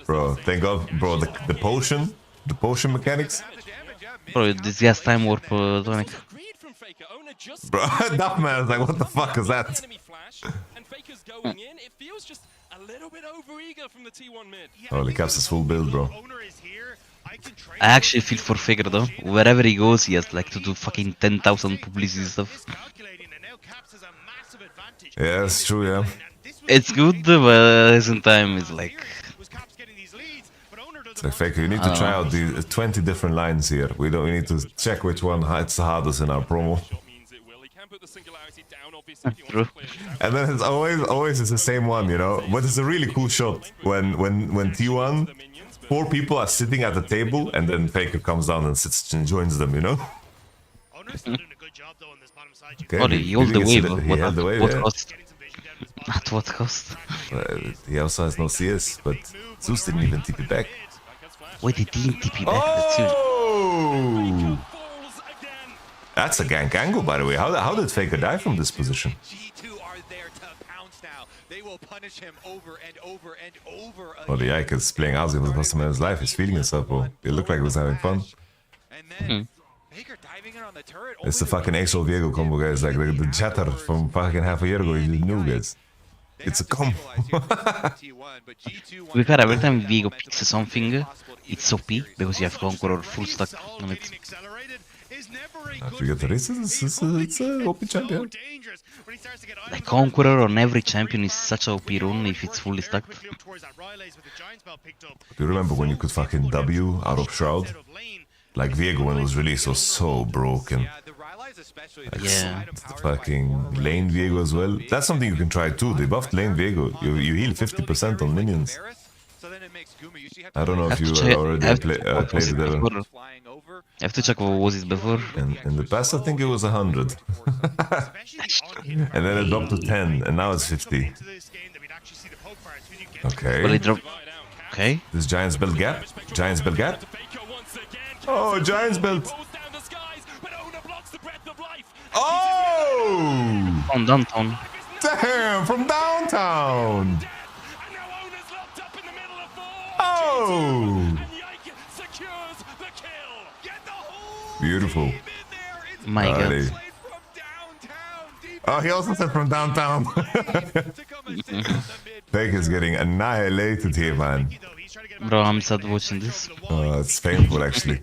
Bro, thank God, bro, the potion mechanics. Bro, this gas time warp tonic. Bro, that man is like, what the fuck is that? Holy caps is full build, bro. I actually feel for Figure though. Wherever he goes, he has like to do fucking 10,000 publicity stuff. Yeah, it's true, yeah. It's good, but at the same time, it's like It's like, Faker, you need to try out the 20 different lines here. We need to check which one it's the hardest in our promo. True. And then it's always it's the same one, you know. But it's a really cool shot when T1, 4 people are sitting at the table, and then Faker comes down and sits and joins them, you know. Okay, Oh, he held the wave. What yeah. cost? At what cost? He also has no CS, but Zeus didn't even TP back. Wait, he didn't TP back? Oh! That's a gank angle, by the way. How did Faker die from this position? Oh, the Ike is playing Ozzy for the first time in his life. He's feeling himself, bro. It looked like he was having fun. It's the fucking Axel Viego combo, guys. Like the chatter from fucking half a year ago. You didn't know, guys. It's a combo. To be fair, every time Viego picks something, it's OP because you have Conqueror full stack on it. If you get the races, it's a OP champion. Like Conqueror on every champion is such a OP run if it's fully stacked. Do you remember when you could fucking W out of Shroud? Like Viego when it was released was so broken. Like, yeah. The fucking lane Viego as well. That's something you can try too. They buffed lane Viego. You heal 50% on minions. I don't know if you already played it ever. I have to check what was it before. In the past I think it was 100. And then it dropped to 10 and now it's 50. Okay. But it dropped. Okay. This Giant's Belt gap. Giant's Belt gap. Oh, Giant's Belt. Oh! From downtown. Damn, from downtown. Oh! Beautiful. My God. Oh, he also said from downtown. Faker's getting annihilated here, man. Bro, I'm sad watching this. Oh, it's painful, actually.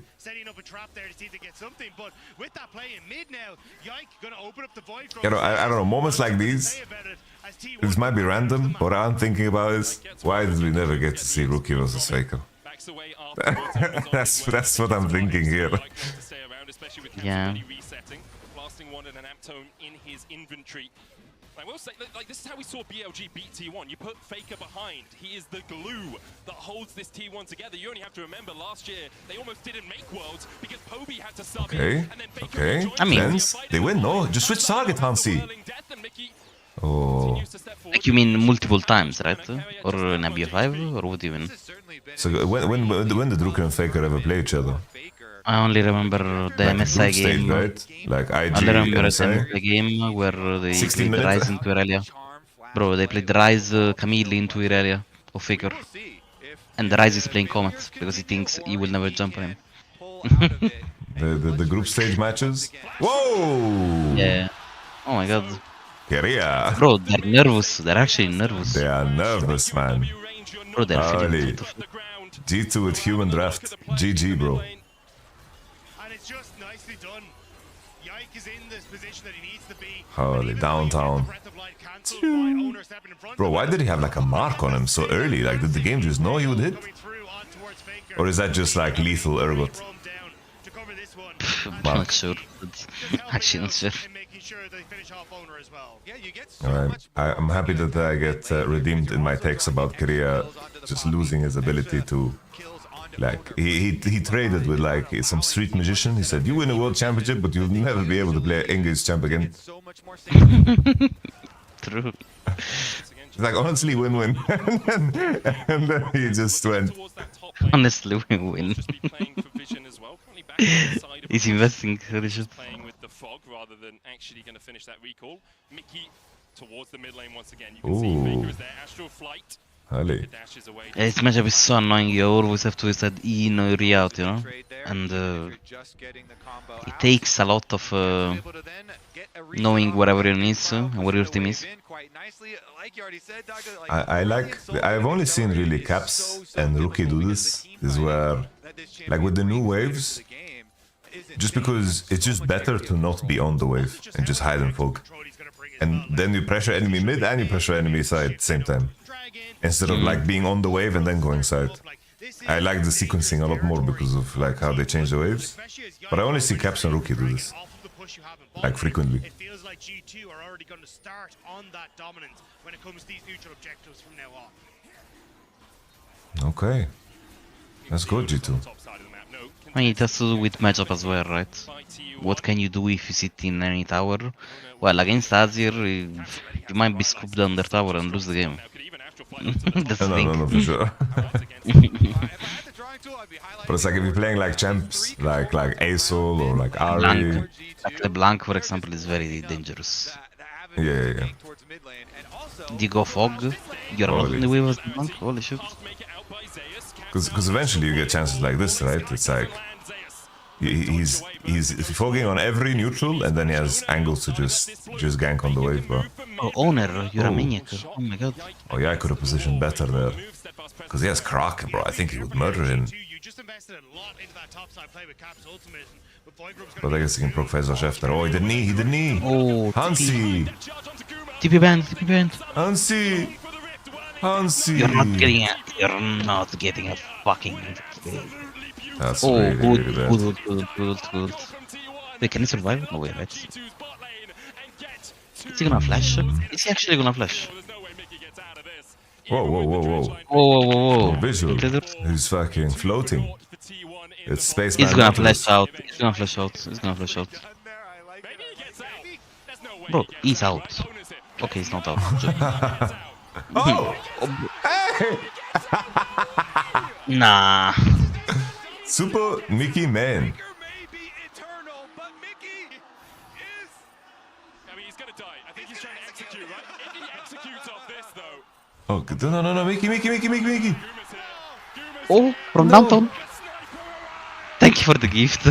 You know, I don't know, moments like these, this might be random, but what I'm thinking about is, why did we never get to see Rookie versus Faker? That's what I'm thinking here. Yeah. I will say, like, this is how we saw BLG beat T1. You put Faker behind. He is the glue that holds this T1 together. You only have to remember last year, they almost didn't make Worlds because Poby had to sub in. Okay, okay. I mean, they win, no? Just switch target, Hansi. Oh. Like you mean multiple times, right? Or in a BO5? Or what do you mean? So when did Rookie and Faker ever play each other? I only remember the like MSI game. Stage, right? Like IG, I only remember MSI? the game where they 16 played minutes? Ryze into Irelia. Bro, they played Ryze Camille into Irelia of Faker. And the Ryze is playing Comet because he thinks he will never jump on him. the group stage matches? Whoa! Yeah. Oh my god. Korea. Bro, they're nervous. They're actually nervous. They are nervous, man. Bro, they're Holy. G2 with human draft. GG, bro. Holy, downtown. Bro, why did he have like a mark on him so early? Like, did the game just know he would hit? Or is that just like lethal ergot? I'm not sure. Actually not sure. Alright, I'm happy that I get redeemed in my takes about Korea just losing his ability to, like, he traded with like some street magician. He said, you win a world championship, but you'll never be able to play English champ again. True. It's like, honestly, win-win. And then he just went. Honestly, win. He's investing. Holy shit. Playing with the fog rather than actually going to finish that recall. Mickey towards the mid lane once again. You can see Faker is there. Astral Flight. Holy. Yeah, this matchup is so annoying. You always have to decide in or re out, you know? And it takes a lot of knowing where everyone is and where your team is. I've only seen really Caps and Rookie do this. Is where, like with the new waves, just because it's just better to not be on the wave and just hide and fog. And then you pressure enemy mid and you pressure enemy side at the same time. instead of like being on the wave and then going side. I like the sequencing a lot more because of like how they change the waves. But I only see Caps and Rookie do this, like frequently. It feels like G2 are already going to start on that dominance when it comes to these neutral objectives from now on. Okay, that's good, G2. I mean, it has to do with matchup as well, right? What can you do if you sit in any tower? Well, against Azir, you might be scooped under tower and lose the game. That's the thing. No, for sure. But it's like if you're playing like champs, like Asol or like Ari. Blanc. Like LeBlanc, for example, is very dangerous. Yeah. Do you go Fog? You're not in the way with LeBlanc? Holy shit. Because eventually you get chances like this, right? It's like he's fogging on every neutral and then he has angles to just gank on the wave, bro. Oh, Owner, you're a maniac. Oh my god. Oh yeah, I could have positioned better there. Because he has Kraken, bro. I think he would murder him. But I guess he can proc phase rush after. Oh, he did knee. Oh, Hansi. TP band. Hansi. You're not getting a fucking... That's really bad. Good. Wait, can he survive? No way, right? Is he gonna flash? Is he actually gonna flash? Whoa. Whoa. Visual. He's fucking floating. It's space. He's gonna flash out. Bro, he's out. Okay, he's not out. Oh! Hey! Nah. Super Mickey Man. Oh, no, Mickey. Oh, from downtown. Thank you for the gift.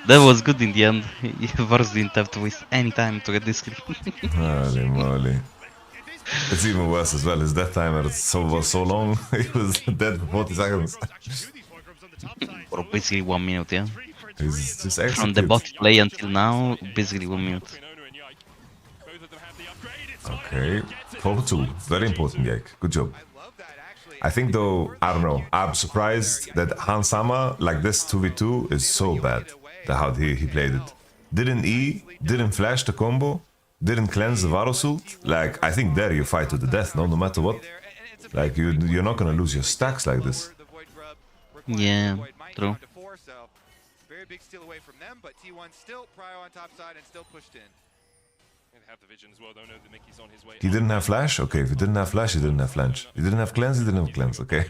That was good in the end. Varus didn't have to waste any time to get this kill. Holy moly. It's even worse as well. His death timer was so long. He was dead for 40 seconds. For basically 1 minute, yeah. He's just executed. From the bot play until now, basically 1 minute. Okay, 4-2. Very important, Yake. Good job. I think though, I don't know, I'm surprised that Hansama, like this 2v2, is so bad. How he played it. Didn't E, didn't flash the combo, didn't cleanse the Varus ult. Like, I think there you fight to the death, no matter what. Like, you're not gonna lose your stacks like this. Yeah, true. Very big steal away from them, but T1 still prio on top side and still pushed in. He didn't have flash? Okay, if he didn't have flash, he didn't have flash. He didn't have cleanse, he didn't have cleanse, okay?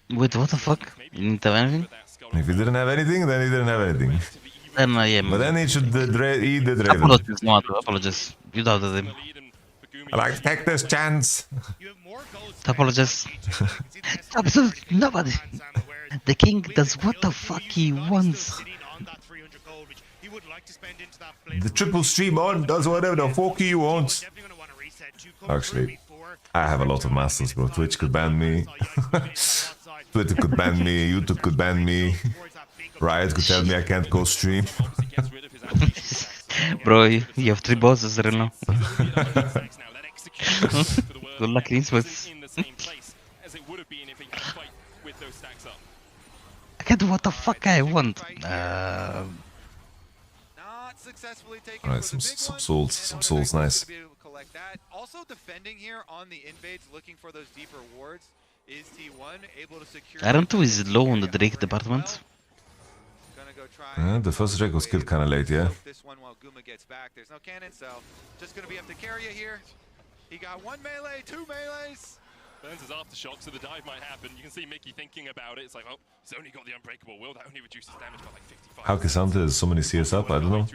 Wait, what the fuck? You didn't have anything? If he didn't have anything, then he didn't have anything. Then, yeah. But then he should eat the Draven. Apologies, no, apologies. You doubted him. Like, take this chance. Apologies. Absolutely nobody. The king does what the fuck he wants. The triple stream on does whatever the fuck he wants. Actually, I have a lot of masters, bro. Twitch could ban me. Twitter could ban me. YouTube could ban me. Riot could tell me I can't go stream. Bro, you have 3 bosses right now. Good luck in this. I can do what the fuck I want. Alright, some souls, nice. Also defending here on the invades, looking for those deeper wards, is T1 able to secure... R2 is low on the Drake department. The first Drake was killed kinda late, yeah. This one while Guma gets back, there's no cannon, so just gonna be up to carry it here. He got 1 melee, 2 melees. Burns his aftershock, so the dive might happen. You can see Mickey thinking about it. It's like, oh, he's only got the unbreakable will. That only reduces damage by like 55. How Cassandra has so many CS up? I don't know.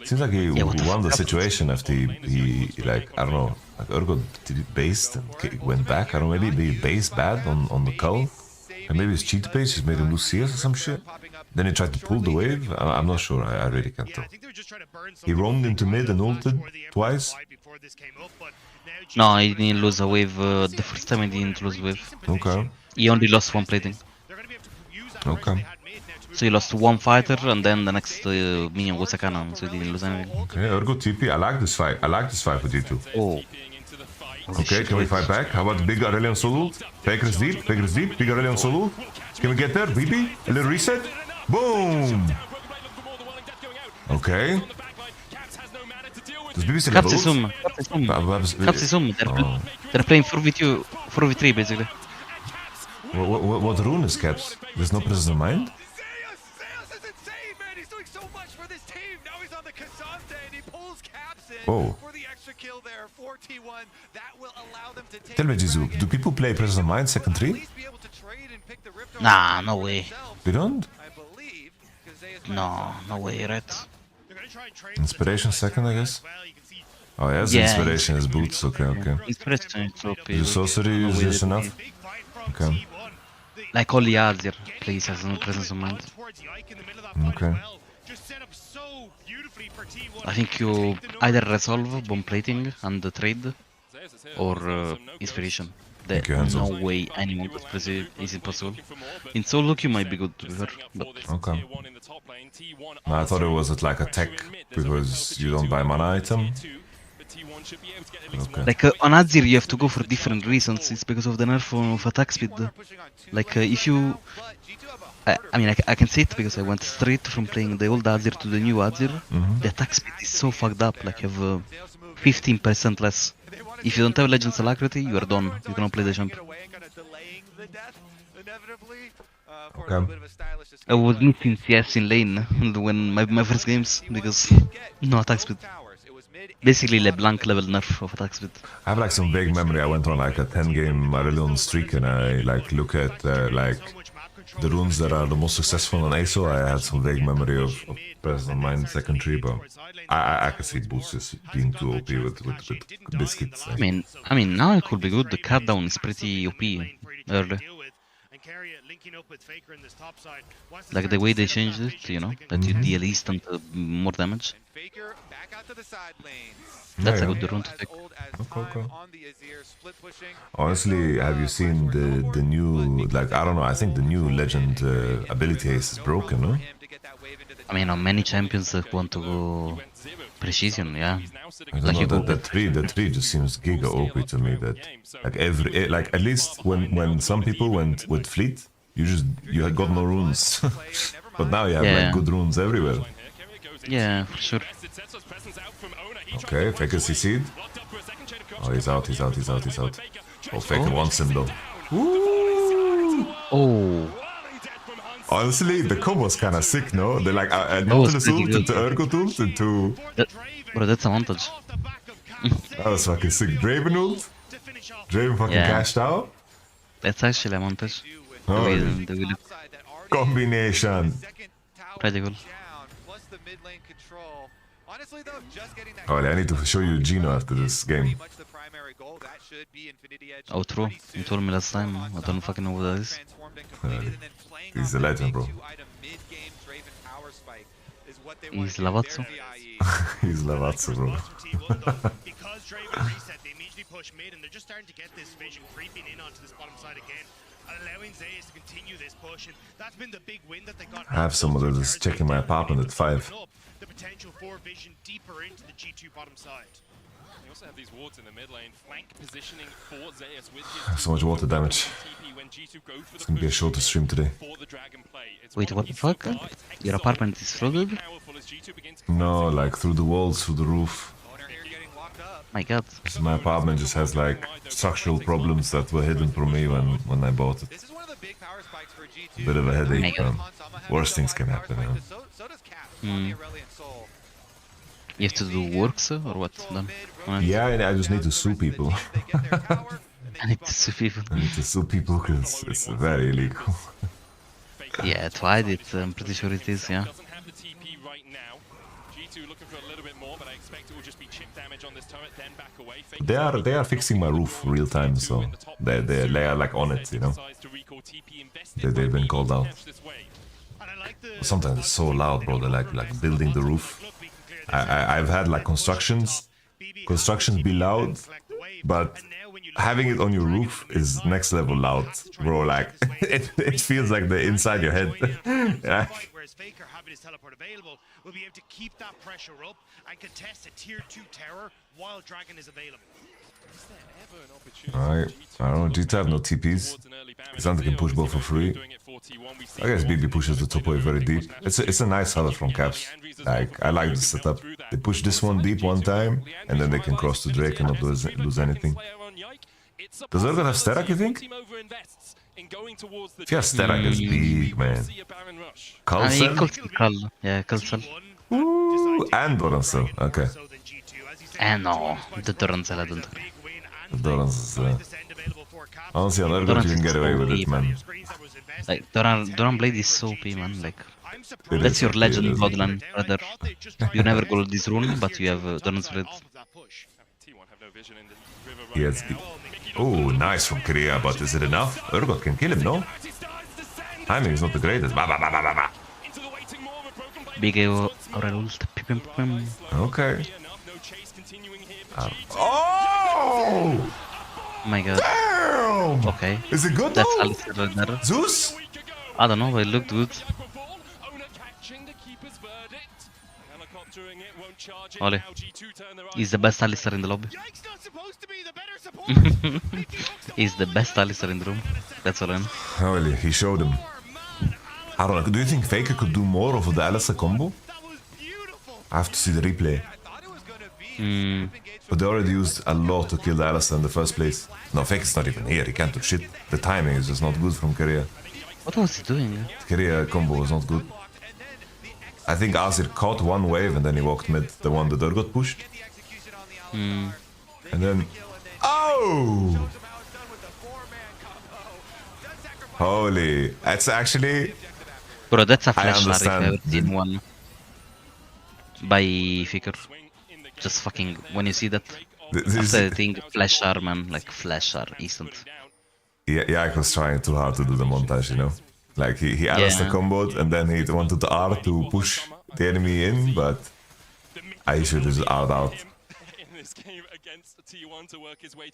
Seems like he won the situation after he like, I don't know, like Urgot based and went back. I don't know, maybe he based bad on the cull. And maybe his cheat page just made him lose CS or some shit. Then he tried to pull the wave. I'm not sure. I really can't tell. He roamed into mid and ulted twice. No, he didn't lose a wave. The first time he didn't lose a wave. Okay. He only lost 1 plating. Okay. So he lost 1 fighter and then the next minion was a cannon, so he didn't lose anything. Okay, Urgot TP. I like this fight. I like this fight with you two. Oh. Okay, can we fight back? How about big Aurelion solo? Faker is deep, big Aurelion solo. Can we get there? BB? A little reset? Boom! Okay. Does BB still have ult? Capsisum. They're playing 4v2, 4v3 basically. What rune is Caps? There's no presence of mind? Oh. Tell me, Jizu, do people play presence of mind second 3? Nah, no way. They don't? No way, right? Inspiration second, I guess? Oh, yes, inspiration is boots. Okay. Inspiration is OP. The sorcery is just enough? Okay. Like all the Azir plays has no presence of mind. Okay. I think you either resolve bomb plating and the trade, or inspiration. There's no way anyone could press it. Is it possible? In solo you might be good to be fair, but okay. No, I thought it was like a tech because you don't buy mana item. Okay. Like on Azir you have to go for different reasons. It's because of the nerf of attack speed. Like if you, I mean I can say it because I went straight from playing the old Azir to the new Azir. The attack speed is so fucked up. Like you have 15% less. If you don't have Legends Alacrity, you are done. You cannot play the champ. Okay. I was missing CS in lane when my first games because no attack speed. Basically LeBlanc level nerf of attack speed. I have like some vague memory. I went on like a 10-game Aurelion streak and I like look at like the runes that are the most successful on ASO. I had some vague memory of presence of mind second 3, but I can see boots just being too OP with biscuits. I mean now it could be good. The cut down is pretty OP early. Like the way they changed it, you know, that you deal instant more damage. That's a good rune to take. Okay. Honestly, have you seen the new, like, I don't know, I think the new legend ability ace is broken, no? I mean, on many champions that want to go precision, yeah. I don't know, the tree just seems giga OP to me. That like at least when some people went with fleet, you had got no runes, but now you have like good runes everywhere. Yeah, for sure. Okay, Faker CC'd. Oh, he's out. Oh, Faker wants him though. Ooh. Oh. Honestly, the combo's kinda sick, no? They're like Nautilus ult into Urgot ult into... Bro, that's a montage. That was fucking sick. Draven ult? Draven fucking cashed out? That's actually a montage. Oh, combination. Pretty cool. Oh, I need to show you Gino after this game. Oh, true. You told me last time. I don't fucking know what that is. He's a legend, bro. He's Lavazzo. He's Lavazzo, bro. Because Draven reset, they immediately push mid, and they're just starting to get this vision creeping in onto this bottom side again, and allowing Zeus to continue this push, and that's been the big win that they got. I have someone that is checking my apartment at 5. The potential for vision deeper into the G2 bottom side. They also have these wards in the mid lane, flank positioning for Zeus with I have so much water damage. It's gonna be a shorter stream today. Wait, what the fuck? Your apartment is flooded? No, like through the walls, through the roof. My god. My apartment just has like structural problems that were hidden from me when I bought it. A bit of a headache, man. Worst things can happen, man. You have to do works or what? Yeah, I just need to sue people. I need to sue people. I need to sue people because it's very illegal. Yeah, to hide it, I'm pretty sure it is, yeah. They are fixing my roof real time, so they are like on it, you know. They've been called out. Sometimes it's so loud, bro. They're like building the roof. I've had like constructions be loud, but having it on your roof is next level loud, bro. Like it feels like they're inside your head. Yeah. Whereas Faker having his teleport available will be able to keep that pressure up and contest a tier 2 tower while Dragon is available. Alright. I don't know. G2 have no TPs. Xander can push both for free. I guess BB pushes the top wave very deep. It's a nice setup from Caps. Like, I like the setup. They push this one deep one time, and then they can cross to Drake and not lose anything. Does Urgot have Sterak, you think? If he has Sterak, it's big, man. Kulsel? Yeah, Kulsel. Ooh, and Dorancel. Okay. No, the Dorancel I don't agree. Doran's honestly, on Urgot you can get away with it, man. Like, Doran Blade is so OP, man. Like, that's your legend bloodline, brother. You never go this rune, but you have Doran's Blade. Yes. Oh, nice from Korea, but is it enough? Urgot can kill him, no? Timing is not the greatest. Ba, ba, ba, ba, ba, ba. Big Aurel ult. Okay. Oh! My god. Damn! Okay. Is it good That's though? Alistar right there. Zeus? I don't know, but it looked good. Oli. He's the best Alistar in the lobby. He's the best Alistar in the room. That's all I know. Oli, he showed him. I don't know. Do you think Faker could do more of the Alistar combo? I have to see the replay. But they already used a lot to kill the Alistar in the first place. No, Faker's not even here. He can't do shit. The timing is just not good from Korea. What was he doing? The Korea combo was not good. I think Azir caught one wave and then he walked mid, the one that Urgot pushed. And then... Oh! Holy. That's actually... Bro, that's a flash I if I've ever seen one. By Faker. Just fucking... When you see that... After the thing, flash R, man. Like, flash R, instant. Yeah, I was trying too hard to do the montage, you know? Like, he added the combo and then he wanted the R to push the enemy in, but I should have just R'd out.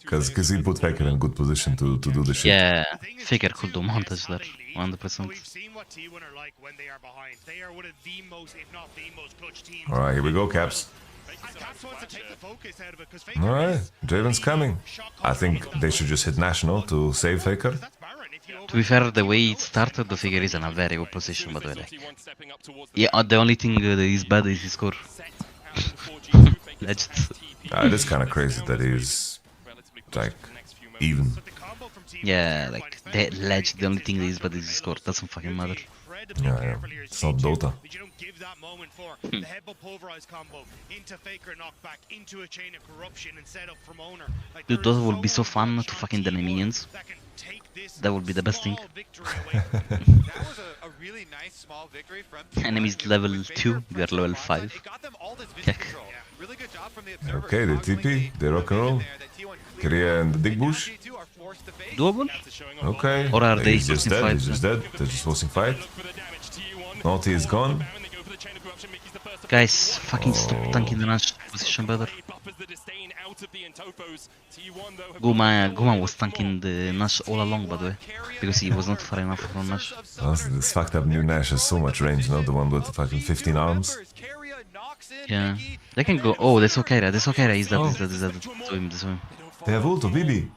Because he put Faker in good position to do the shit. Yeah, Faker could do montage there, 100%. Alright, here we go, Caps. Alright, Draven's coming. I think they should just hit National to save Faker. To be fair, the way it started, the Faker is in a very good position, by the way. Like. Yeah, the only thing that is bad is his score. Legend. It is kind of crazy that he's like even. Yeah, like the legend, the only thing that is bad is his score. Doesn't fucking matter. Yeah. It's not Dota. Dude, Dota will be so fun to fucking the minions. That would be the best thing. Enemies level 2, we are level 5. Okay, they TP, they rock and roll. Korea and the big bush. Doable? Okay. Or are they He's just dead, fight? he's just dead. They're just forcing fight. Naughty is gone. Guys, fucking stop tanking the Nash position better. Guma was tanking the Nash all along, by the way, because he was not far enough from Nash. Honestly, this fucked up new Nash has so much range, you know, the one with the fucking 15 arms. Yeah, they can go. Oh, that's okay. That's okay. He's dead. He's dead. That's him. They have ult of BB.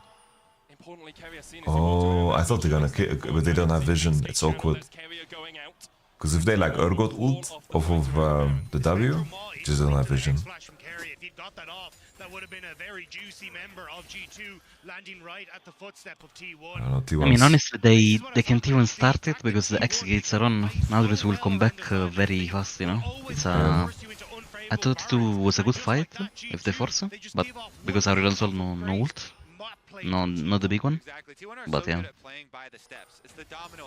Oh, I thought they're gonna kill, but they don't have vision. It's awkward. Because if they like Urgot ult off of the W, it just don't have vision. I mean, honestly, they can T1 start it because the X gates are on. Naudrus will come back very fast, you know. It's I thought it was a good fight if they force, but because Aurelion Sol no ult, no, not the big one. But yeah,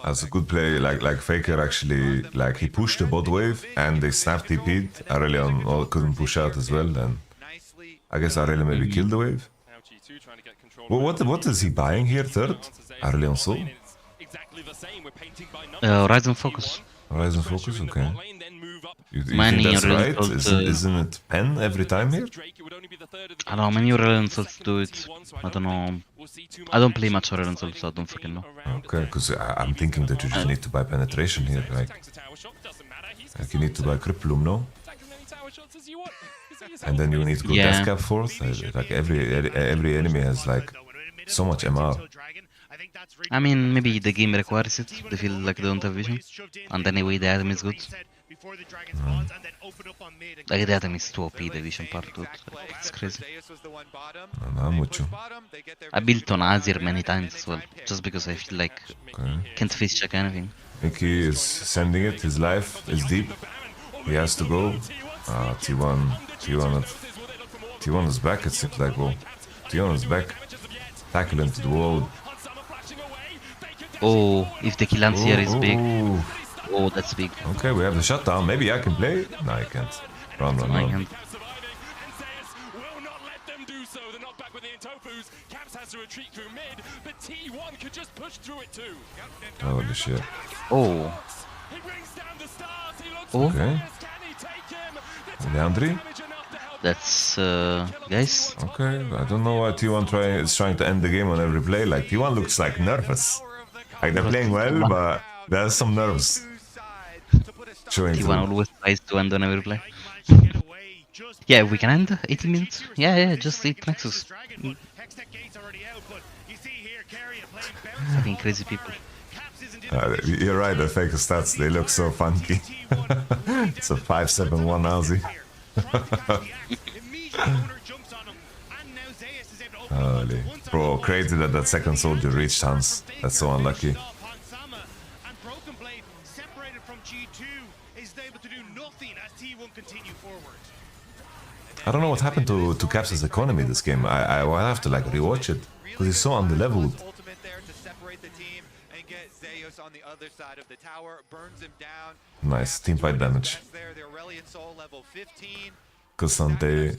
that's a good play. Like Faker actually, like he pushed the bot wave and they snap TP'd. Aurelion couldn't push out as well, and I guess Aurelion maybe killed the wave. Well, what is he buying here? Third, Aurelion Sol. Horizon Focus. Horizon Focus, okay. You think that's right? Isn't it pen every time here? I don't know, many Aurelion Souls do it. I don't know. I don't play much Aurelion Souls, so I don't fucking know. Okay, because I'm thinking that you just need to buy penetration here, like you need to buy Cripplum, no? And then you need to go death cap fourth. Like every enemy has like so much MR. I mean, maybe the game requires it. They feel like they don't have vision. And anyway, the item is good. Like the item is too OP, the vision part, dude. It's crazy. I'm with you. I built on Azir many times as well, just because I feel like can't face check anything. Mickey is sending it. His life is deep. He has to go. T1 is back. It seems like, well, T1 is back. Tackle into the wall. Oh, if the kill here is big. Oh, that's big. Okay, we have the shutdown. Maybe I can play. No, I can't. Run. I can't. Holy shit. Oh. Okay. Leandri? That's guys. Okay, I don't know why T1 is trying to end the game on every play. Like T1 looks like nervous. Like they're playing well, but there's some nerves. T1 always tries to end on every play. Yeah, we can end 18 minutes. Yeah, just 8 Nexus. Fucking crazy people. You're right, the fake stats, they look so funky. It's a 5-7-1 Aussie. Holy. Bro, crazy that second soldier reached Hans. That's so unlucky. I don't know what happened to Caps' economy this game. I will have to like rewatch it because he's so underleveled. Nice teamfight damage. Cosante.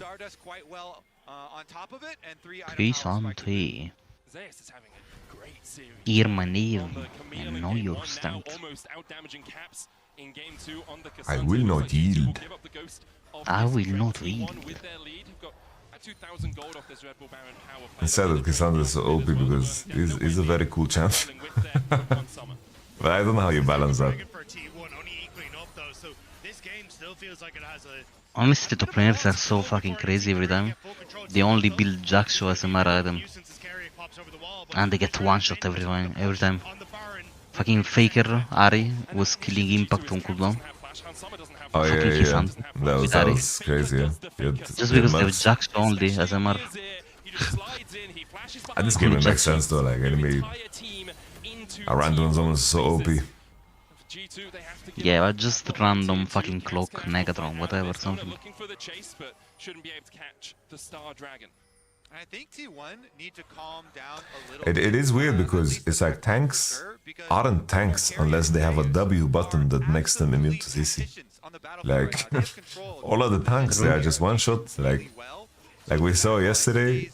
Cosante. Hear my name and know your strength. I will not yield. I will not yield. I said that Cassandra is so OP because he's a very cool champion. But I don't know how you balance that. Honestly, the top laners are so fucking crazy every time. They only build Jaxo as a Mara item. And they get one shot every time. Fucking Faker, Ari, was killing Impact on cooldown. Oh yeah. That was crazy, yeah. Just because they have Jaxo only as a Mara. And this game it makes sense though, like enemy a random zone is so OP. Yeah, but just random fucking cloak, Negatron, whatever, something. I think T1 need to calm down a little. It is weird because it's like tanks aren't tanks unless they have a W button that makes them immune to CC. Like all of the tanks, they are just one shot. Like we saw yesterday,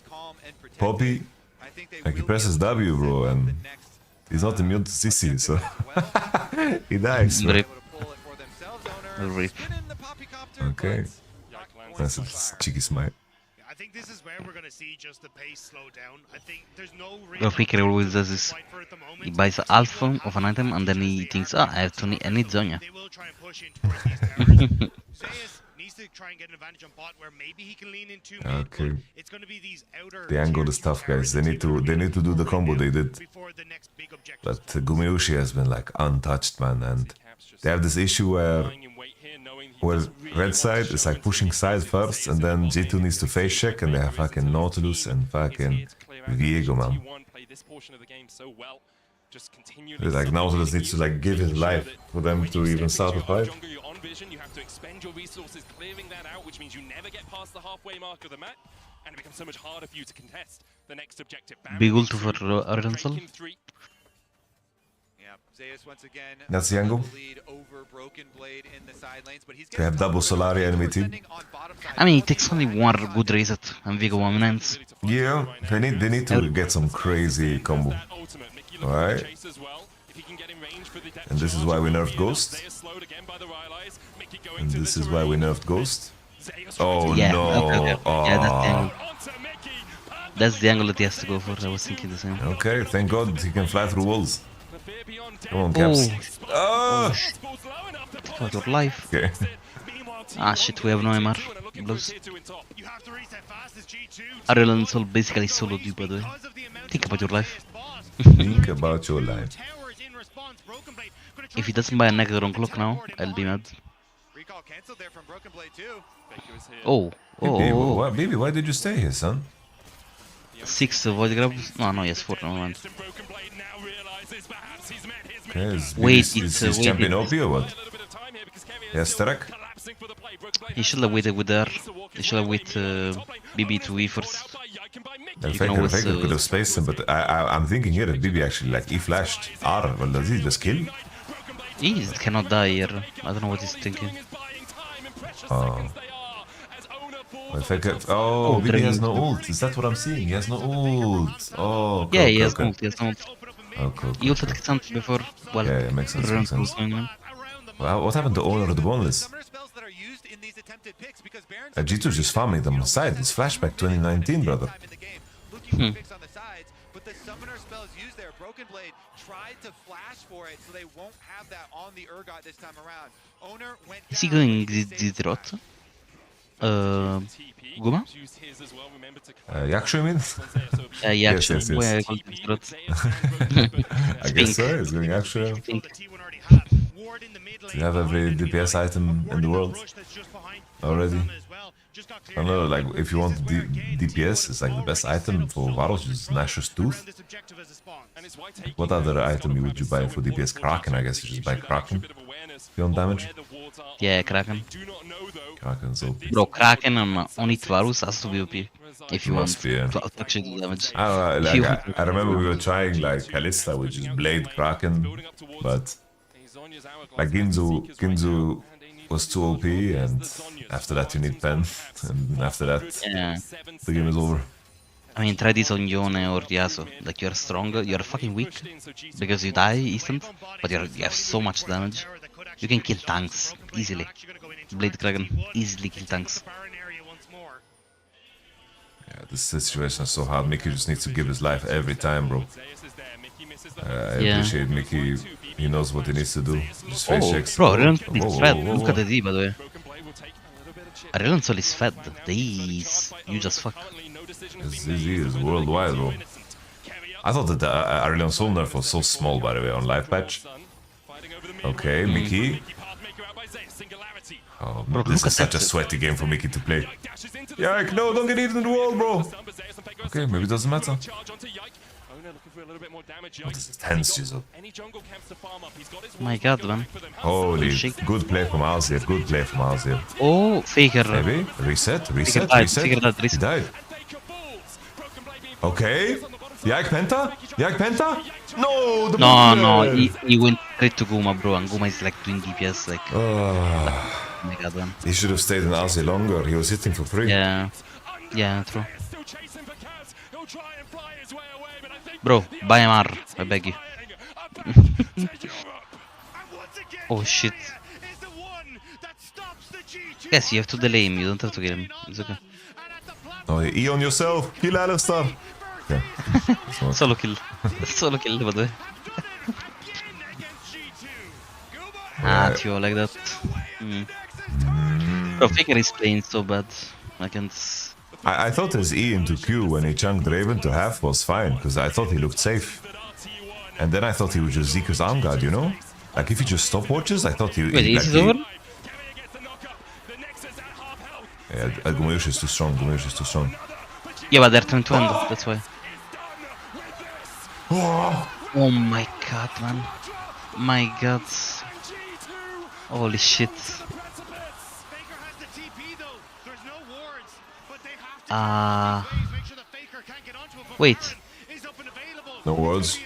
Poppy, like he presses W, bro, and he's not immune to CC, so he dies. Rip. Okay, that's a cheeky smite. I think this is where we're going to see just the pace slow down. I think there's no Faker always does this. He buys alpha of an item and then he thinks, I need Zonya. They will try and push in towards these towers. Zeus needs to try and get an advantage on bot where maybe he can lean into mid, okay. It's going to be these outer The angle is tough, guys. They need to do the combo they did. But Gumayushi has been like untouched, man, and they have this issue where red side is like pushing side first, and then G2 needs to face check, and they have fucking Nautilus and fucking Viego, man. It's like Nautilus needs to like give his life for them to even start a fight. You have to expend your resources clearing that out, which means you never get past the halfway mark of the map, and it becomes so much harder for you to contest the next objective. Big ult for Arkansas. That's the angle. They have double Solari enemy team. I mean, it takes only one good reset and Viego 1 ends. Yeah, they need to get some crazy combo. Alright. And this is why we nerfed Ghost. And this is why we nerfed Ghost. Oh yeah, no! Okay. Oh. Yeah, that's the angle. That's the angle that he has to go for. I was thinking the same. Okay, thank God he can fly through walls. Come on, Caps. Oh! Take out your life. Okay. Ah shit, we have no MR. Blues. Ireland Sol basically solo dude, by the way. Think about your life. Think about your life. If he doesn't buy a Negger on clock now, I'll be mad. Oh. Baby, why did you stay here, son? 6 void grabs? No, yes, 4, no mind. Okay, Wait, is his champion OP or what? Yes, Tarak? He should have waited with R. He should have waited BB to E first. Faker could have spaced him, but I'm thinking here that BB actually like E-flashed R. Well, does he just kill? He cannot die here. I don't know what he's thinking. Oh. Well, Faker, BB has no ult. Is that what I'm seeing? He has no ult. Oh, okay, yeah, he has no ult. He has no ult. Okay. He ulted Xant before. Well, yeah, makes sense. Makes sense. Well, what happened to owner of the boneless? G2 just farming them on the side. It's flashback 2019, brother. But the summoner spells used there. Broken Blade tried to flash for it, so they won't have that on the Urgot this time around. Owner went Is he going Zidrot? Guma? Yakshu, you mean? Yakshu. Yes. I guess so, he's going Yakshu. Do you have every DPS item in the world already? I don't know, like, if you want DPS, it's like the best item for Varus is Nashor's Tooth. What other item would you buy for DPS? Kraken, I guess you just buy Kraken. If you want damage? Yeah, Kraken. Kraken's OP. Bro, Kraken on it Varus has to be OP. If you want to actually do damage. I remember we were trying like Kalista, which is Blade Kraken, but like Ginzu was too OP, and after that you need Pen, and after that the game is over. I mean, try this on Yone or Yasuo. Like, you're stronger, you're fucking weak because you die instant, but you have so much damage. You can kill tanks easily. Blade Kraken easily kill tanks. Yeah, this situation is so hard. Mickey just needs to give his life every time, bro. I appreciate Mickey. He knows what he needs to do. Just face checks. Bro, Aurelion is fed. Look at the D, by the way. Aurelion Sol is fed. The E is... You just fuck. This E is worldwide, bro. I thought that the Aurelion Sol nerf was so small, by the way, on live patch. Okay, Mickey. Oh, bro, this is such a sweaty game for Mickey to play. Yike, no, don't get eaten in the wall, bro. Okay, maybe it doesn't matter. What is this? 10 Jizzle. My god, man. Holy, good play from Alzir, good play from Alzir. Oh, Faker. Maybe? Reset. Faker died. He died. Okay. Yike Penta? Yike Penta? No, the No, he went straight to Guma, bro, and Guma is like doing DPS, like... Oh my god, man. He should have stayed in Alzir longer, he was hitting for free. Yeah, true. Bro, buy MR, I beg you. Oh shit. Yes, you have to delay him, you don't have to kill him. It's okay. Oh, E on yourself, kill Alistar. Okay. Solo kill. Solo kill, by the way. Tio, like that. Bro, Faker is playing so bad. I can't... I thought his E into Q when he chunked Raven to half was fine, because I thought he looked safe. And then I thought he would just Zeke his arm guard, you know? Like if he just stopwatches, I thought he... Wait, is it over? Yeah, Gumayushi is too strong, Gumayushi is too strong. Yeah, but they're trying to end, that's why. Oh my god, man. My god. Holy shit. Wait. No words.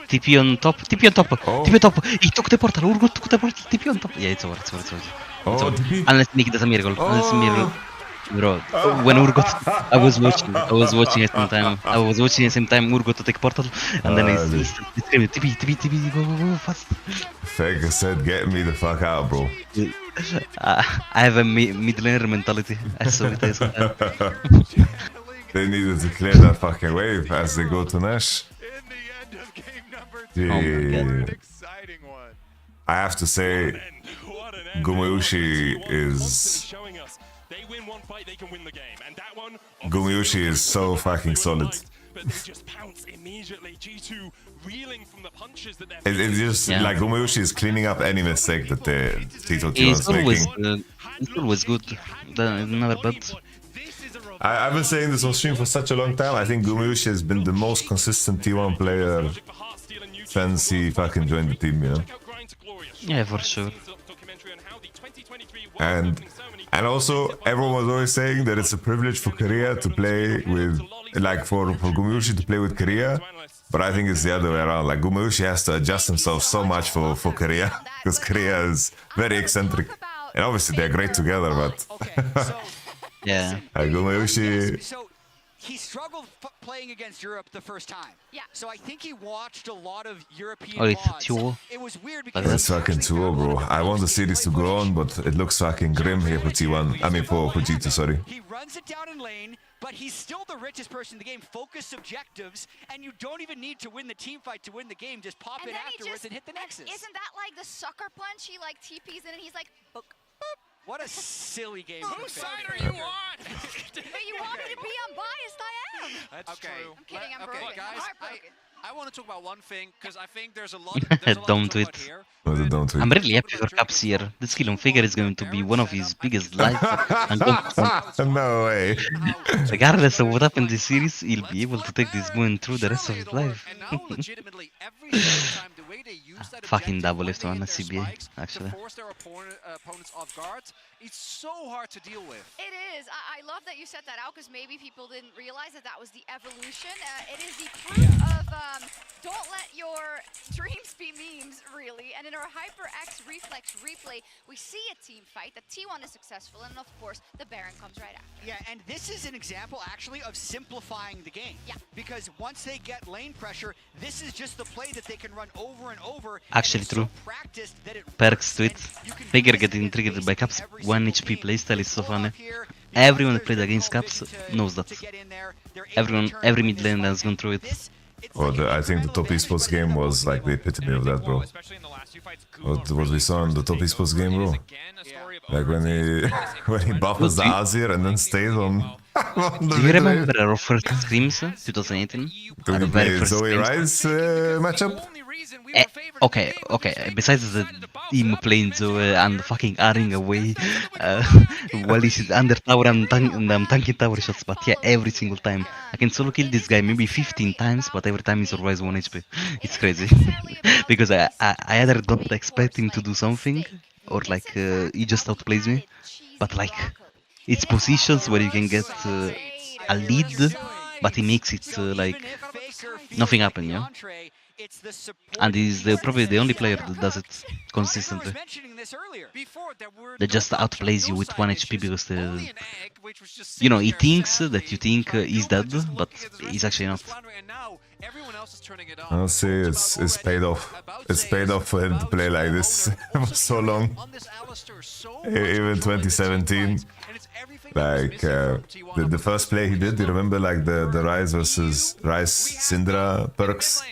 TP on top. TP on top. Oh. TP on top. He took the portal. Urgot took the portal. TP on top. Yeah, it's over. It's over. Oh, TP. Unless Nick does a miracle. Bro, when Urgot, I was watching at the same time. Urgot to take portal, and then he's screaming, TP, go, fast. Faker said, get me the fuck out, bro. I have a mid laner mentality. I saw it sometimes. They needed to clear that fucking wave as they go to Nash. I have to say, Gumayushi is showing us they win one fight, they can win the game, and that one. Gumayushi is so fucking solid. But they just pounce immediately. G2 reeling from the punches that they're. It's just like Gumayushi is cleaning up any mistake that the T2 He's is making. always good. Never bad. I've been saying this on stream for such a long time. I think Gumayushi has been the most consistent T1 player since he fucking joined the team, you know? Yeah, for sure. And also, everyone was always saying that it's a privilege for Korea to play with, like for Gumayushi to play with Korea. But I think it's the other way around. Like Gumayushi has to adjust himself so much for Korea because Korea is very eccentric. And obviously they're great together, but yeah. Gumayushi. So he struggled playing against Europe the first time. Yeah. So I think he watched a lot of European VODs. It was weird because That's fucking 2-0, bro. I want the series to go on, but it looks fucking grim here for T1. I mean for G2, sorry. He runs it down in lane, but he's still the richest person in the game. Focus objectives, and you don't even need to win the team fight to win the game. Just pop it afterwards and hit the nexus. Isn't that like the sucker punch? He like TPs in and he's like, book. What a silly game. Whose side are you on? But you want me to be unbiased, I am. That's true. I'm kidding, I'm broken. Guys, I'm heartbroken. I want to talk about one thing because I think there's a lot. Don't tweet. I'm really happy for Caps here. This kill on Figure is going to be one of his biggest life. No way. Regardless of what happened this series, he'll be able to take this win through the rest of his life. Fucking double left on a CBA, actually. Force their opponents off guard. It's so hard to deal with. It is. I love that you set that out because maybe people didn't realize that that was the evolution. It is the proof of don't let your streams be memes, really. And in our HyperX Reflex replay, we see a team fight. The T1 is successful, and of course, the Baron comes right after. Yeah, and this is an example, actually, of simplifying the game. Yeah. Because once they get lane pressure, this is just the play that they can run over and over. Actually true. Perks to it. Figure getting triggered by Caps 1 HP playstyle is so funny. Everyone that played against Caps knows that. Every mid lane has gone through it. Well, I think the top esports game was like the epitome of that, bro. What we saw in the top esports game, bro. Like when he buffers the Azir and then stays on. Do you remember our first scrims 2018? Did you play Zoe Rise matchup? Okay. Besides the team playing Zoe and fucking arring away while he's under tower and I'm tanking tower shots, but yeah, every single time. I can solo kill this guy maybe 15 times, but every time he survives 1 HP. It's crazy. Because I either don't expect him to do something, or like he just outplays me, but like it's positions where you can get a lead, but he makes it like nothing happen, yeah? And he's probably the only player that does it consistently. That just outplays you with 1 HP because you know, he thinks that you think he's dead, but he's actually not. I'll say it's paid off. It's paid off for him to play like this for so long. Even 2017. Like the first play he did, you remember like the Rise versus Rise Syndra perks?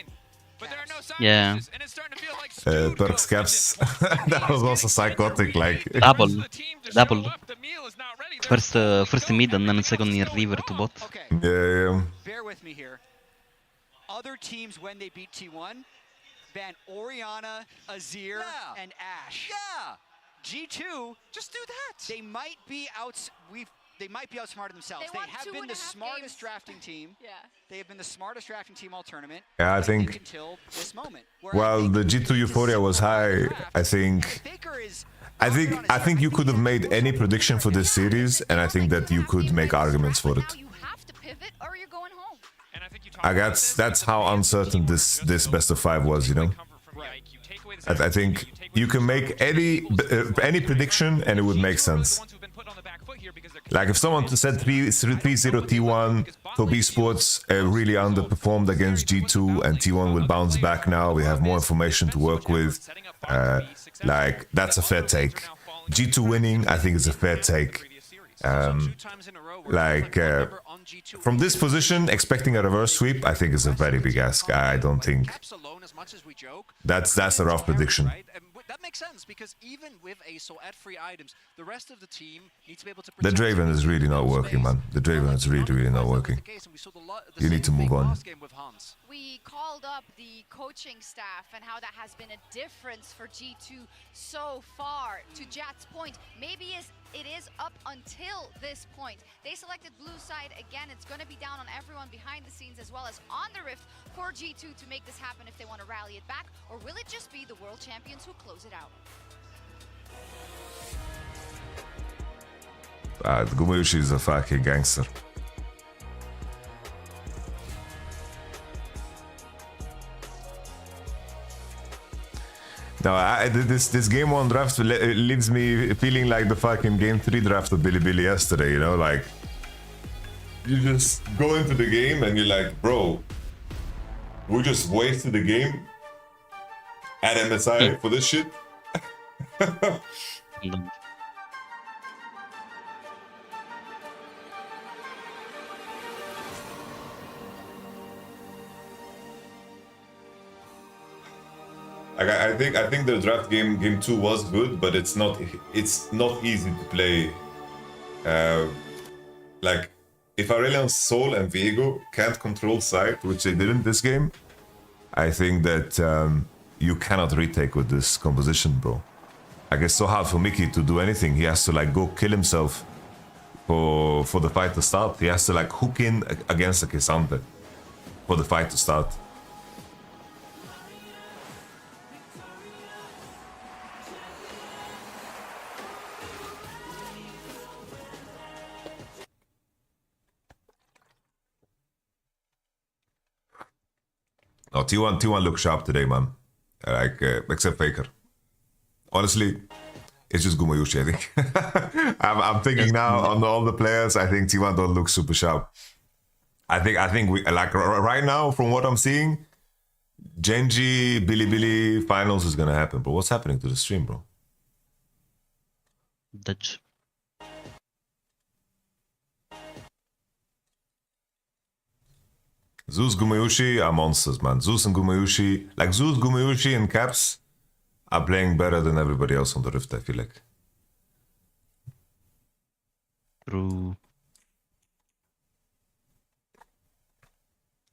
Yeah. Perks Caps. That was also psychotic, like double. First mid and then second near river to bot. Yeah. Bear with me here. Other teams, when they beat T1, ban Orianna, Azir, and Ashe. Yeah. G2, just do that. They might be outsmarted themselves. They have been the smartest drafting team. Yeah. They have been the smartest drafting team all tournament. Yeah, I think until this moment. Well, the G2 euphoria was high. I think you could have made any prediction for this series, and I think that you could make arguments for it. I guess that's how uncertain this best of 5 was, you know. I think you can make any prediction and it would make sense. Like if someone said 3-0 T1, top esports really underperformed against G2 and T1 will bounce back now, we have more information to work with. Like that's a fair take. G2 winning, I think is a fair take. Like from this position, expecting a reverse sweep, I think is a very big ask. I don't think that's a rough prediction. That makes sense because even with Aso at free items, the rest of the team needs to be able to. The Draven is really not working, man. The Draven is really not working. You need to move on. We called up the coaching staff and how that has been a difference for G2 so far. To Jat's point, maybe it is up until this point. They selected blue side again. It's going to be down on everyone behind the scenes as well as on the Rift for G2 to make this happen if they want to rally it back, or will it just be the world champions who close it out? Gumayushi is a fucking gangster. No, this game 1 draft leaves me feeling like the fucking game 3 draft of Bilibili yesterday, you know, like you just go into the game and you're like, bro, we just wasted the game at MSI for this shit. I think the draft game 2 was good, but it's not easy to play. Like if Aurelian's Soul and Viego can't control side, which they didn't this game, I think that you cannot retake with this composition, bro. Like it's so hard for Mickey to do anything. He has to like go kill himself for the fight to start. He has to like hook in against a K'Sante for the fight to start. No, T1 looks sharp today, man. Like, except Faker. Honestly, it's just Gumayushi, I think. I'm thinking now on all the players, I think T1 don't look super sharp. I think we, like, right now, from what I'm seeing, Genji, Bilibili finals is gonna happen. But what's happening to the stream, bro? Dutch. Zeus, Gumayushi are monsters, man. Zeus and Gumayushi, like Zeus, Gumayushi and Caps are playing better than everybody else on the Rift, I feel like. True.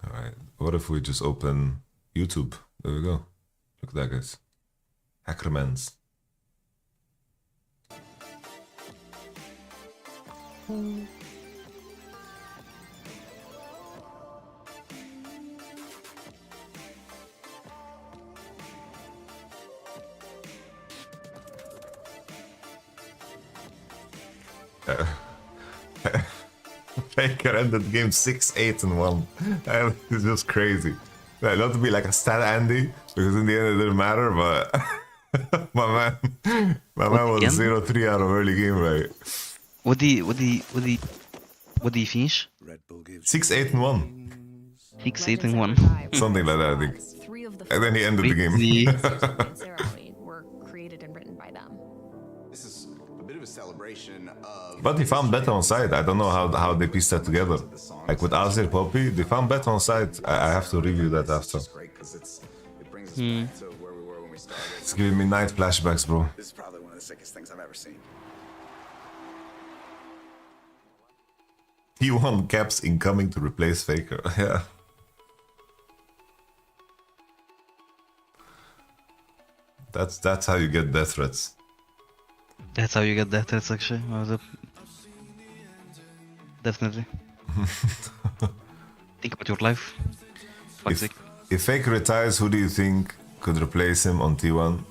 Alright, what if we just open YouTube? There we go. Look at that, guys. Hackermans. Faker ended the game 6-8-1. It's just crazy. Not to be like a stat Andy, because in the end it didn't matter, but my man was 0-3 out of early game, right? What do you finish? 6-8-1. 6-8-1. Something like that, I think. And then he ended the game. Were created and written by them. This is a bit of a celebration of. But he found better on side. I don't know how they pieced that together. Like with Azir Poppy, they found better on side. I have to review that after. It's giving me night flashbacks, bro. This is probably one of the sickest things I've ever seen. T1 Caps incoming to replace Faker. Yeah. That's how you get death threats. That's how you get death threats, actually. Definitely. Think about your life. If Faker retires, who do you think could replace him on T1?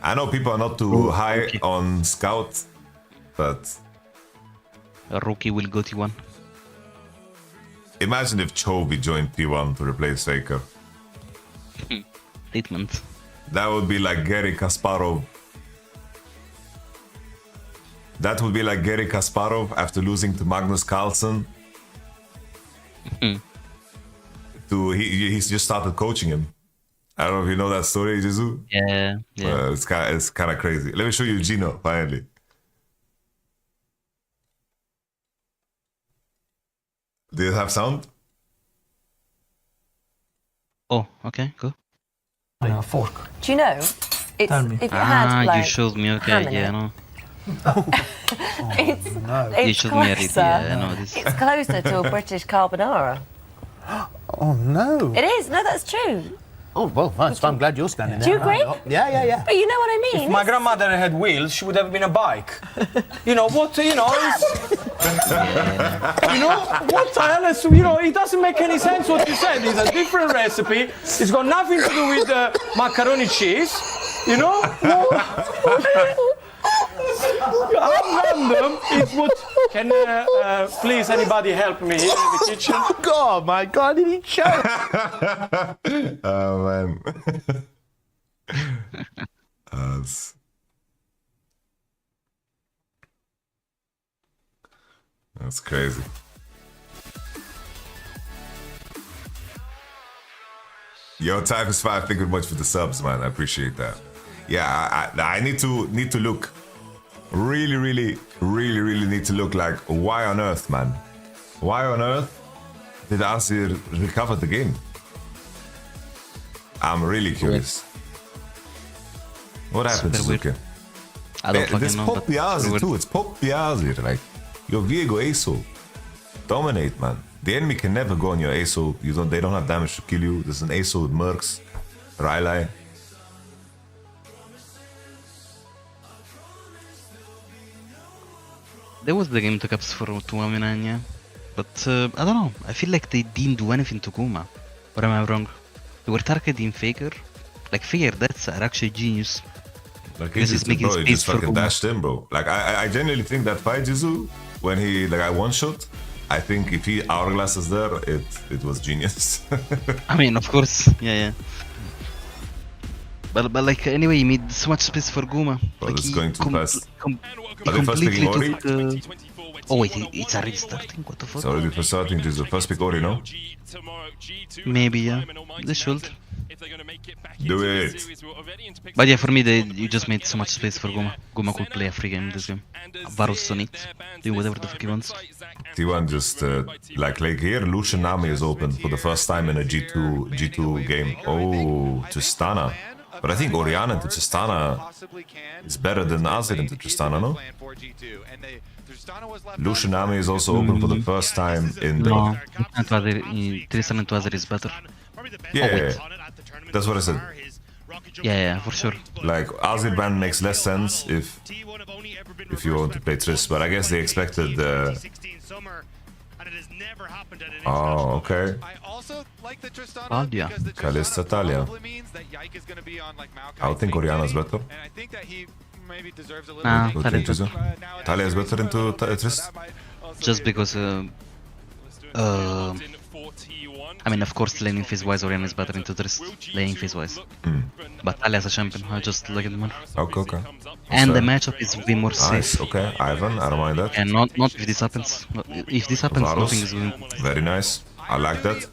I know people are not too high on Scout, but a rookie will go T1. Imagine if Chovy joined T1 to replace Faker. Statement. That would be like Gary Kasparov. That would be like Gary Kasparov after losing to Magnus Carlsen. He's just started coaching him. I don't know if you know that story, Jizu. Yeah. It's kind of crazy. Let me show you Gino finally. Did it have sound? Oh, okay, cool. Fork. Do you know? It's Tell me. if it had like you showed me. Okay, ham in yeah, it, no. it's no. You it's showed me a closer. idea. I know this. It's closer to a British carbonara. Oh no. It is. No, that's true. Oh well, that's fine. I'm glad you're standing there. Do you agree? Yeah. But you know what I mean. If my grandmother had wheels, she would have been a bike. You know what? You know. You know what the hell is? You know, it doesn't make any sense what you said. It's a different recipe. It's got nothing to do with macaroni cheese. You know. How random is what? Can please anybody help me here in the kitchen? Oh my God! Did he choke? Oh man. That's crazy. Yo, Type is 5, thank you very much for the subs, man. I appreciate that. Yeah, I need to look. Really need to look like, why on earth, man? Why on earth did Azir recover the game? I'm really curious. What happened to Zuke? I don't fucking This know. Pop Azir too. It's Pop Azir. Like, your Viego ASO. Dominate, man. The enemy can never go on your ASO. They don't have damage to kill you. There's an ASO with Mercs, Rylai. There was the game to caps for 2-9, yeah. But I don't know. I feel like they didn't do anything to Kuma. Or am I wrong? They were targeting Faker. Like Faker, that's actually genius. Like, because he's making bro, he space just for fucking Kuma. dashed in, bro. Like, I genuinely think that fight Jizu, when he like I one shot, I think if he hourglasses there, it was genius. I mean, of course, yeah. But like anyway, he made so much space for Guma. Bro, Like this is he going too fast. Are they first completely picking Ori? took. Oh wait, it's already starting. What the fuck? It's already first starting. Jizu. First pick Ori, no? Maybe, yeah. They should. Do it. But yeah, for me, you just made so much space for Guma. Guma could play a free game this game. Varus on it, do whatever the fuck he wants. T1 just like here, Lucian Nami is open for the first time in a G2 game. Oh, Tristana. But I think Orianna into Tristana is better than Azir into Tristana, no? Lucian Nami is also open for the first time in the... No, Tristan into Azir is better. Yeah, that's what I said. Yeah, for sure. Like, Azir ban makes less sense if you want to play Triss, but I guess they expected Oh, okay. Talia. Kalista Talia. I would think Orianna's better. Nah, What Talia. think you? Talia is better into Triss? Just because, I mean, of course, laning phase-wise, Orianna is better into Triss, laning phase-wise. But Talia as a champion, I just like it more. Okay. And the matchup is way more safe. Nice, okay. Ivan, I don't mind that. And not if this happens. If this happens, Varus, nothing is going. very nice. I like that.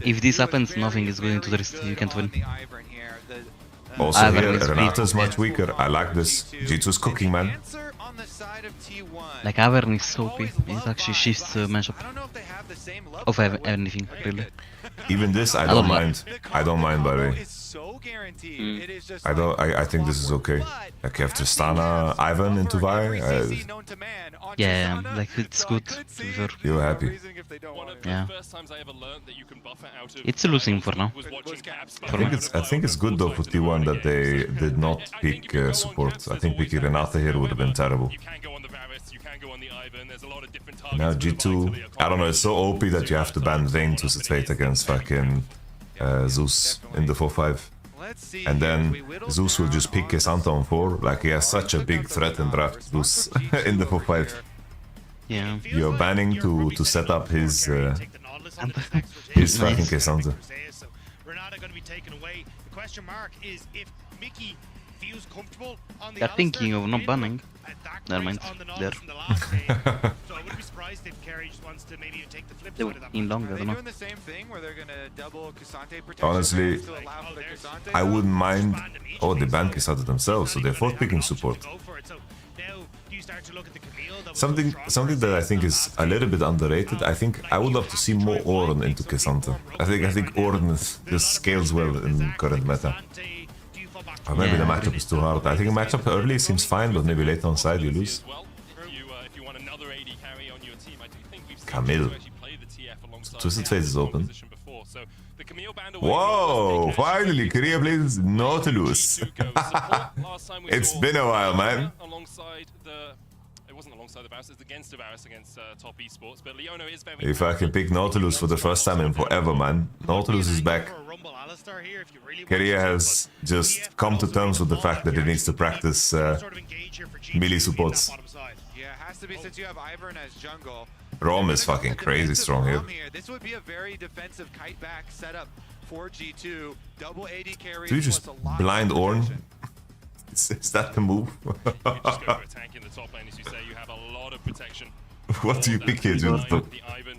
If this happens, nothing is going to Triss. You can't win. Also Ivern here, is Renata's much weaker. I like this. G2's cooking, man. Like Ivern is so OP. It actually shifts the matchup of anything, really. Even this, I don't mind. I don't mind, by the way. I think this is okay. Like, you have Tristana, Ivan into Vi. Yeah, like it's good. To be fair. You're happy. Yeah. It's a losing for now. I think it's good though for T1 that they did not pick support. I think picking Renata here would have been terrible. Now G2, I don't know, it's so OP that you have to ban Vayne to sit fate against fucking Zeus in the 4-5. And then Zeus will just pick Santa on 4, like he has such a big threat in draft, Zeus, in the 4-5. Yeah. You're banning to set up his fucking Santa. They're thinking of not banning. Never mind. There. They were in long, I don't know. Honestly, I wouldn't mind. Oh, they banned Kisata themselves, so they're 4th picking support. Something that I think is a little bit underrated. I think I would love to see more Ornn into K'Sante. I think Ornn just scales well in current meta. Or maybe the matchup is too hard. I think a matchup early seems fine, but maybe later on side you lose. Camille. Twisted Fate is open. Whoa! Finally, Korea plays Nautilus. It's been a while, man. It wasn't alongside the Varus, it's against the Varus against Top Esports, but Leona is very... If I can pick Nautilus for the first time in forever, man. Nautilus is back. Korea has just come to terms with the fact that it needs to practice melee supports. Yeah, it has to be since you have Ivern as jungle. Rom is fucking crazy strong here. This would be a very defensive kite back setup for G2. Double AD carry. Do you just blind Ornn? Is that the move? Just go for a tank in the top lane, as you say, you have a lot of protection. What do you pick here, dude?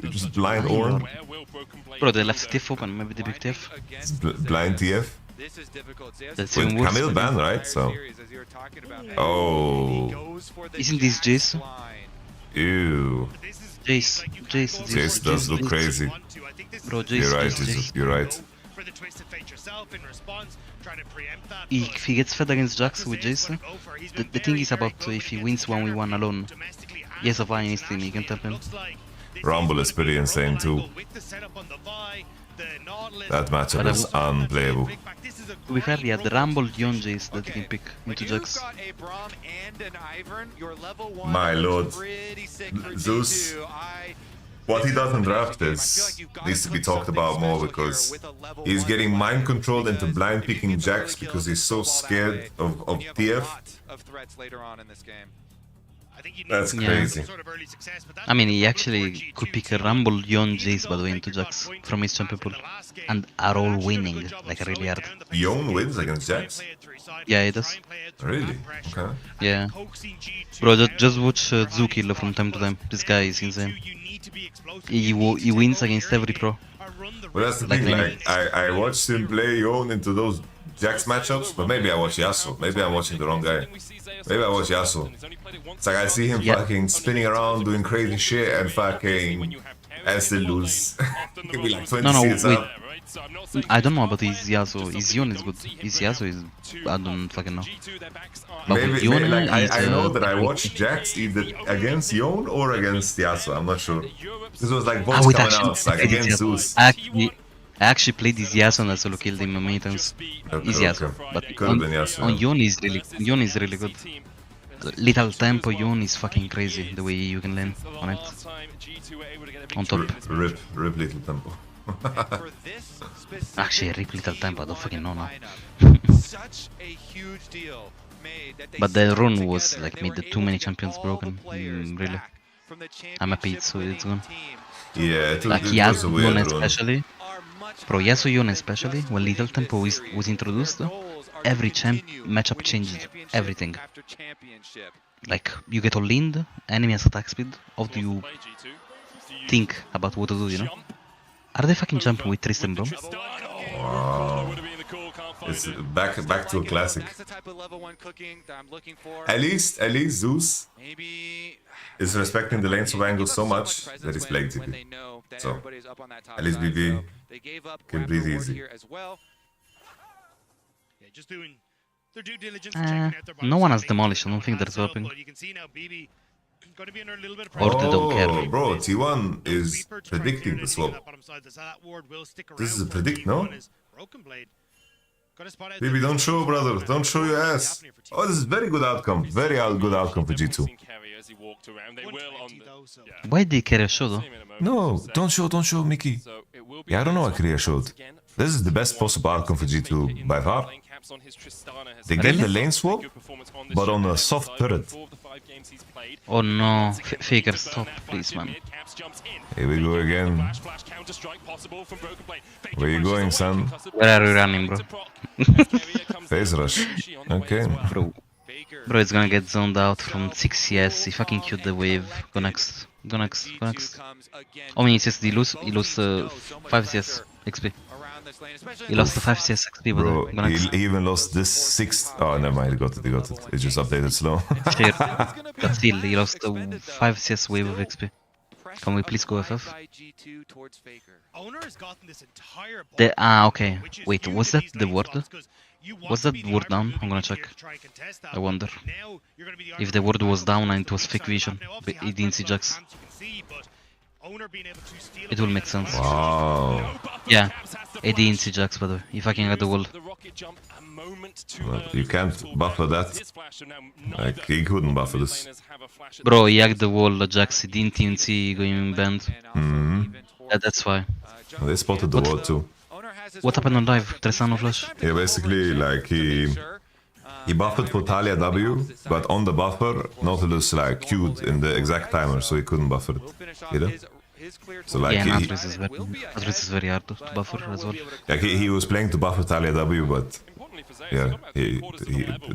You just blind Ornn? Bro, they left TF open, maybe they pick TF. It's blind TF? That's with even worse. Camille ban, right? So. Oh. Isn't this Jace? Ew. Jace does look crazy. Bro, Jace. You're right, Jesus. You're right. If he gets fed against Jax with Jace, the thing is about if he wins 1v1 alone, yes, of in his team, he can tap him. Rumble is pretty insane too. That matchup is unplayable. To be fair, he had the Rumble Yon Jace that he can pick into Jax. My lord. Zeus. What he does in draft is needs to be talked about more because he's getting mind controlled into blind picking Jax because he's so scared of TF. That's crazy. I mean, he actually could pick a Rumble Yon Jace by the way into Jax from his champion pool and are all winning like really hard. Yon wins against Jax? Yeah, he does. Really? Okay. Yeah. Bro, just watch Zukil from time to time. This guy is insane. He wins against every pro. Well, that's the thing, like, I watched him play Yon into those Jax matchups, but maybe I watch Yasuo. Maybe I'm watching the wrong guy. Maybe I watch Yasuo. It's like I see him fucking spinning around doing crazy shit and fucking and still lose. He'll be like 20 seconds wait. up. I don't know about his Yasuo. His Yon is good. His Yasuo is... I don't fucking know. But Maybe, like, I know that I watched Jax either against Yon or against Yasuo. I'm not sure. This was like both coming out, like against Zeus. I actually played his Yasuo and I solo killed him many times. His Yasuo. But on Yon is really good. Little tempo Yon is fucking crazy the way you can lane on it. On top. Rip little tempo. Actually, rip little tempo, I don't fucking know now. But the run was like made the too many champions broken. Really. I'm happy it's gone. Yeah, like Yasuo Yon especially. Bro, Yasuo Yon especially, when little tempo was introduced, every matchup changed everything. Like, you get all leaned, enemy has attack speed, how do you think about what to do, you know? Are they fucking jumping with Tristan, bro? Wow. It's back to a classic. At least Zeus is respecting the lane swap angle so much that he's playing TP. So, at least BB can breathe easy. No one has demolished, I don't think they're swapping. Or they don't care. Bro, T1 is predicting the swap. This is a predict, no? Baby, don't show, brother. Don't show your ass. Oh, this is very good outcome. Very good outcome for G2. Why did Carrier show though? No, don't show, Mickey. Yeah, I don't know what Carrier showed. This is the best possible outcome for G2 by far. They get the lane swap, but on a soft turret. Oh no, Faker, stop, please, man. Here we go again. Where you going, son? Where are you running, bro? Phase rush. Okay. Bro, it's gonna get zoned out from 6 CS. He fucking killed the wave. Go next. Go next. How many CS did he lose? He lost 5 CS XP. He lost the 5 CS XP, but Bro, he even lost this 6. Oh, never mind. He got it. It just updated slow. But still, he lost the 5 CS wave of XP. Can we please go FF? Okay. Wait, was that the word? Was that word down? I'm gonna check. I wonder. If the word was down and it was fake vision, but he didn't see Jax. It will make sense. Wow. Yeah, he didn't see Jax, by the way. If I can get the wall. Well, you can't buffer that. Like, he couldn't buffer this. Bro, he hacked the wall, Jax. He didn't even see going banned. That's why. They spotted the wall too. What happened on live? Tristano flash? Yeah, basically, like, he buffered for Talia W, but on the buffer, Nautilus like queued in the exact timer, so he couldn't buffer it either. So like yeah, Nautilus is very hard to buffer as well. Like he was playing to buffer Talia W, but yeah, he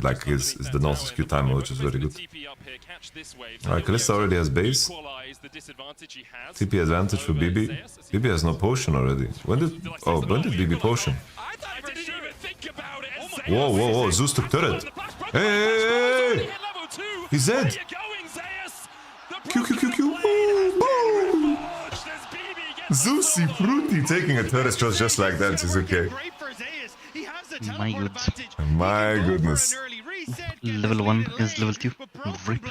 like his the Nautilus Q timer, which is very good. Alright, Kalista already has base. TP advantage for BB. BB has no potion already. When did BB potion? Whoa, whoa, whoa, Zeus took turret. Hey! He's dead! Q, Q, Q, Q. Boom! Zeusy Fruity taking a turret shot just like that is okay. My goodness. My goodness. Level 1 against level 2. Rip.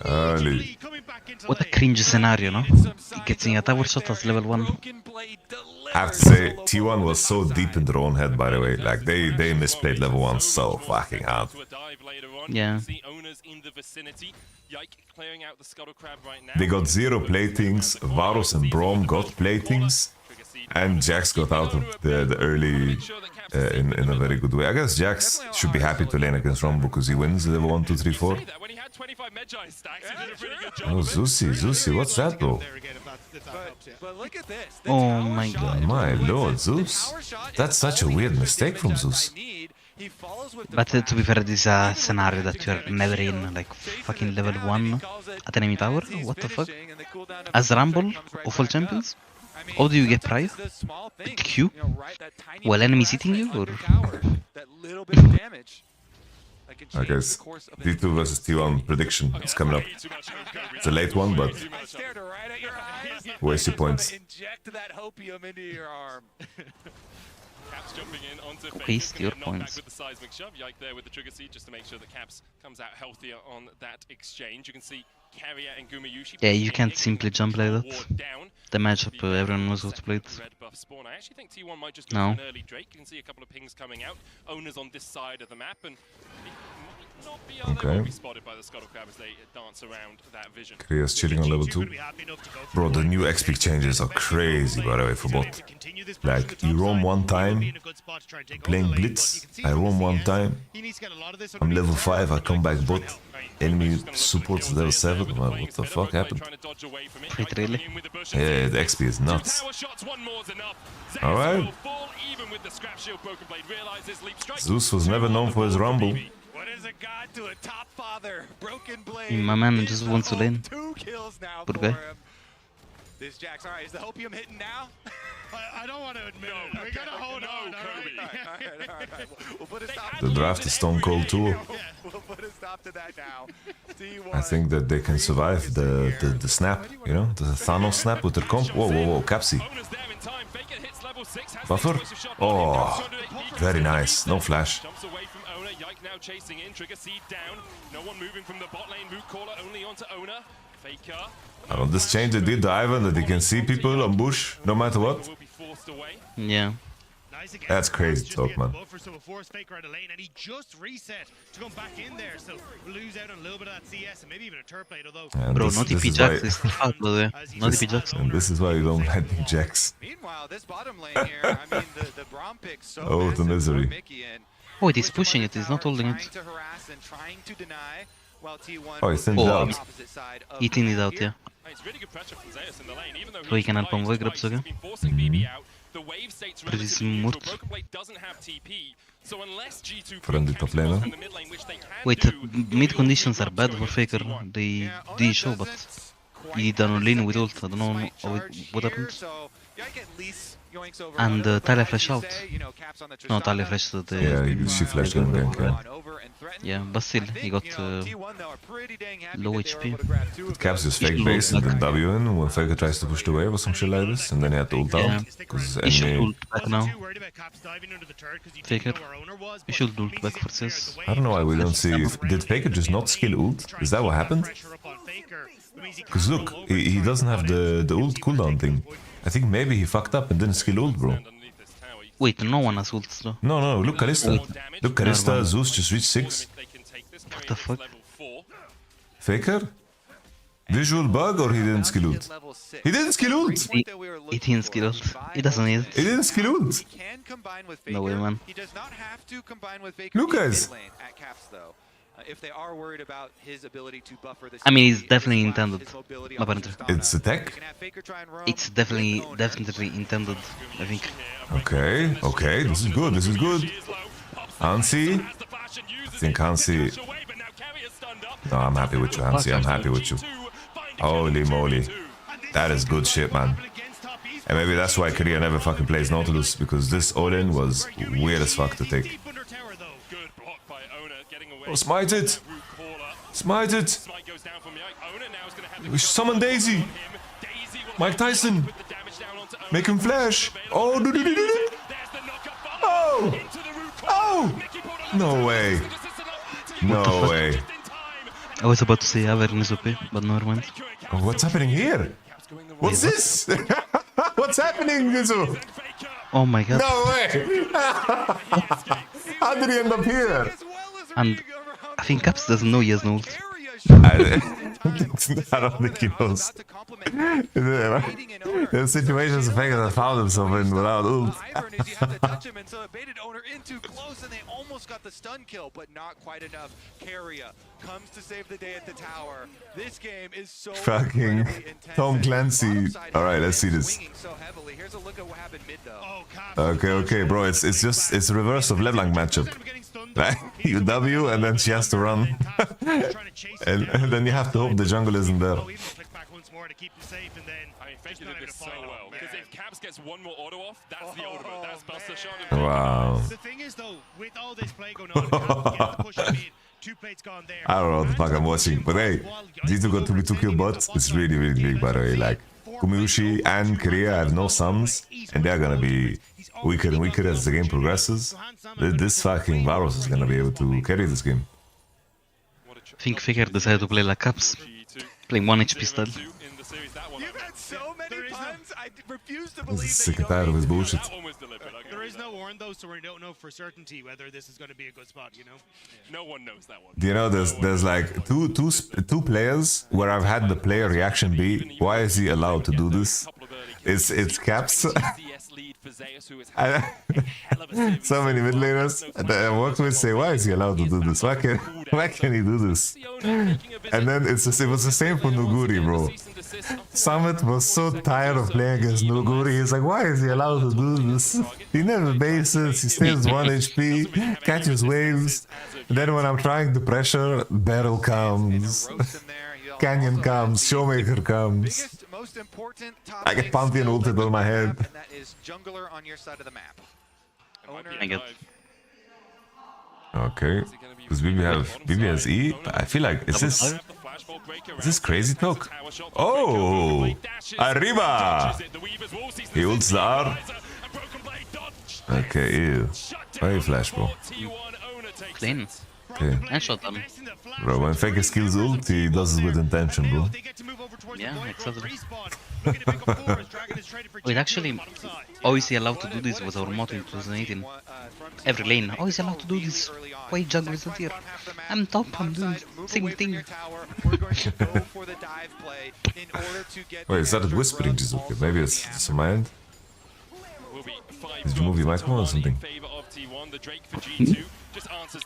Early. What a cringe scenario, no? Getting a tower shot as level 1. I have to say, T1 was so deep in their own head, by the way. Like, they misplayed level 1 so fucking hard. Yeah. They got 0 platings, Varus and Braum got platings, and Jax got out of the early in a very good way. I guess Jax should be happy to lane against Rumble because he wins level 1, 2, 3, 4. Oh, Zeusy, what's that, bro? Oh my god. My lord, Zeus. That's such a weird mistake from Zeus. But to be fair, this is a scenario that you're never in, like fucking level 1 at enemy tower? What the fuck? As Rumble of all champions? How do you get prior? Q? While enemies hitting you? Or? I guess D2 versus T1 prediction is coming up. It's a late one, but waste your points. Caps jumping in onto Waste your points. With the seismic shove, Yike there with the trigger seed just to make sure that Caps comes out healthier on that exchange. You can see Carrier and Gumayushi. Yeah, you can't simply jump like that. The matchup, everyone knows how to play it. I actually think T1 might just go No. an early Drake. You can see a couple of pings coming out. Owners on this side of the map, and it might not be they won't be spotted by the Scuttle Crab as they dance around that vision. Kriya's chilling on level 2. Bro, the new XP changes are crazy, by the way, for bot. Like, you roam one time, playing Blitz, I roam one time, I'm level 5, I come back bot, enemy supports level 7, well, what the fuck happened? Wait, really? Yeah, the XP is nuts. Alright. Zeus was never known for his rumble. My man just wants to lane. Good guy. This Jax, alright, is the Hopium hitting now? I don't want to admit it. We gotta hold on, alright? We'll put a stop The draft is stone cold too. We'll put a stop to that now. I think that they can survive the snap, you know, the Thanos snap with their comp. Whoa, whoa, whoa, Capsy. Buffer? Oh, very nice. No flash. Now chasing in, trigger seed down. No one moving from the bot lane. Root caller only onto owner. Faker. On this change they did the Ivan that you can see people on bush no matter what. Yeah. That's crazy talk, man. So a force Faker out of lane, and he just reset to come back in there. So we'll lose out on a little bit of that CS and maybe even a turret plate, although. Bro, not TP Jax is out, by the way. Not TP Jax. And this is why you don't like Jax. Meanwhile, this bottom lane here, I mean, the Braum pick so oh, the misery. Oh, it is pushing it, it's not holding it. Oh, he thinned it out. He thinned it out, yeah. So he can help on wave grabs again. Pretty smooth. Friendly top laner. Wait, mid conditions are bad for Faker. They show, but he did an lane with ult. I don't know what happened. And Talia flash out. No, Talia flashed the... Yeah, she flashed him gank, yeah. Yeah, but still, he got low HP. Caps just fake base and then W in when Faker tries to push the wave or some shit like this, and then he had to ult out. He should ult back now. Faker, you should ult back for this. I don't know why we don't see... Did Faker just not skill ult? Is that what happened? Because look, he doesn't have the ult cooldown thing. I think maybe he fucked up and didn't skill ult, bro. Wait, no one has ults though. No, look Kalista. Look Kalista, Zeus just reached 6. What the fuck? Faker? Visual bug or he didn't skill ult? He didn't skill ult! He didn't skill ult. He doesn't need it. He didn't skill ult! No way, man. Look guys! If they are worried about his ability to buffer this, I mean, it's definitely intended. Apparently. It's a tech? It's definitely intended, I think. Okay, this is good, Hansi? I think Hansi... No, I'm happy with you, Hansi, I'm happy with you. Holy moly. That is good shit, man. And maybe that's why Korea never fucking plays Nautilus, because this all-in was weird as fuck to take. Oh, smite it! Smite it! We summon Daisy! Mike Tyson! Make him flash! Oh, Oh! Oh! No way! No way! I was about to say Avern is OP, but never mind. Oh, what's happening here? What's this? What's happening, Nizu? Oh my god. No way! How did he end up here? And I think Caps doesn't know he has no ult. I don't think he knows. There's situations of Faker that found himself in without ult. So it baited owner in too close and they almost got the stun kill, but not quite enough. Carrier comes to save the day at the tower. This game is so fucking Tom Clancy. Alright, let's see this. Okay, bro, it's a reverse of LeBlanc matchup. Right? You W and then she has to run. and then you have to hope the jungle isn't there. Faker did this so well, because if Caps gets one more auto off, that's the ultimate. That's Buster Shot. Wow. The thing is though, with all this play going on, two plates gone there. I don't know what the fuck I'm watching, but hey, G2 got 2v2 kill bots. It's really, really big, by the way. Like, Kumiushi and Korea have no sums, and they're gonna be weaker and weaker as the game progresses. This fucking Varus is gonna be able to carry this game. I think Faker decided to play like Caps, playing 1 HP style. I'm sick and tired of his bullshit. There is no warn though, so we don't know for certainty whether this is going to be a good spot, you know? No one knows that one. Do you know there's like two players where I've had the player reaction be, why is he allowed to do this? It's Caps. So many mid laners that I worked with say, why is he allowed to do this? Why can he do this? And then it was the same for Nuguri, bro. Summit was so tired of playing against Nuguri. He's like, why is he allowed to do this? He never bases, he stays 1 HP, catches waves. Then when I'm trying to pressure, Beryl comes, Canyon comes, Showmaker comes. I get Pantheon ulted on my head. That is jungler on your side of the map. I get. Okay, because BB has E. I feel like is this crazy talk? Oh, arriba! He ults the R. Okay, ew. Very flash, bro. Clean. Okay. And shot them. Bro, when Faker skills ult, he does it with intention, bro. Yeah, exactly. Wait, actually, how is he allowed to do this was our motto in 2018. Every lane, how is he allowed to do this? Why jungle isn't here? I'm top, I'm doing same thing. Wait, it started whispering, just okay. Maybe it's just on my end. Did you move your mic more or something?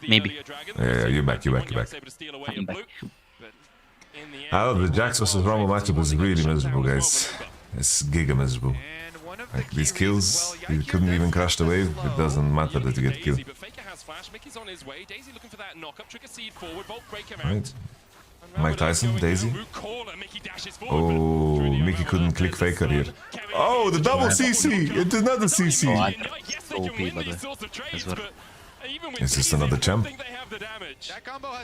Maybe. Yeah, you're back. I'm back. The Jax vs Rumble matchup was really miserable, guys. It's giga miserable. Like, these kills, you couldn't even crush the wave. It doesn't matter that you get killed. Right. Mike Tyson, Daisy. Oh, Mickey couldn't click Faker here. Oh, the double CC! It's another CC! OP by the way, as well. It's just another champ.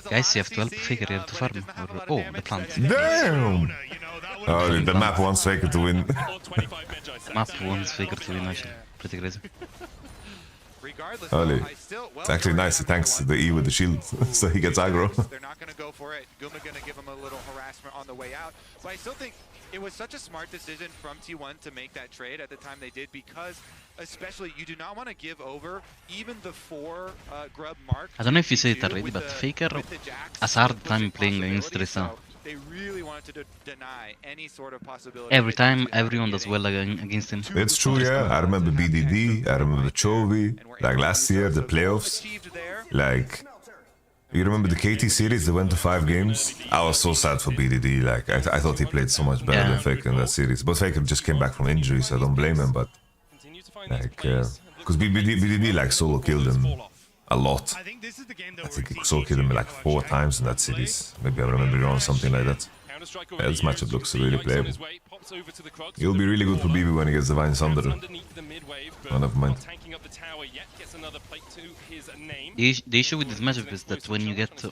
Guys, you have to help Faker here to farm. Or, oh, the plant. Damn! Oh, the map wants Faker to win. Map wants Faker to win, actually. Pretty crazy. Holy. It's actually nice, he tanks the E with the shield, so he gets aggro. They're not going to go for it. Guma going to give him a little harassment on the way out. But I still think it was such a smart decision from T1 to make that trade at the time they did, because especially you do not want to give over even the 4 grub mark. I don't know if you say it already, but Faker has hard time playing against Tristan. They really wanted to deny any sort of possibility. Every time, everyone does well against him. It's true, yeah. I remember BDD, I remember Chovy, like last year, the playoffs. Like, you remember the KT series, they went to 5 games? I was so sad for BDD, like, I thought he played so much better than Faker in that series. But Faker just came back from injury, so I don't blame him, but... Like, because BDD, like, solo killed him a lot. I think he solo killed him like 4 times in that series. Maybe I remember wrong, something like that. Yeah, this matchup looks really playable. It'll be really good for BB when he gets Divine Thunder. Oh, never mind. The issue with this matchup is that when you get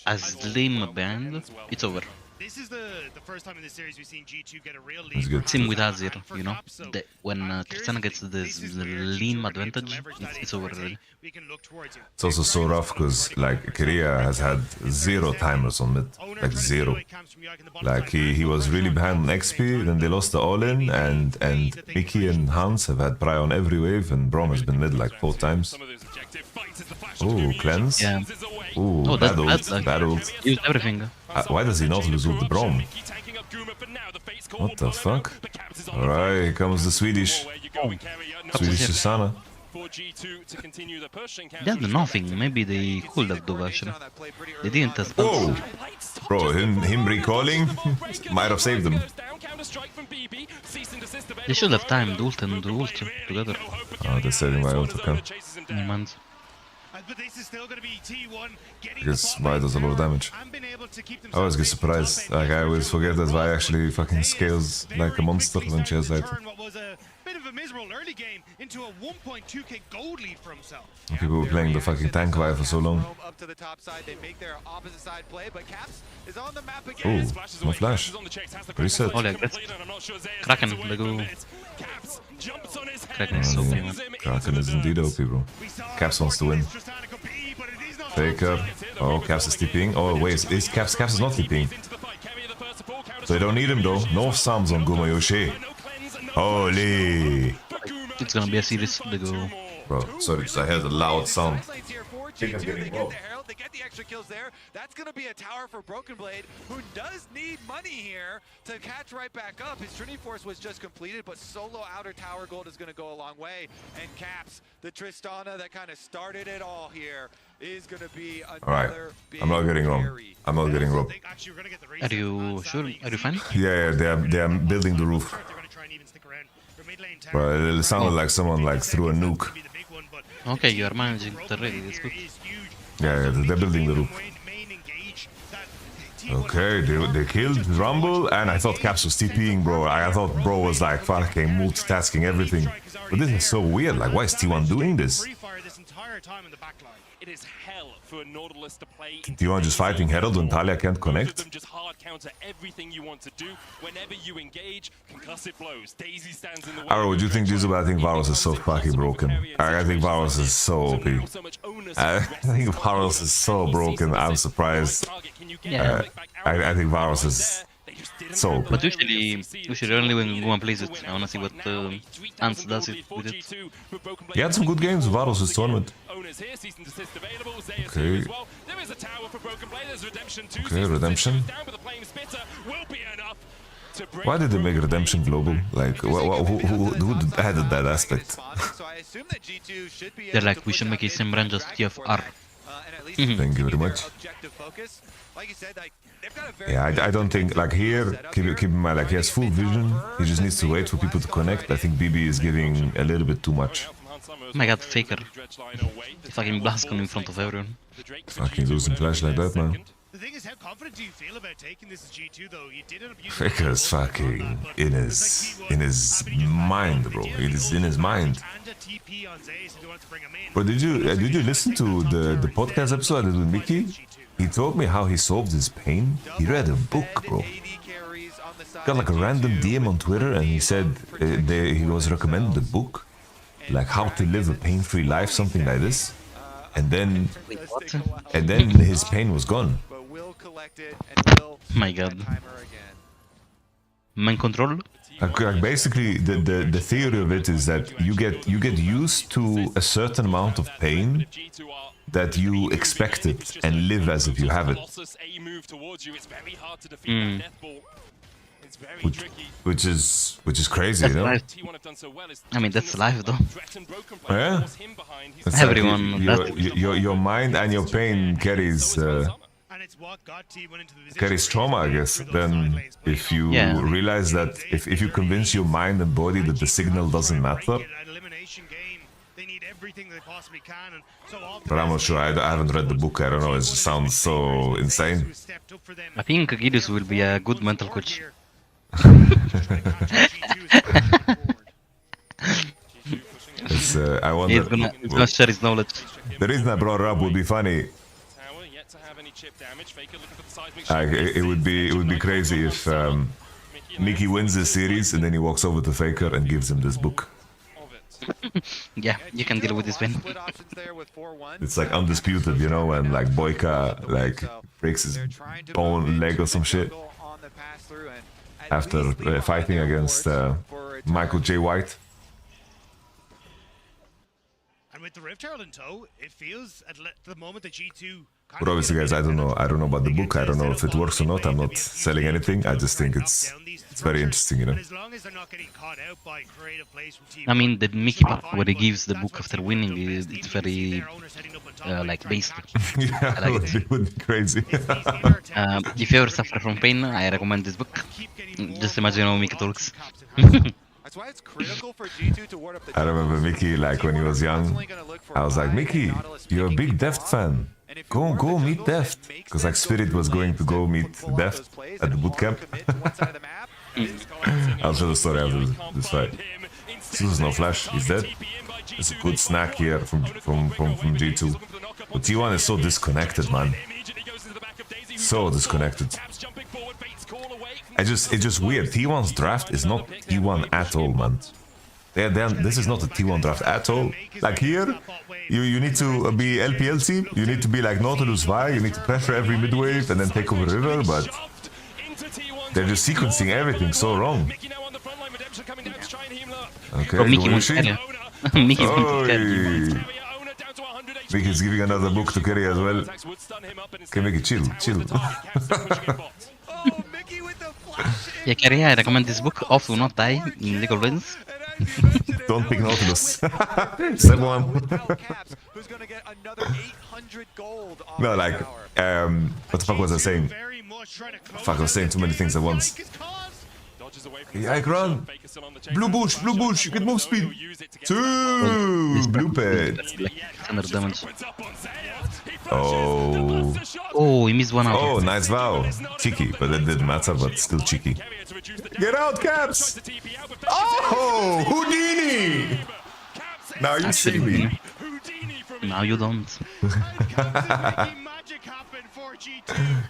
a slim band, it's over. This is the first time in this series we've seen G2 get a real lead. Same with Azir, you know. When Tristana gets this lean advantage, it's over already. It's also so rough because, like, Korea has had 0 timers on mid. Like, 0. Like, he was really behind on XP, then they lost the all-in, and Mickey and Hans have had pry on every wave, and Braum has been mid like 4 times. Ooh, cleanse? Yeah. Ooh, oh, bad ult, bad ult. Use everything. Why does he not lose ult the Braum? What the fuck? Alright, here comes the Swedish. Swedish Susanna. They had nothing, maybe they could have done actually. They didn't test. Whoa! Bro, him recalling might have saved them. They should have timed ult and ult together. Oh, they're saving my ult, okay. But this is still going to be T1 I guess Vi does a lot of damage. I always get surprised. Like, I always forget that Vi actually fucking scales like a monster when she has that. What was a bit of a miserable early game into a 1.2k gold lead for himself. People were playing the fucking tank Vi for so long. Up to the top side, they make their opposite side play, but Caps is on the map Oh, again. no flash. Reset. Oh, like that. Kraken, they go. Kraken is so good. Kraken is indeed OP, bro. Caps wants to win. Faker. Oh, Caps is TPing. Oh, wait, is Caps is not TPing. So they don't need him though. No Psalms on Gumayoshi. Holy! It's gonna be a series. They go. Bro, sorry, I heard a loud sound. They get the extra kills there. That's going to be a tower for Broken Blade, who does need money here to catch right back up. His Trinity Force was just completed, but solo outer tower gold is going to go a long way. And Caps, the Tristana that kind of started it all here, is going to be another I'm not getting wrong. I'm not getting robbed. Are you sure? Are you fine? Yeah, they are building the roof. Bro, it sounded like someone like threw a nuke. Okay, you are managing the raid, it's good. Yeah, they're building the roof. Okay, they killed Rumble, and I thought Caps was TPing, bro. I thought bro was like fucking multitasking everything. But this is so weird, like why is T1 doing this? It is hell for a Nautilus to play. T1 just fighting Herald when Talia can't connect? Just hard counter everything you want to do. Whenever you engage, concussive blows. Daisy stands in the way. Aro, would you think this? But I think Varus is so fucking broken. I think Varus is so OP. I think Varus is so broken. I'm surprised. Yeah. I think Varus is so OP. But usually only when Guma plays it. I wanna see what Ants does it with it. He had some good games with Varus this tournament. Okay. Okay, Redemption. Why did they make Redemption global? Like, who added that aspect? They're like, we should make a sim brand just TFR. Thank you very much. Yeah, I don't think, like here, keep in mind, like he has full vision, he just needs to wait for people to connect. I think BB is giving a little bit too much. Oh my god, Faker. He fucking blast him in front of everyone. Fucking losing flash like that, man. The thing is, how confident do you feel about taking this as G2 though? You did end up using Faker's fucking in his mind, bro. It is in his mind. But did you listen to the podcast episode I did with Mickey? He told me how he solved his pain. He read a book, bro. Got like a random DM on Twitter, and he said he was recommended a book, like How to Live a Pain-Free Life, something like this. And then his pain was gone. My God. Mind control. Like basically, the theory of it is that you get used to a certain amount of pain that you expect it and live as if you have it. Which is crazy, That's you know? life. I mean, that's life, though. Yeah. It's Everyone. like your mind and your pain carries trauma, I guess. Then if you realize that if you convince your mind and body that the signal doesn't matter. But I'm not sure. I haven't read the book. I don't know. It just sounds so insane. I think Gideus will be a good mental coach. I wonder. He's gonna share his knowledge. The reason I brought it up would be funny. It would be crazy if Mickey wins this series and then he walks over to Faker and gives him this book. Yeah, you can deal with this win. It's like undisputed, you know, and like Boyka like breaks his bone leg or some shit after fighting against Michael J. White. And with the Rift Herald in tow, it feels at the moment that G2. But obviously, guys, I don't know about the book. I don't know if it works or not. I'm not selling anything. I just think it's very interesting, you know. I mean, the Mickey part where he gives the book after winning, it's very like basic. Yeah, I like it would be crazy. If you ever suffer from pain, I recommend this book. Just imagine how Mickey talks. That's why it's critical for G2 to ward up the I remember Mickey, like when he was young, I was like, Mickey, you're a big Deft fan. Go meet Deft. Because like Spirit was going to go meet Deft at the bootcamp. I'll tell the story after this fight. This was no flash, he's dead. It's a good snack here from G2. But T1 is so disconnected, man. So disconnected. It's just weird. T1's draft is not T1 at all, man. This is not a T1 draft at all. Like here, you need to be LPL team. You need to be like Nautilus Vi. You need to pressure every midwave and then take over river. But they're just sequencing everything so wrong. Okay, oh, Mickey wants to carry. Mickey's going to carry. Mickey's giving another book to carry as well. Okay, Mickey, chill. Yeah, carry, I recommend this book. Off will not die in League of Legends. Don't pick Nautilus. Step one. No, like, what the fuck was I saying? Fuck, I was saying too many things at once. Yeah, I run. Blue bush, you get move speed. Two, blue pet. Damage. Oh, he missed one out. Oh, nice vow. Cheeky, but that didn't matter, but still cheeky. Get out, Caps! Oh, Houdini! Now you see me. Now you don't.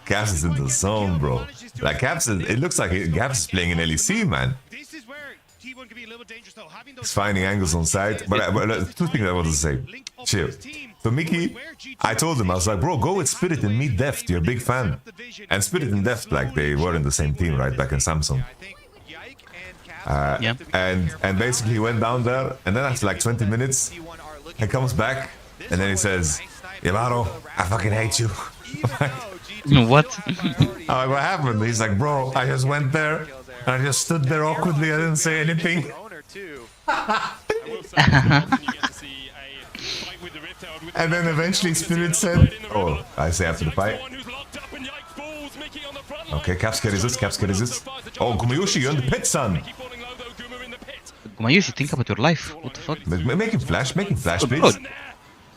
Caps is in the zone, bro. Like Caps, it looks like Caps is playing in LEC, man. He's finding angles on side. But two things I want to say. Chill. So Mickey, I told him, I was like, bro, go with Spirit and meet Deft. You're a big fan. And Spirit and Deft, like, they were in the same team, right, back in Samsung. Yeah. And basically he went down there, and then after like 20 minutes, he comes back, and then he says, Yamaro, I fucking hate you. What? I'm like, what happened? He's like, bro, I just went there, and I just stood there awkwardly, I didn't say anything. And then eventually Spirit said, oh, I say after the fight. Okay, Caps carries this. Oh, Gumayushi, you're in the pit, son. Gumayushi, think about your life. What the fuck? Make him flash, please.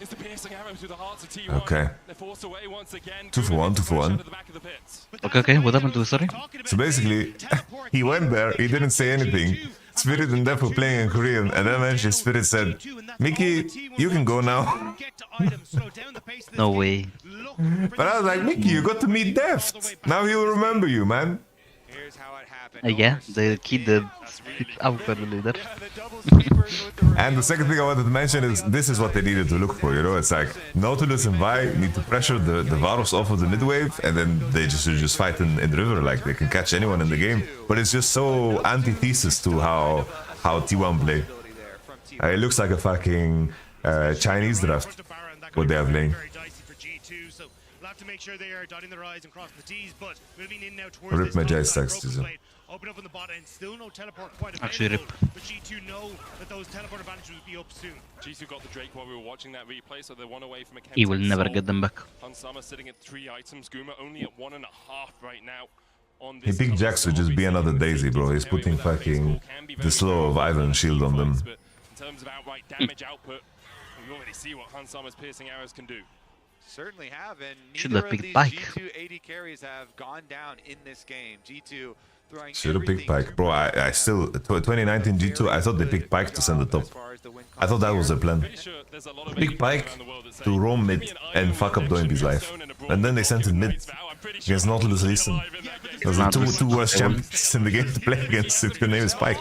It's the piercing arrow through the hearts of T1. Okay. They're forced away once again. 2 for 1, 2 for 1. Okay, what happened to the story? So basically, he went there, he didn't say anything. Spirit and Def were playing in Korean, and then eventually Spirit said, Mickey, you can go now. No way. But I was like, Mickey, you got to meet Deft. Now he'll remember you, man. Yeah, the kid awkwardly there. And the second thing I wanted to mention is this is what they needed to look for, you know? It's like Nautilus and Vi need to pressure the Varus off of the mid wave, and then they just fight in the river, like they can catch anyone in the game. But it's just so antithesis to how T1 play. It looks like a fucking Chinese draft, what they are playing. To make sure they are dotting their I's and crossing the T's, but moving in now towards Rip my Jay's text. Open up on the bot end, still no teleport quite Actually, rip. But G2 know that those teleport advantages will be up soon. G2 got the Drake while we were watching that replay, so they're one away from a He will never get them back. Hansama sitting at 3 items, Guma only at 1.5 right now. He picked Jax to just be another Daisy, bro. He's putting fucking the slow of Ivan shield on them. But in terms of outright damage output, we already see what Hansama's piercing arrows can do. Certainly have, and Should neither have of picked these Pike. G2 AD carries have gone down in this game. G2 throwing Should have picked Pike. Bro, I still... 2019 G2, I thought they picked Pike to send the top. I thought that was their plan. Pick Pike to roam mid and fuck up Doinby's life. And then they sent him mid against Nautilus Leeson. Those are the two worst champions in the game to play against if your name is Pike.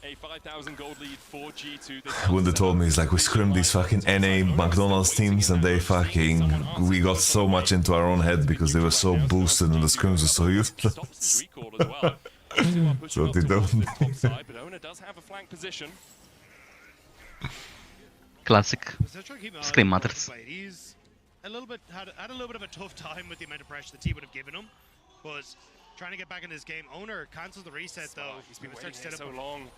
A 5,000 gold lead for G2. Wunda told me, he's like, we scrimmed these fucking NA McDonald's teams and they fucking... We got so much into our own head because they were so boosted and the scrims were so useless. So they don't... Classic. Scream matters. He's had a little bit of a tough time with the amount of pressure the team would have given him, but trying to get back in this game. Owner cancels the reset though. He's been waiting here so long.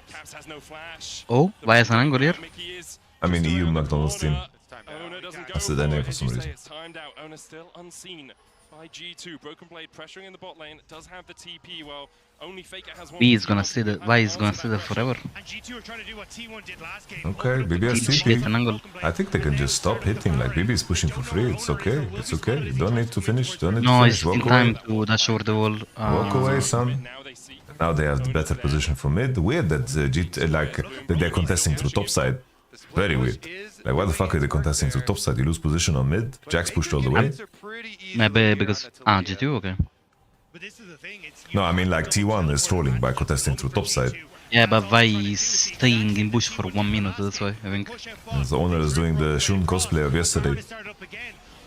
Caps has no flash. Oh, why is an angle here? I mean, EU McDonald's team. That's the NA for some reason. It's timed out. Owner still unseen by G2. Broken Blade pressuring in the bot lane. Does have the TP. Well, only Faker has one. B is gonna stay there. Y is gonna stay there forever. And G2 are trying to do what T1 did last game. Okay, BB has TP. I think they can just stop hitting. Like, BB is pushing for free. It's okay. It's okay. You don't need to finish. Don't need to finish. No, it's in time to dash over the wall. Walk away, son. Now they have the better position for mid. Weird that that they're contesting through top side. Very weird. Like, why the fuck are they contesting through top side? You lose position on mid. Jax pushed all the way. Maybe because G2, okay. No, I mean like T1 is trolling by contesting through top side. Yeah, but Vi is staying in bush for 1 minute, that's why, I think. And the owner is doing the Shun cosplay of yesterday.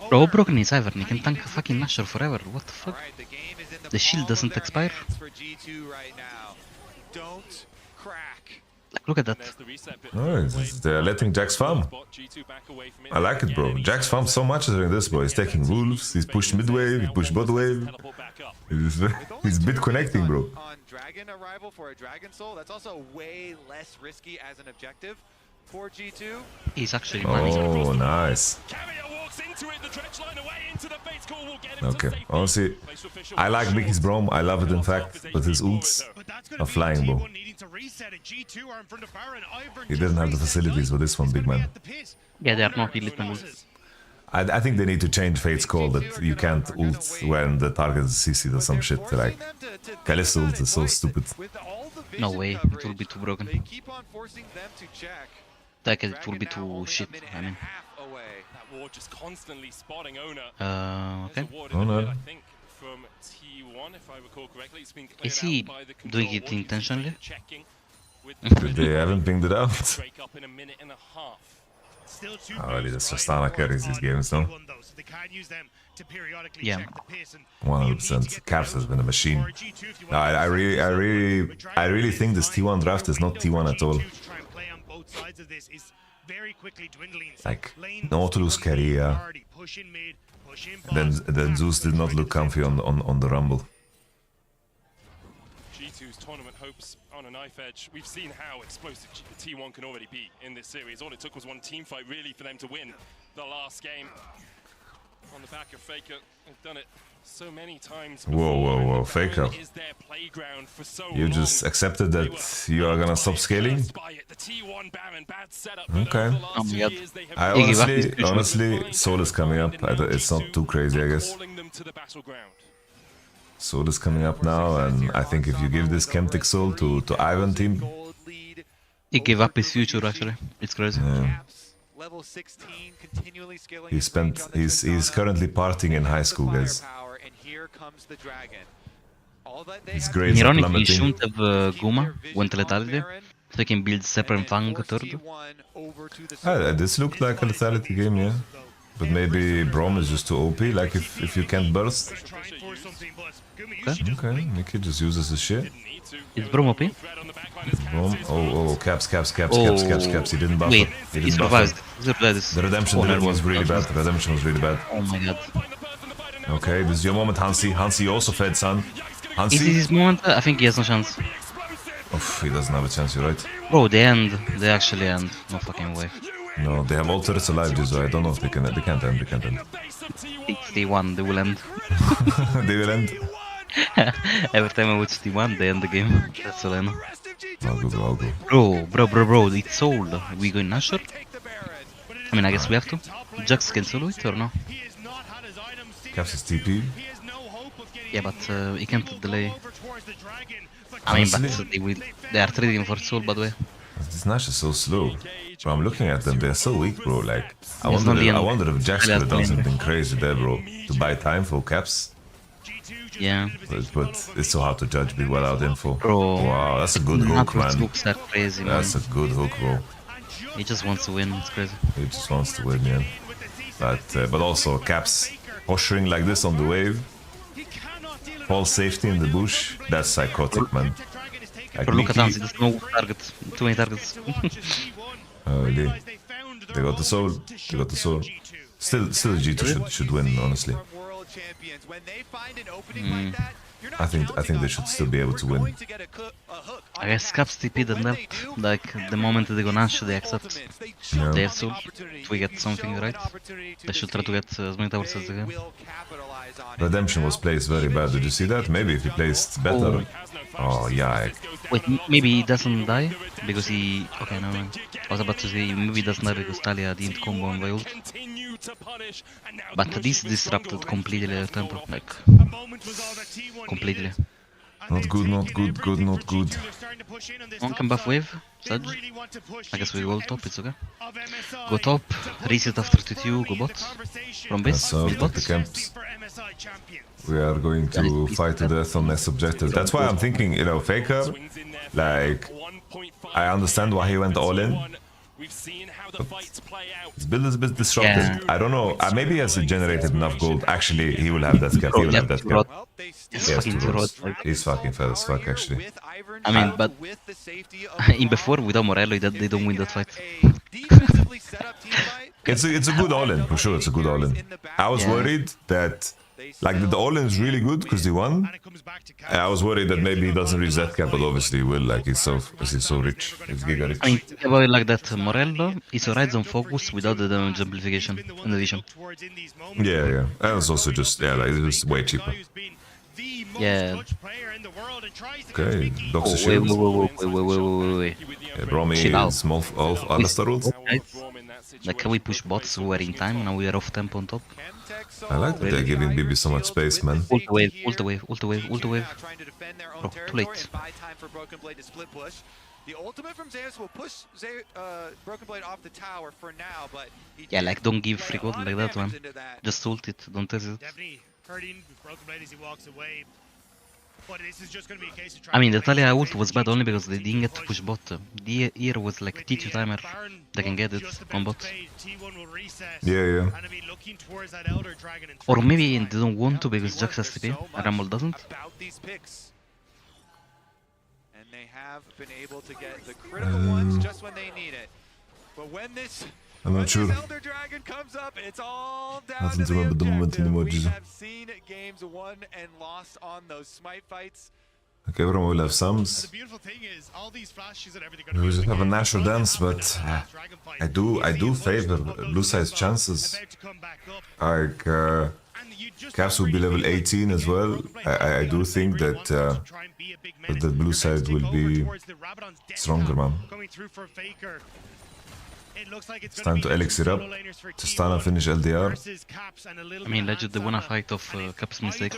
Bro, broken is Ivern, he can tank a fucking Nashor forever, what the fuck? The shield doesn't expire. Like, look at that. Oh, they're letting Jax farm. I like it, bro. Jax farmed so much during this, bro. He's taking wolves, he's pushed mid wave, he pushed bot wave. He's bit connecting, bro. On Dragon arrival for a Dragon Soul, that's also way less risky as an objective for G2. He's actually Oh, nice. Okay, honestly, I like Mickey's Brom. I love it, in fact, but his ults are flying, bro. He doesn't have the facilities for this one, big man. Yeah, they are not elite ults. I think they need to change Fate's call that you can't ult when the target is CC'd or some shit. Like, Kalista ult is so stupid. No way, it will be too broken. Like, it will be too shit, I mean. Just constantly spotting Owner. Okay. Owner. I think from T1, if I recall correctly, it's been Is he doing it intentionally? They haven't pinged it out. Already, the Sastana carries these games, no? Yeah. 100%. Caps has been a machine. No, I really think this T1 draft is not T1 at all. Like, Nautilus carrier. Then Zeus did not look comfy on the rumble. G2's tournament hopes on a knife edge. We've seen how explosive T1 can already be in this series. All it took was one team fight really for them to win the last game. On the back of Faker, they've done it so many times before. Whoa, Faker. You just accepted that you are gonna stop scaling? T1 Baron, bad setup. Okay. Oh my god. I honestly, Soul is coming up. It's not too crazy, I guess. Soul is coming up now, and I think if you give this Kemtic Soul to Ivan team, He gave up his future actually. It's crazy. yeah. Level 16, continually scaling He's currently partying in high school, guys. and here comes the dragon. His grades are Ironically, he plummeting. shouldn't have Guma, went to lethality, so he can build Separate Fang third. This looked like a lethality game, yeah. But maybe Brom is just too OP, like if you can't burst. Okay, Nikki just uses his shit. Is Brom OP? Brom, caps. He didn't buff Wait, it. He he didn't buff survived. it. He survived this. The redemption was really bad. Redemption was really bad. Oh my god. Okay, this is your moment, Hansi. Hansi, you also fed, son. Hansi? Is this his moment? I think he has no chance. Oof, he doesn't have a chance, you're right. Bro, they end. They actually end. No fucking way. No, they have all turrets alive, so I don't know if they can. They can't end. It's T1, they will end. They will end. Every time I watch T1, they end the game. That's all I know. I'll go. Bro, it's sold. We go in Nashor? I mean, I guess we have to. Jax can solo it or no? Caps is TP. Yeah, but he can't delay. I mean, but they are trading for soul, by the way. This Nash is so slow. Bro, I'm looking at them, they're so weak, bro. Like, I wonder if Jax could have done something crazy there, bro. To buy time for caps. Yeah. But it's so hard to judge with without info. Bro. Wow, that's a good hook, man. Hooks are crazy, man. That's a good hook, bro. He just wants to win, it's crazy. He just wants to win, yeah. But also, caps posturing like this on the wave. False safety in the bush. That's psychotic, man. Like Bro, look at Hansi, there's no target. Too many targets. Really? They got the soul. Still G2 should win, honestly. I think they should still be able to win. I guess Caps TP didn't help. Like, the moment they go Nash, they accept. Yeah. They have soul. We get something right. They should try to get as many towers as they can. Redemption was placed very bad. Did you see that? Maybe if he placed better. Oh, yeah. Wait, maybe he doesn't die because he. Okay, no man. I was about to say maybe he doesn't die because Talia didn't combo on my ult. But this disrupted completely the tempo, like completely. Not good. One can buff wave, Sedge. I guess we go top, it's okay. Go top, reset after 2 go bot. From base, So, bot. the camps. We are going to fight to death on next objective. That's why I'm thinking, Faker, like, I understand why he went all in. His build is a bit disrupted. Yeah. I don't know. Maybe he has generated enough gold. Actually, he will have that cap. He will have that cap. He's fucking fat as fuck, actually. I mean, but in before without Morello, they don't win that fight. It's a good all-in, for sure. It's a good all-in. I was worried that, like, the all-in is really good because he won. I was worried that maybe he doesn't reach that cap, but obviously he will. Like, he's so rich. He's giga rich. I mean, think about it like that. Morello is alright on focus without the damage amplification in addition. Yeah. And it's also just, like, it's just way cheaper. Yeah. Okay, Doc's shield. Wait. Yeah, Bromy and small Alistar ult. Like, can we push bots who are in time? Now we are off tempo on top. I like that they're giving BB so much space, man. Ult the wave. Bro, too late. The ultimate from Zeus will push Broken Blade off the tower for now, but Yeah, like, don't give free gold like that, man. Just ult it, don't test it. Definitely hurting with Broken Blade as he walks away. But this is just going to be a case of I mean, the Talia ult was bad only because they didn't get to push bot. The here was like T2 timer. They can get it on bot. Yeah. Or maybe they don't want to because Jax has TP and Rumble doesn't. And they have been able to get the critical ones just when they need it. But when this Elder Dragon comes up, it's all down to the objective. We have seen games won and lost on those smite fights. Okay, everyone will have sums. We just have a natural dance, but I do favor blue side's chances. Like, Caps will be level 18 as well. I do think that the blue side will be stronger, man. It's time to elixir up. Tristana finish LDR. I mean, legit, they won a fight of Caps mistake.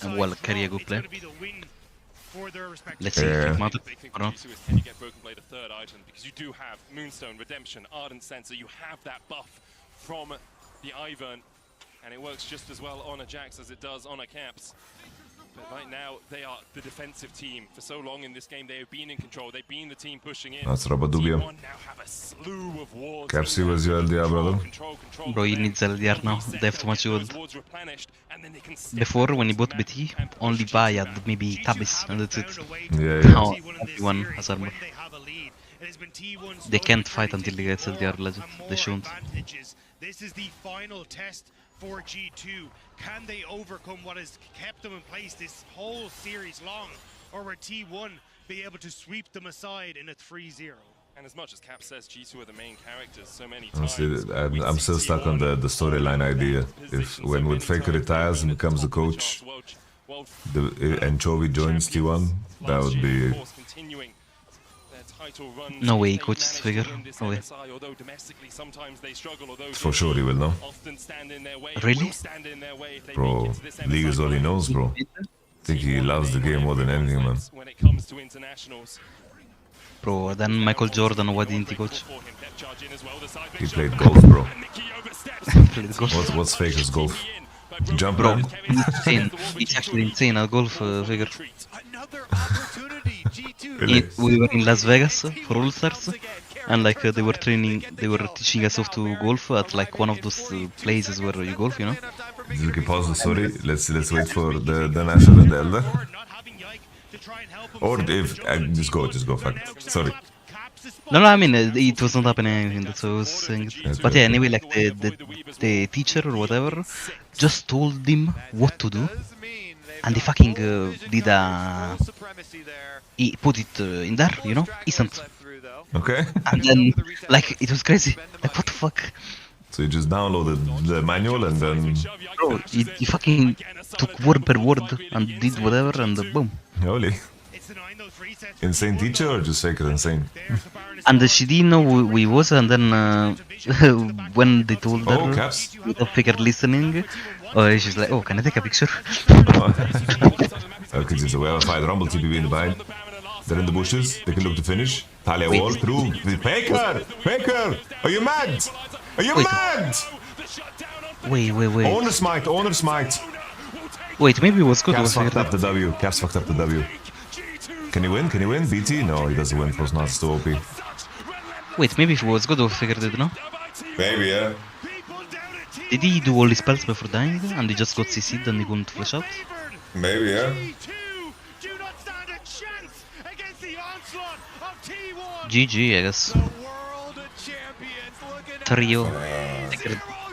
And well, carry a good play. Let's see if it matters or not. Can you get Broken Blade a third item? Because you do have Moonstone, Redemption, Ardent Sensor. You have that buff from the Ivern, and it works just as well on a Jax as it does on a Caps. But right now, they are the defensive team. For so long in this game, they have been in control. They've been the team pushing in. That's Rabadubia. Caps, was your LDR, brother? Bro, he needs LDR now. They have too much gold. Before, when he bought BT, only buy had maybe Tabis, and that's it. Yeah. Now, everyone has armor. They can't fight until they get LDR, legit. They shouldn't. This is the final test for G2. Can they overcome what has kept them in place this whole series long? Or will T1 be able to sweep them aside in a 3-0? And as much as Cap says G2 are the main characters so many Honestly, times, I'm still stuck on the storyline idea. If when Faker retires and becomes the coach, and Chovy joins T1, that would be... No way he coaches Faker. No way. For sure he will, no? Really? Bro, League is all he knows, bro. I think he loves the game more than anything, man. Bro, then Michael Jordan, why didn't he coach? He played golf, bro. Played golf. What's Faker's golf? Jump Bro, around? insane. It's actually insane at golf, Faker. Really? We were in Las Vegas for All Stars, and like they were teaching us how to golf at like one of those places where you golf, you know. Okay, pause the story. Let's wait for the National and the Elder. Or if just go. Fuck. Sorry. No, I mean it was not happening anything. That's what I was saying. But yeah, anyway, like the teacher or whatever just told him what to do, and he fucking did a. He put it in there, you know, instant. Okay. And then, like, it was crazy. Like, what the fuck? So you just downloaded the manual and then... Bro, he fucking took word per word and did whatever and boom. Holy. Insane teacher or just Faker insane? And she didn't know who he was, and then when they told her, Caps? without Faker listening, she's like, oh, can I take a picture? Okay, just we have a fight. Rumble TPB in the bind. They're in the bushes. They can look to finish. Talia wall through. Faker! Faker! Are you mad? Are you mad? Wait. Owner smite. Wait, maybe it was good. Caps fucked up the W. Caps fucked up the W. Can he win? BT? No, he doesn't win. Close not too OP. Wait, maybe if it was good, I figured it, no? Maybe, yeah. Did he do all his spells before dying and he just got CC'd and he couldn't flash out? Maybe, yeah. GG, I guess. Trio.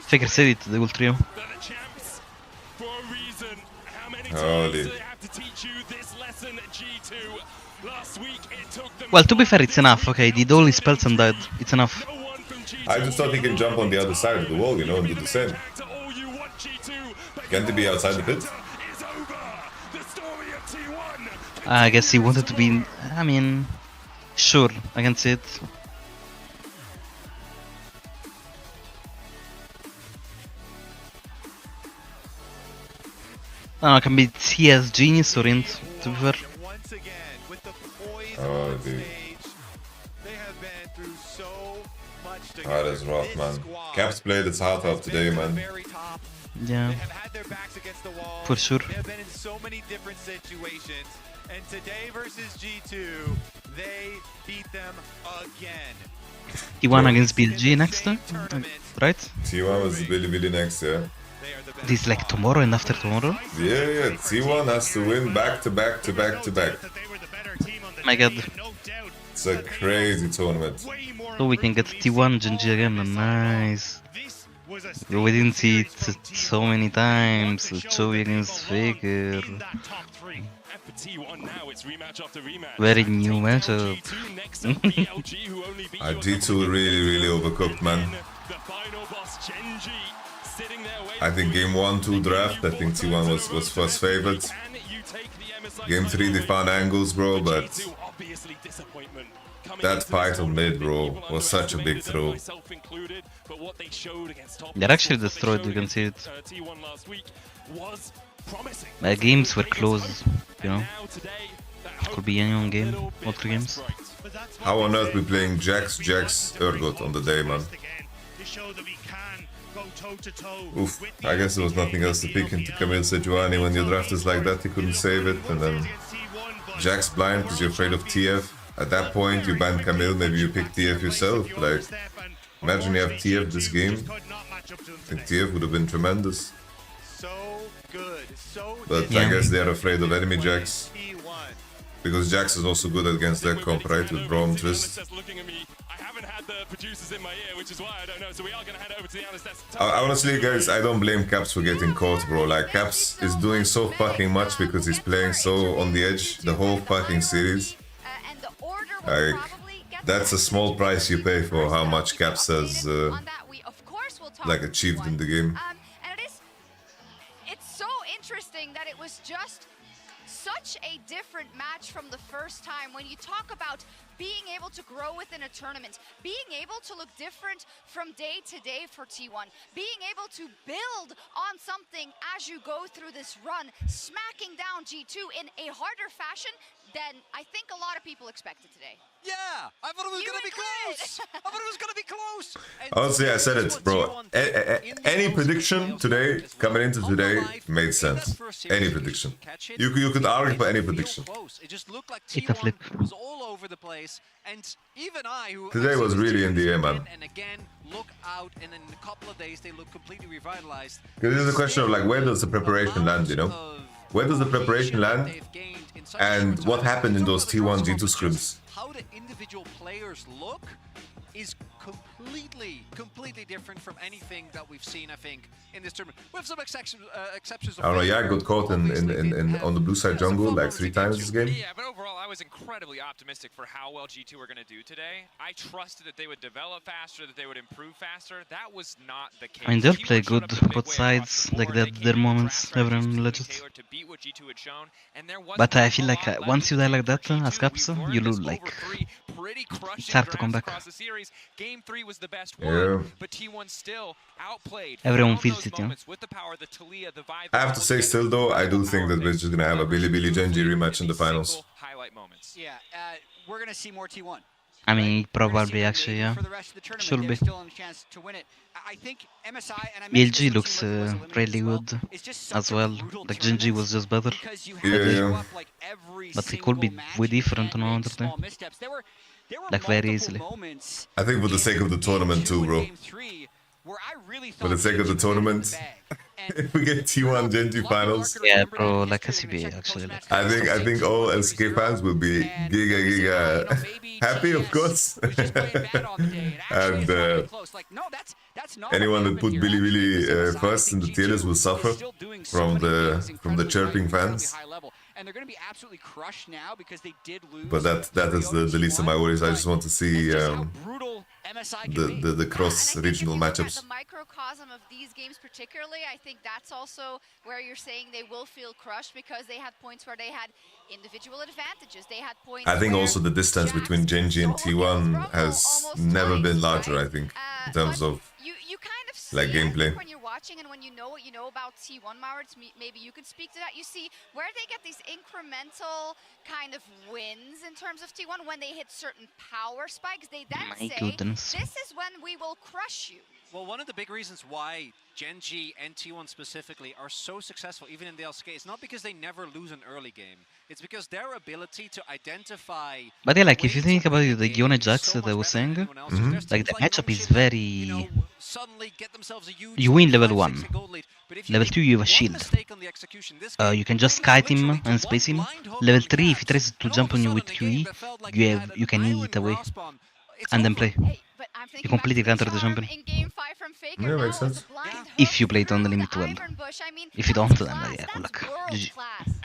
Faker said it, the whole trio. Holy. Well, to be fair, it's enough. Okay, he did all his spells and died. It's enough. I just thought he can jump on the other side of the wall, you know, and do the same. Can't he be outside the pit? I guess he wanted to be... I mean... Sure, I can see it. I don't know, it can be CS Genius or Int, to be fair. Oh, dude. That is rough, man. Caps played its heart out today, man. Yeah. For sure. They have been in so many different situations, and today versus G2, they beat them again. T1 against BLG next time, right? T1 was really next, yeah. This like tomorrow and after tomorrow? Yeah. T1 has to win back to back. My god. It's a crazy tournament. So we can get T1 GG again, nice. We didn't see it so many times. Chovy against Faker. Very new matchup. G2 really overcooked, man. I think game 1-2 draft, I think T1 was first favored. Game 3 they found angles, bro, but that fight on mid, bro, was such a big throw. They're actually destroyed, you can see it. Games were close, you know. Could be any one game, all 3 games. How on earth we playing Jax, Urgot on the day, man? Oof, I guess there was nothing else to pick into Camille Sejuani. When your draft is like that, he couldn't save it, and then Jax blind because you're afraid of TF. At that point, you ban Camille, maybe you pick TF yourself. Like, imagine you have TF this game. I think TF would have been tremendous. But I guess they're afraid of enemy Jax. Because Jax is also good against their comp, right? With Braum Twist. Honestly, guys, I don't blame Caps for getting caught, bro. Like, Caps is doing so fucking much because he's playing so on the edge the whole fucking series. Like, that's a small price you pay for how much Caps has like achieved in the game. It's so interesting that it was just such a different match from the first time. When you talk about being able to grow within a tournament, being able to look different from day to day for T1, being able to build on something as you go through this run, smacking down G2 in a harder fashion than I think a lot of people expected today. Yeah, I thought it was going to be close. I thought it was going to be close. Honestly, I said it, bro. Any prediction today, coming into today, made sense. Any prediction. You could argue for any prediction. It just looked like T1 was all over the place, and even I, who Today was really in the air, man. And again, look out, and in a couple of days they look completely revitalized. Because this is a question of like, where does the preparation land, you know? Where does the preparation land? And what happened in those T1 G2 scrims? How the individual players look is completely different from anything that we've seen, I think, in this tournament. With some exceptions. I don't know, yeah, I got caught on the blue side jungle like 3 times this game. Yeah, but overall, I was incredibly optimistic for how well G2 were going to do today. I trusted that they would develop faster, that they would improve faster. That was not the case. I mean, they'll play good both sides, like their moments, everyone legit. But I feel like once you die like that as Caps, you lose like it's hard to come back. Game 3 was the best one, but T1 still outplayed. Everyone feels it, yeah. With the power, the Talia, the vibe. I have to say still though, I do think that we're just gonna have a Billy Genji rematch in the finals. Highlight moments. Yeah, we're gonna see more T1. I mean, probably actually, yeah. Should be. BLG looks really good as well. Like Genji was just better. Yeah. But he could be way different on another day. Like very easily. I think for the sake of the tournament too, bro. For the sake of the tournament, if we get T1 Genji finals, yeah, bro, like SCB actually. Like. I think all LCK fans will be giga happy, of course. And anyone that put Billy first in the tier list will suffer from the chirping fans. And they're going to be absolutely crushed now because they did lose. But that is the least of my worries. I just want to see the cross-regional matchups. The microcosm of these games particularly, I think that's also where you're saying they will feel crushed because they had points where they had individual advantages. They had points. I think also the distance between Genji and T1 has never been larger, I think, in terms of like gameplay. When you're watching and when you know what you know about T1, Maurits, maybe you could speak to that. You see where they get these incremental kind of wins in terms of T1 when they hit certain power spikes. They then say, this is when we will crush you. Well, one of the big reasons why Genji and T1 specifically are so successful, even in the LCK, is not because they never lose an early game. It's because their ability to identify... But yeah, like, if you think about it, the Gione Jax that I was saying, like, the matchup is very... You win level 1. Level 2, you have a shield. You can just kite him and space him. Level 3, if he tries to jump on you with QE, you can eat away. And then play. You completely counter the champion. Yeah, makes sense. If you play it on the limit well. If you don't, then yeah, good luck. GG.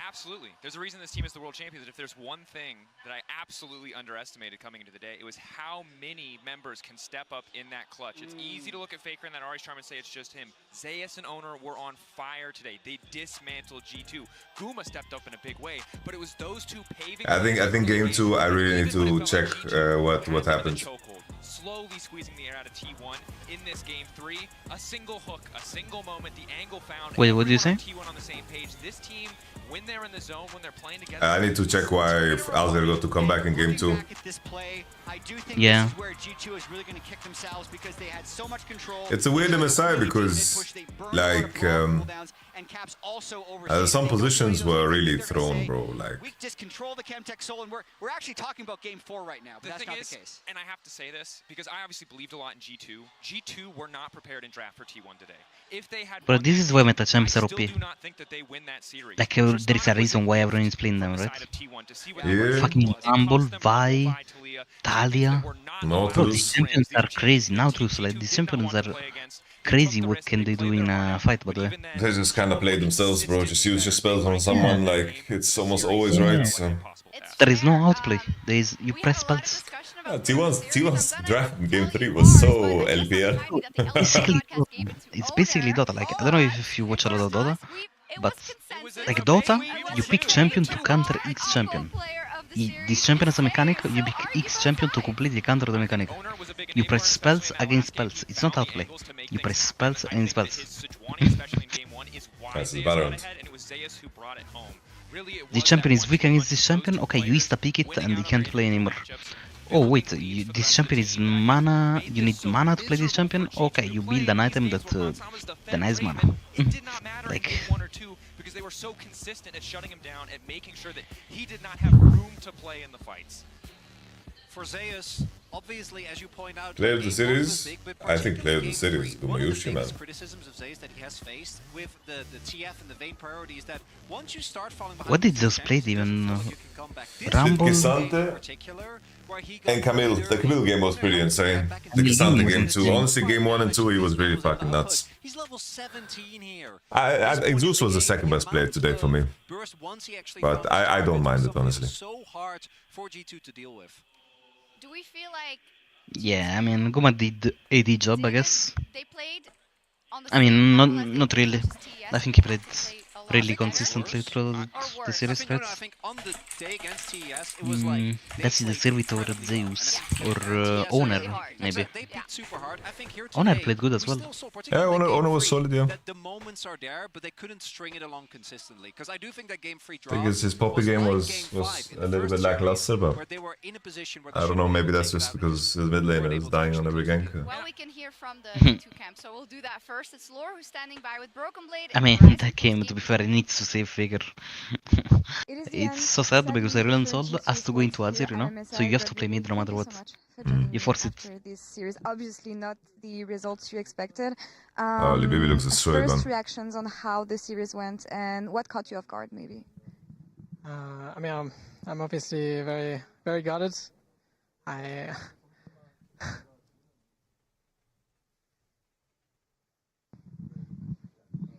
Absolutely. There's a reason this team is the world champions. If there's one thing that I absolutely underestimated coming into the day, it was how many members can step up in that clutch. It's easy to look at Faker and that Ari's trying to say it's just him. Zeus and Owner were on fire today. They dismantled G2. Guma stepped up in a big way, but it was those two paving. I think game 2 I really need to check what happened. Slowly squeezing the air out of T1 in this game 3. A single hook, a single moment, the angle found. Wait, what do you say? T1 on the same page. This team, when they're in the zone, when they're playing together. I need to check why Alzer got to come back in game 2. I do think yeah. this is where G2 is really going to kick themselves because they had so much control. It's a weird MSI because, like, some positions were really thrown, bro. Like, we just control the Chemtech Soul, and we're actually talking about game 4 right now, but that's not the case. And I have to say this because I obviously believed a lot in G2. G2 were not prepared in draft for T1 today. If they had, but this is why meta champs are OP. Like there is a reason why everyone is playing them, right? Yeah. Fucking Rumble, Vi, Talia. Bro, these champions are crazy. Nautilus, like these champions are crazy. What can they do in a fight, by the way? They just kind of play themselves, bro. Just use your spells on someone. Like, it's almost always right. So. There is no outplay. There is you press spells. Yeah, T1's draft in game 3 was so LPL. It's basically Dota. Like, I don't know if you watch a lot of Dota, but like Dota, you pick champion to counter X champion. This champion as a mechanic, you pick X champion to completely counter the mechanic. You press spells against spells. It's not outplay. You press spells against spells. That's Valorant. The champion is weak against this champion. Okay, you insta pick it and he can't play anymore. Oh wait, this champion is mana. You need mana to play this champion. Okay, you build an item that denies mana. Like. Because they were so consistent at shutting him down, at making sure that he did not have room to play in the fights. For Zeus, obviously, as you point out, Player of the series? I think player of the series is Gumayushi, man. Criticisms of Zeus that he has faced with the TF and the Vayne priority is that once you start falling behind, what did Zeus play even? Rumble? And Camille. The Camille game was pretty insane. The K'Sante game 2. Honestly, game 1 and 2, he was really fucking nuts. He's level 17 here. I think Zeus was the second best player today for me. But I don't mind it, honestly. So hard for G2 to deal with. Do we feel like Yeah, I mean, Guma did AD job, I guess. they played on the I mean, not really. I think he played really consistently through the series, right? I think on the day against TES, it was like that's the servitor of Zeus or Owner, maybe. Owner played good as well. Yeah, Owner was solid, yeah. The moments are there, but they couldn't string it along consistently. Because I do think that game 3 I think his Poppy game was a little bit lackluster, but I don't know, maybe that's just because his mid laner is dying on every gank. Well, we can hear from the two camps, so we'll do that first. It's Lore who's standing by with Broken Blade. I mean, that game, to be fair, it needs to save Faker. It's so sad because Ireland Soul has to go into Azir, you know? So you have to play mid no matter what. You force it. This series, obviously not the results you expected. Oh, Libby looks destroyed, First man. reactions on how the series went and what caught you off guard, maybe? I mean, I'm obviously very, very gutted.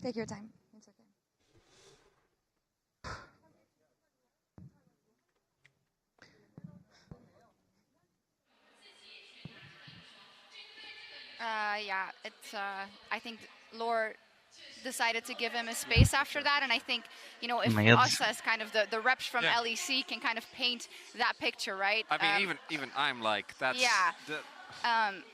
Take your time. It's okay. Yeah, it's. I think Lore decided to give him a space after that, and I think, you know, if us as kind of the reps from LEC can kind of paint that picture, right? I mean, even I'm like, that's... Yeah.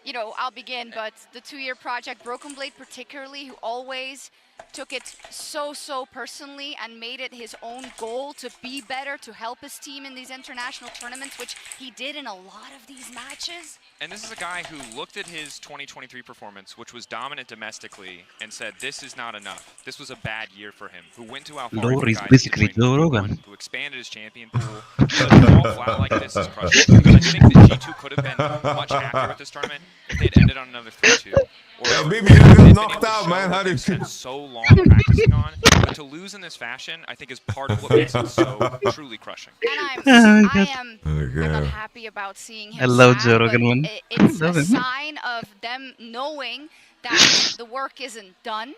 You know, I'll begin, but the 2-year project, Broken Blade particularly, who always took it so personally and made it his own goal to be better, to help his team in these international tournaments, which he did in a lot of these matches. And this is a guy who looked at his 2023 performance, which was dominant domestically, and said, this is not enough. This was a bad year for him. Who went to Alpha, Lore is basically Joe Rogan. who expanded his champion pool. But to fall flat like this is crushing. Because I think that G2 could have been much happier with this tournament if they had ended on another 3-2. Yeah, baby, you've been knocked out, man. How did you... so long practicing on, but to lose in this fashion, I think is part of what makes it so truly crushing. And I am not happy about seeing him. I love sad, Joe Rogan one. It's a sign of them knowing that the work isn't done,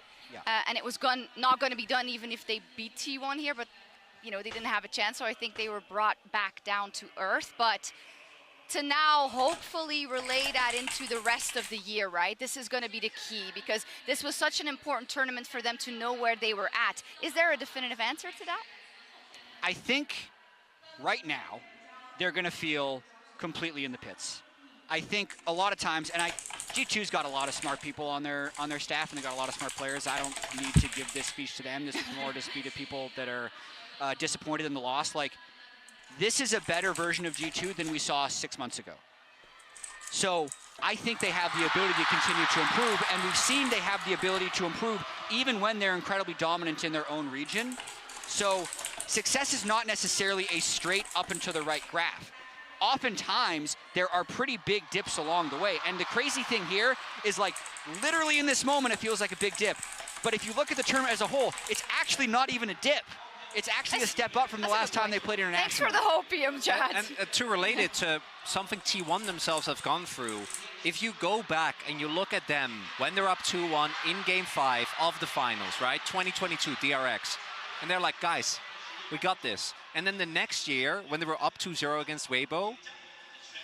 and it was not going to be done even if they beat T1 here. But you know, they didn't have a chance, so I think they were brought back down to earth. But to now hopefully relay that into the rest of the year, right? This is going to be the key, because this was such an important tournament for them to know where they were at. Is there a definitive answer to that? I think right now they're going to feel completely in the pits. I think a lot of times, and G2's got a lot of smart people on their staff, and they got a lot of smart players. I don't need to give this speech to them. This is more to speak to people that are disappointed in the loss. Like, this is a better version of G2 than we saw 6 months ago. So I think they have the ability to continue to improve, and we've seen they have the ability to improve even when they're incredibly dominant in their own region. So success is not necessarily a straight up and to the right graph. Oftentimes, there are pretty big dips along the way. And the crazy thing here is, like, literally in this moment, it feels like a big dip. But if you look at the tournament as a whole, it's actually not even a dip. It's actually a step up from the last time they played international. Thanks for the hopium, Chad. And to relate it to something T1 themselves have gone through, if you go back and you look at them when they're up 2-1 in Game 5 of the finals, right? 2022 DRX. And they're like, guys, we got this. And then the next year, when they were up 2-0 against Weibo,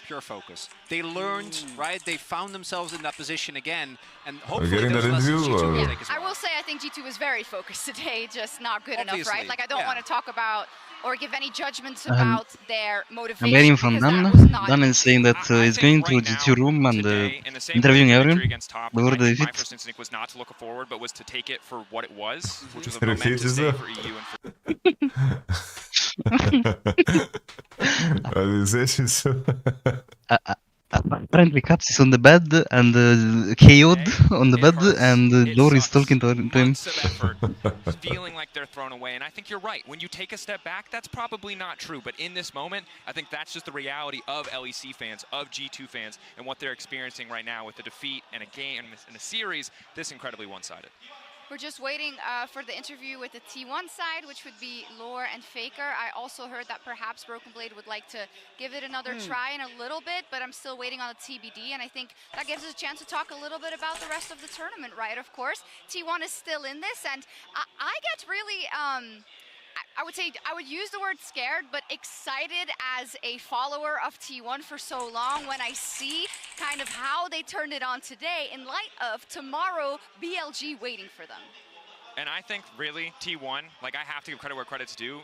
pure focus. They learned, right? They found themselves in that position again. And hopefully those lessons G2 will take as well. I will say I think G2 was very focused today, just not good enough, Obviously, right? Like, I don't want to talk about or give any judgments Um, about their motivation. I'm waiting from because Dan. that was not Dan is saying that he's going to G2 room and interviewing everyone before the My defeat. first instinct was not to look forward, but was to take it for what it was, which was a Repeat momentous day yourself. for EU and for What is it? So- Apparently Caps is on the bed and KO'd on the bed and Lore is talking to him. months of effort, feeling like they're thrown away. And I think you're right. When you take a step back, that's probably not true. But in this moment, I think that's just the reality of LEC fans, of G2 fans, and what they're experiencing right now with the defeat and a game and a series this incredibly one-sided. We're just waiting for the interview with the T1 side, which would be Lore and Faker. I also heard that perhaps Broken Blade would like to give it another try in a little bit, but I'm still waiting on the TBD, and I think that gives us a chance to talk a little bit about the rest of the tournament, right? Of course, T1 is still in this, and I get really... I would say, I would use the word scared, but excited as a follower of T1 for so long when I see kind of how they turned it on today in light of tomorrow BLG waiting for them. And I think really T1, like, I have to give credit where credit's due.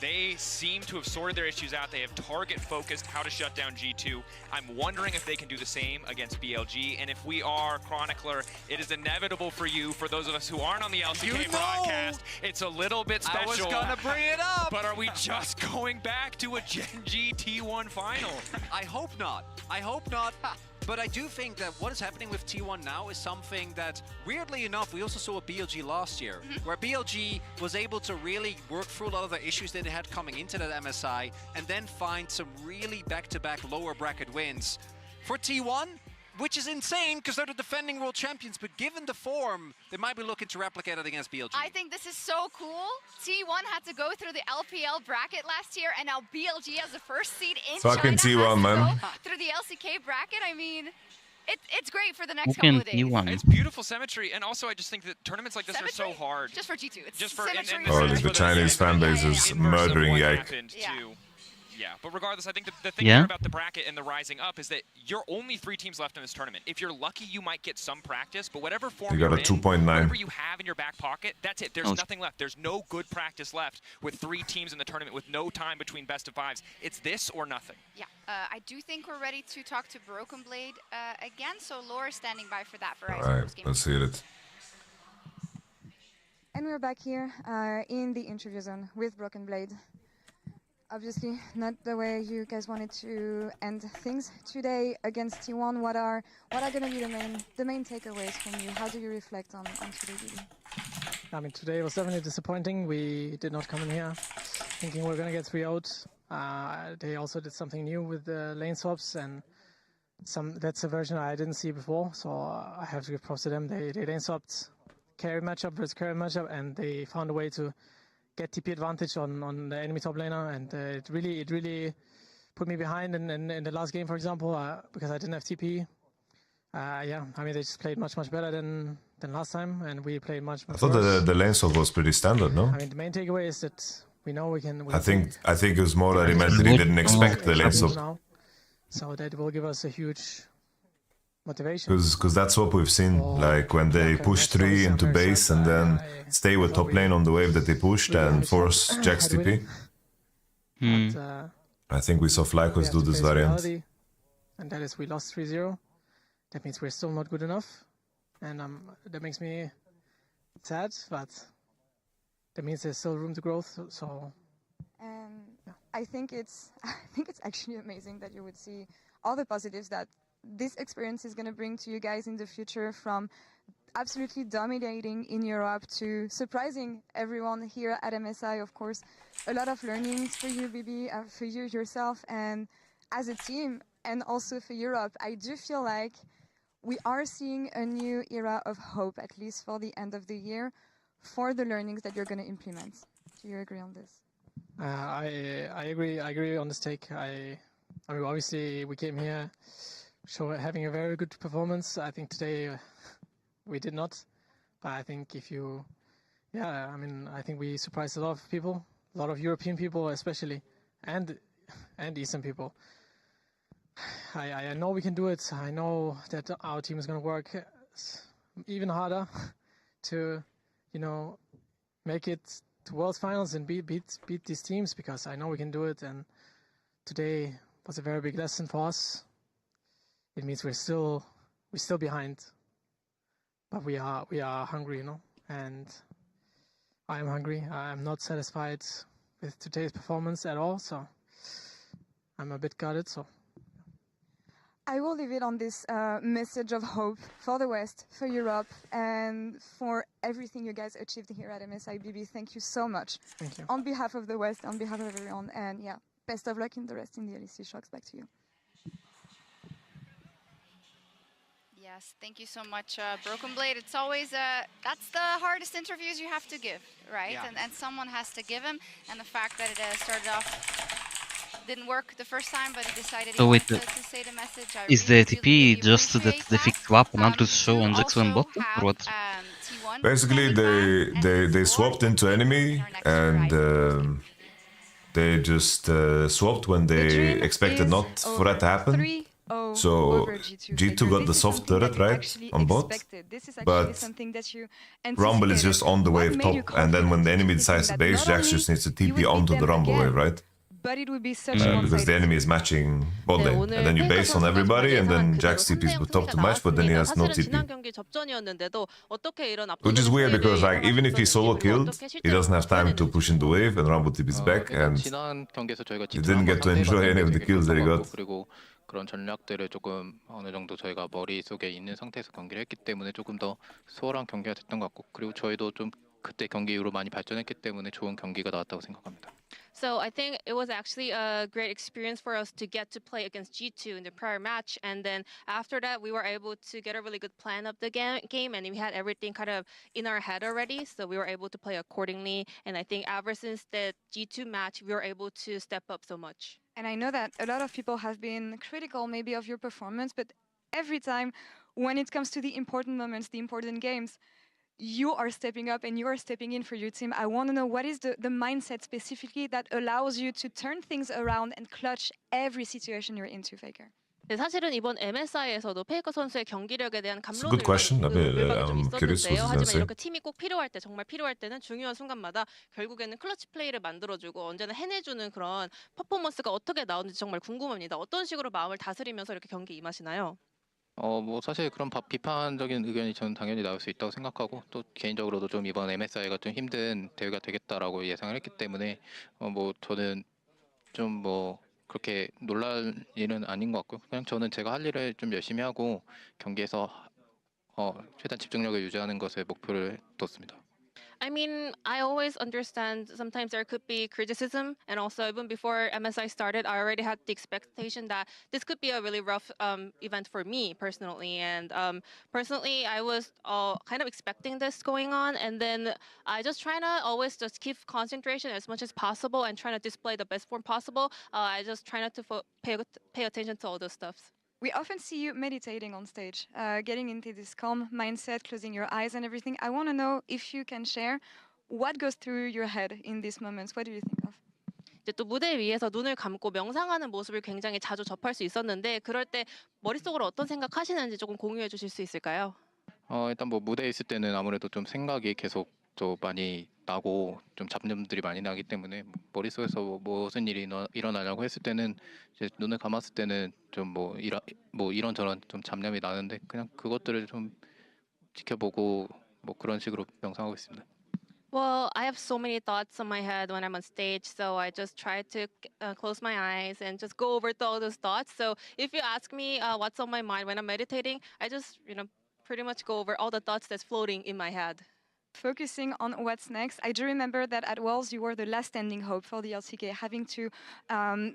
They seem to have sorted their issues out. They have target-focused how to shut down G2. I'm wondering if they can do the same against BLG. And if we are, Chronicler, it is inevitable for you, for those of us who aren't on the LCK broadcast, it's a little bit special. I was gonna bring it up! But are we just going back to a Gen G T1 final? I hope not. I hope not. But I do think that what is happening with T1 now is something that, weirdly enough, we also saw at BLG last year, where BLG was able to really work through a lot of the issues that they had coming into that MSI, and then find some really back-to-back lower bracket wins. For T1, which is insane because they're the defending world champions, but given the form, they might be looking to replicate it against BLG. I think this is so cool. T1 had to go through the LPL bracket last year, and now BLG has the first seed in Fucking China. T1, man. Through the LCK bracket, I mean, it's great for the next Fucking couple of days. T1. It's beautiful symmetry, and also I just think that tournaments like this are so hard. Just for G2. It's Just for symmetry. Oh, the Chinese fan base is murdering Yike. Yeah, but regardless, I think the thing Yeah. here about the bracket and the rising up is that you're only 3 teams left in this tournament. If you're lucky, you might get some practice, but whatever form You got you're a in, 2.9. whatever you have in your back pocket, that's it. There's Oh. nothing left. There's no good practice left with 3 teams in the tournament with no time between best of 5s. It's this or nothing. Yeah, I do think we're ready to talk to Broken Blade again, so Laura's standing by for that for All Ice right, Wars game. let's hear it. And we're back here in the interview zone with Broken Blade. Obviously, not the way you guys wanted to end things today against T1. What are going to be the main takeaways from you? How do you reflect on today, Didi? I mean, today was definitely disappointing. We did not come in here thinking we're going to get 3 out. They also did something new with the lane swaps, and that's a version I didn't see before, so I have to give props to them. They lane swapped carry matchup versus carry matchup, and they found a way to get TP advantage on the enemy top laner, and it really put me behind in the last game, for example, because I didn't have TP. Yeah, I mean, they just played much better than last time, and we played much I thought worse. the lane swap was pretty standard, no? I mean, the main takeaway is that We know we can. I think it was more that he meant that he didn't expect the lane swap. Now, so that will give us a huge motivation. Because that's what we've seen, like when they push 3 into base and then stay with top lane on the wave that they pushed and force Jack's TP. I think we saw Flacos do this variant. And that is we lost 3-0. That means we're still not good enough. And that makes me sad, but that means there's still room to grow. So I think it's actually amazing that you would see all the positives that this experience is going to bring to you guys in the future, from absolutely dominating in Europe to surprising everyone here at MSI. Of course, a lot of learnings for you, Bibi, for you yourself, and as a team, and also for Europe. I do feel like we are seeing a new era of hope, at least for the end of the year, for the learnings that you're going to implement. Do you agree on this? I agree. I agree on this take. I mean, obviously, we came here having a very good performance. I think today we did not, but I think I think we surprised a lot of people, a lot of European people especially, and Eastern people. I know we can do it. I know that our team is going to work even harder to, make it to World Finals and beat these teams, because I know we can do it. And today was a very big lesson for us. It means we're still behind, but we are hungry, and I am hungry. I am not satisfied with today's performance at all, so I'm a bit gutted. So I will leave it on this message of hope for the West, for Europe, and for everything you guys achieved here at MSI. BB, thank you so much. Thank you. On behalf of the West, on behalf of everyone, and best of luck in the rest in the LEC Shocks. Back to you. Yes, thank you so much, Broken Blade. It's always, that's the hardest interviews you have to give, right? Yeah. And someone has to give them. And the fact that it started off, didn't work the first time, but he decided he wanted to say the message. Is the TP just that they fixed swap and to show on Jax and bot, or what? Basically, they swapped into enemy and they just swapped when they expected not for that to happen. So G2 got the soft turret, right, on bot, but Rumble is just on the wave top, and then when the enemy decides to base, Jax just needs to TP onto the Rumble wave, right? But it would be such because the enemy is matching bot lane, and then you base on everybody, and then Jax TPs with top to match, but then he has no TP. Which is weird, because like even if he solo killed, he doesn't have time to push in the wave, and Rumble TPs back, and he didn't get to enjoy any of the kills that he got. 그런 전략들을 조금 어느 정도 저희가 머릿속에 있는 상태에서 경기를 했기 때문에 조금 더 수월한 경기가 됐던 것 같고, 그리고 저희도 좀 그때 경기 이후로 많이 발전했기 때문에 좋은 경기가 나왔다고 생각합니다. So I think it was actually a great experience for us to get to play against G2 in the prior match, and then after that we were able to get a really good plan of the game, and we had everything kind of in our head already, so we were able to play accordingly. And I think ever since the G2 match, we were able to step up so much. And I know that a lot of people have been critical maybe of your performance, but every time when it comes to the important moments, the important games, you are stepping up and you are stepping in for your team. I want to know, what is the mindset specifically that allows you to turn things around and clutch every situation you're into, Faker? 사실은 이번 MSI에서도 페이커 선수의 경기력에 대한 감론을 good question. 좀 curious 있었는데요. what 하지만 이렇게 팀이 꼭 필요할 때, 정말 필요할 때는 중요한 순간마다 결국에는 클러치 플레이를 만들어주고 언제나 해내주는 그런 퍼포먼스가 어떻게 나오는지 정말 궁금합니다. 어떤 식으로 마음을 다스리면서 이렇게 경기에 임하시나요? 뭐 사실 그런 비판적인 의견이 저는 당연히 나올 수 있다고 생각하고, 또 개인적으로도 좀 이번 MSI가 좀 힘든 대회가 되겠다라고 예상을 했기 때문에 뭐 저는 좀 뭐 그렇게 놀랄 일은 아닌 것 같고요. 그냥 저는 제가 할 일을 좀 열심히 하고 경기에서 최대한 집중력을 유지하는 것에 목표를 뒀습니다. I mean, I always understand sometimes there could be criticism, and also even before MSI started, I already had the expectation that this could be a really rough event for me personally. And personally, I was kind of expecting this going on, and then I just try to always just keep concentration as much as possible and try to display the best form possible. I just try not to pay attention to all those stuff. We often see you meditating on stage, getting into this calm mindset, closing your eyes and everything. I want to know if you can share what goes through your head in these moments. What do you think of? 이제 또 무대 위에서 눈을 감고 명상하는 모습을 굉장히 자주 접할 수 있었는데 그럴 때 머릿속으로 어떤 생각하시는지 조금 공유해 주실 수 있을까요? 일단 뭐 무대에 있을 때는 아무래도 좀 생각이 계속 또 많이 나고 좀 잡념들이 많이 나기 때문에 머릿속에서 무슨 일이 일어나냐고 했을 때는 이제 눈을 감았을 때는 좀 뭐 이런저런 좀 잡념이 나는데 그냥 그것들을 좀 지켜보고 뭐 그런 식으로 명상하고 있습니다. Well, I have so many thoughts on my head when I'm on stage, so I just try to close my eyes and just go over all those thoughts. So if you ask me what's on my mind when I'm meditating, I just, pretty much go over all the thoughts that's floating in my head. Focusing on what's next, I do remember that at Worlds you were the last standing hope for the LCK, having to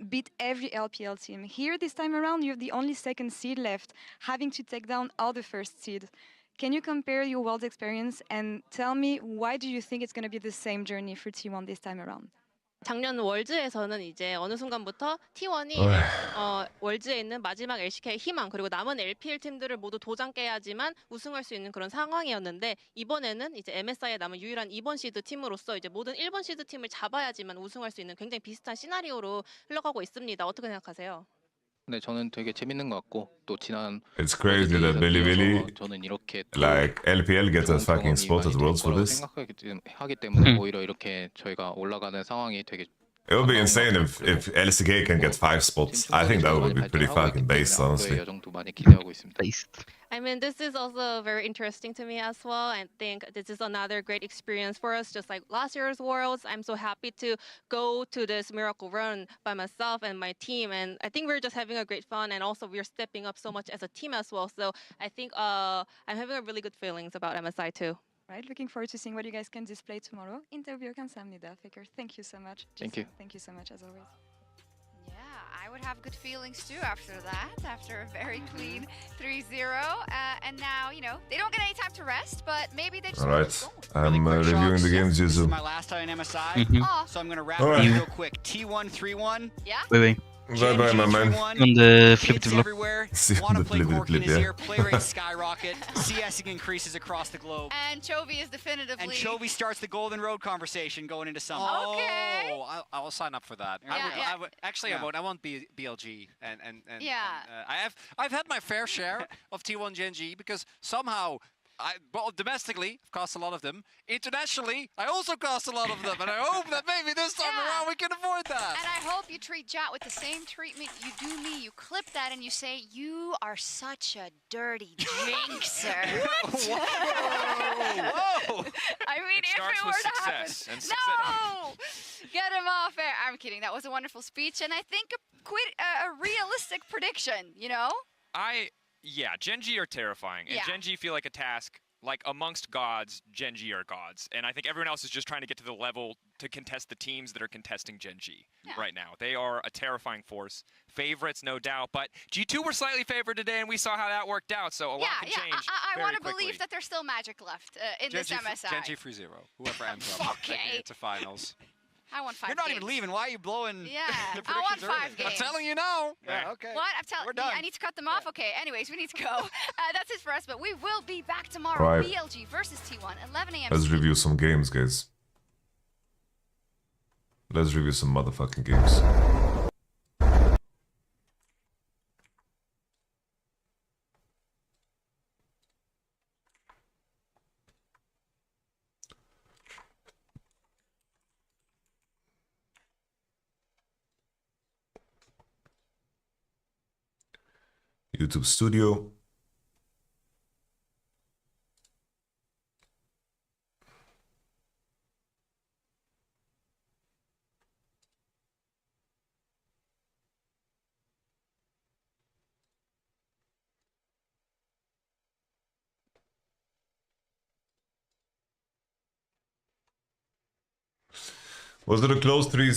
beat every LPL team. Here this time around, you're the only second seed left, having to take down all the first seed. Can you compare your Worlds experience and tell me why do you think it's going to be the same journey for T1 this time around? 작년 월즈에서는 이제 어느 순간부터 T1이 월즈에 있는 마지막 LCK의 희망 그리고 남은 LPL 팀들을 모두 도장 깨야지만 우승할 수 있는 그런 상황이었는데 이번에는 이제 MSI에 남은 유일한 2번 시드 팀으로서 이제 모든 1번 시드 팀을 잡아야지만 우승할 수 있는 굉장히 비슷한 시나리오로 흘러가고 있습니다. 어떻게 생각하세요? 네, 저는 되게 재밌는 것 같고 또 지난 It's crazy that Bilibili, 저는 이렇게 like LPL gets a fucking spot at Worlds for this. 생각하기 때문에 오히려 이렇게 저희가 올라가는 상황이 되게 It would be insane if LCK can get 5 spots. I think that would be pretty fucking based, honestly. I mean, this is also very interesting to me as well. I think this is another great experience for us, just like last year's Worlds. I'm so happy to go to this miracle run by myself and my team. And I think we're just having a great fun. And also we're stepping up so much as a team as well. So I think I'm having a really good feelings about MSI too. Right, looking forward to seeing what you guys can display tomorrow. 인터뷰 감사합니다, Faker. Thank you so much. Thank you. Thank you so much as always. Yeah, I would have good feelings too after that, after a very clean 3-0. And now, they don't get any time to rest, but maybe they just Alright, I'm reviewing the games, This is Yuzu. my last time in MSI, so I'm going to wrap it up real quick. T1 3-1. Yeah. Wait. Bye bye, my man. On the flip Kids everywhere want to play Cork in his ear. Play rates skyrocket. CSing increases across the globe. And Chovy is definitively. And Chovy starts the Golden Road conversation going into summer. Okay. Oh, I will sign up for that. I would actually. I want BLG and I've had my fair share of T1 Gen G because somehow. Domestically, I've cast a lot of them. Internationally, I also cast a lot of them. And I hope that maybe this time around we can avoid that. And I hope you treat Jat with the same treatment you do me. You clip that and you say, "You are such a dirty jinxer." Whoa! I mean, if it were to happen. No! Get him off air. I'm kidding. That was a wonderful speech. And I think a realistic prediction, Yeah, Gen G are terrifying. And Gen G feel like a task, like amongst gods, Gen G are gods. And I think everyone else is just trying to get to the level to contest the teams that are contesting Gen G right now. They are a terrifying force. Favorites, no doubt. But G2 were slightly favored today, and we saw how that worked out. So a lot can change I want to believe that there's still magic left in this MSI. Gen G 3-0. Whoever ends up making it to finals. I want 5 You're not even leaving. Why are you blowing the predictions I want 5 early? games. I'm telling you now. Yeah. Okay. What? We're done. I need to cut them off? Okay, anyways, we need to go. That's it for us, but we will be back tomorrow. Right. BLG versus T1, 11 a.m. Let's review some games, guys. Let's review some motherfucking games. YouTube Studio. Was it a close 3-0?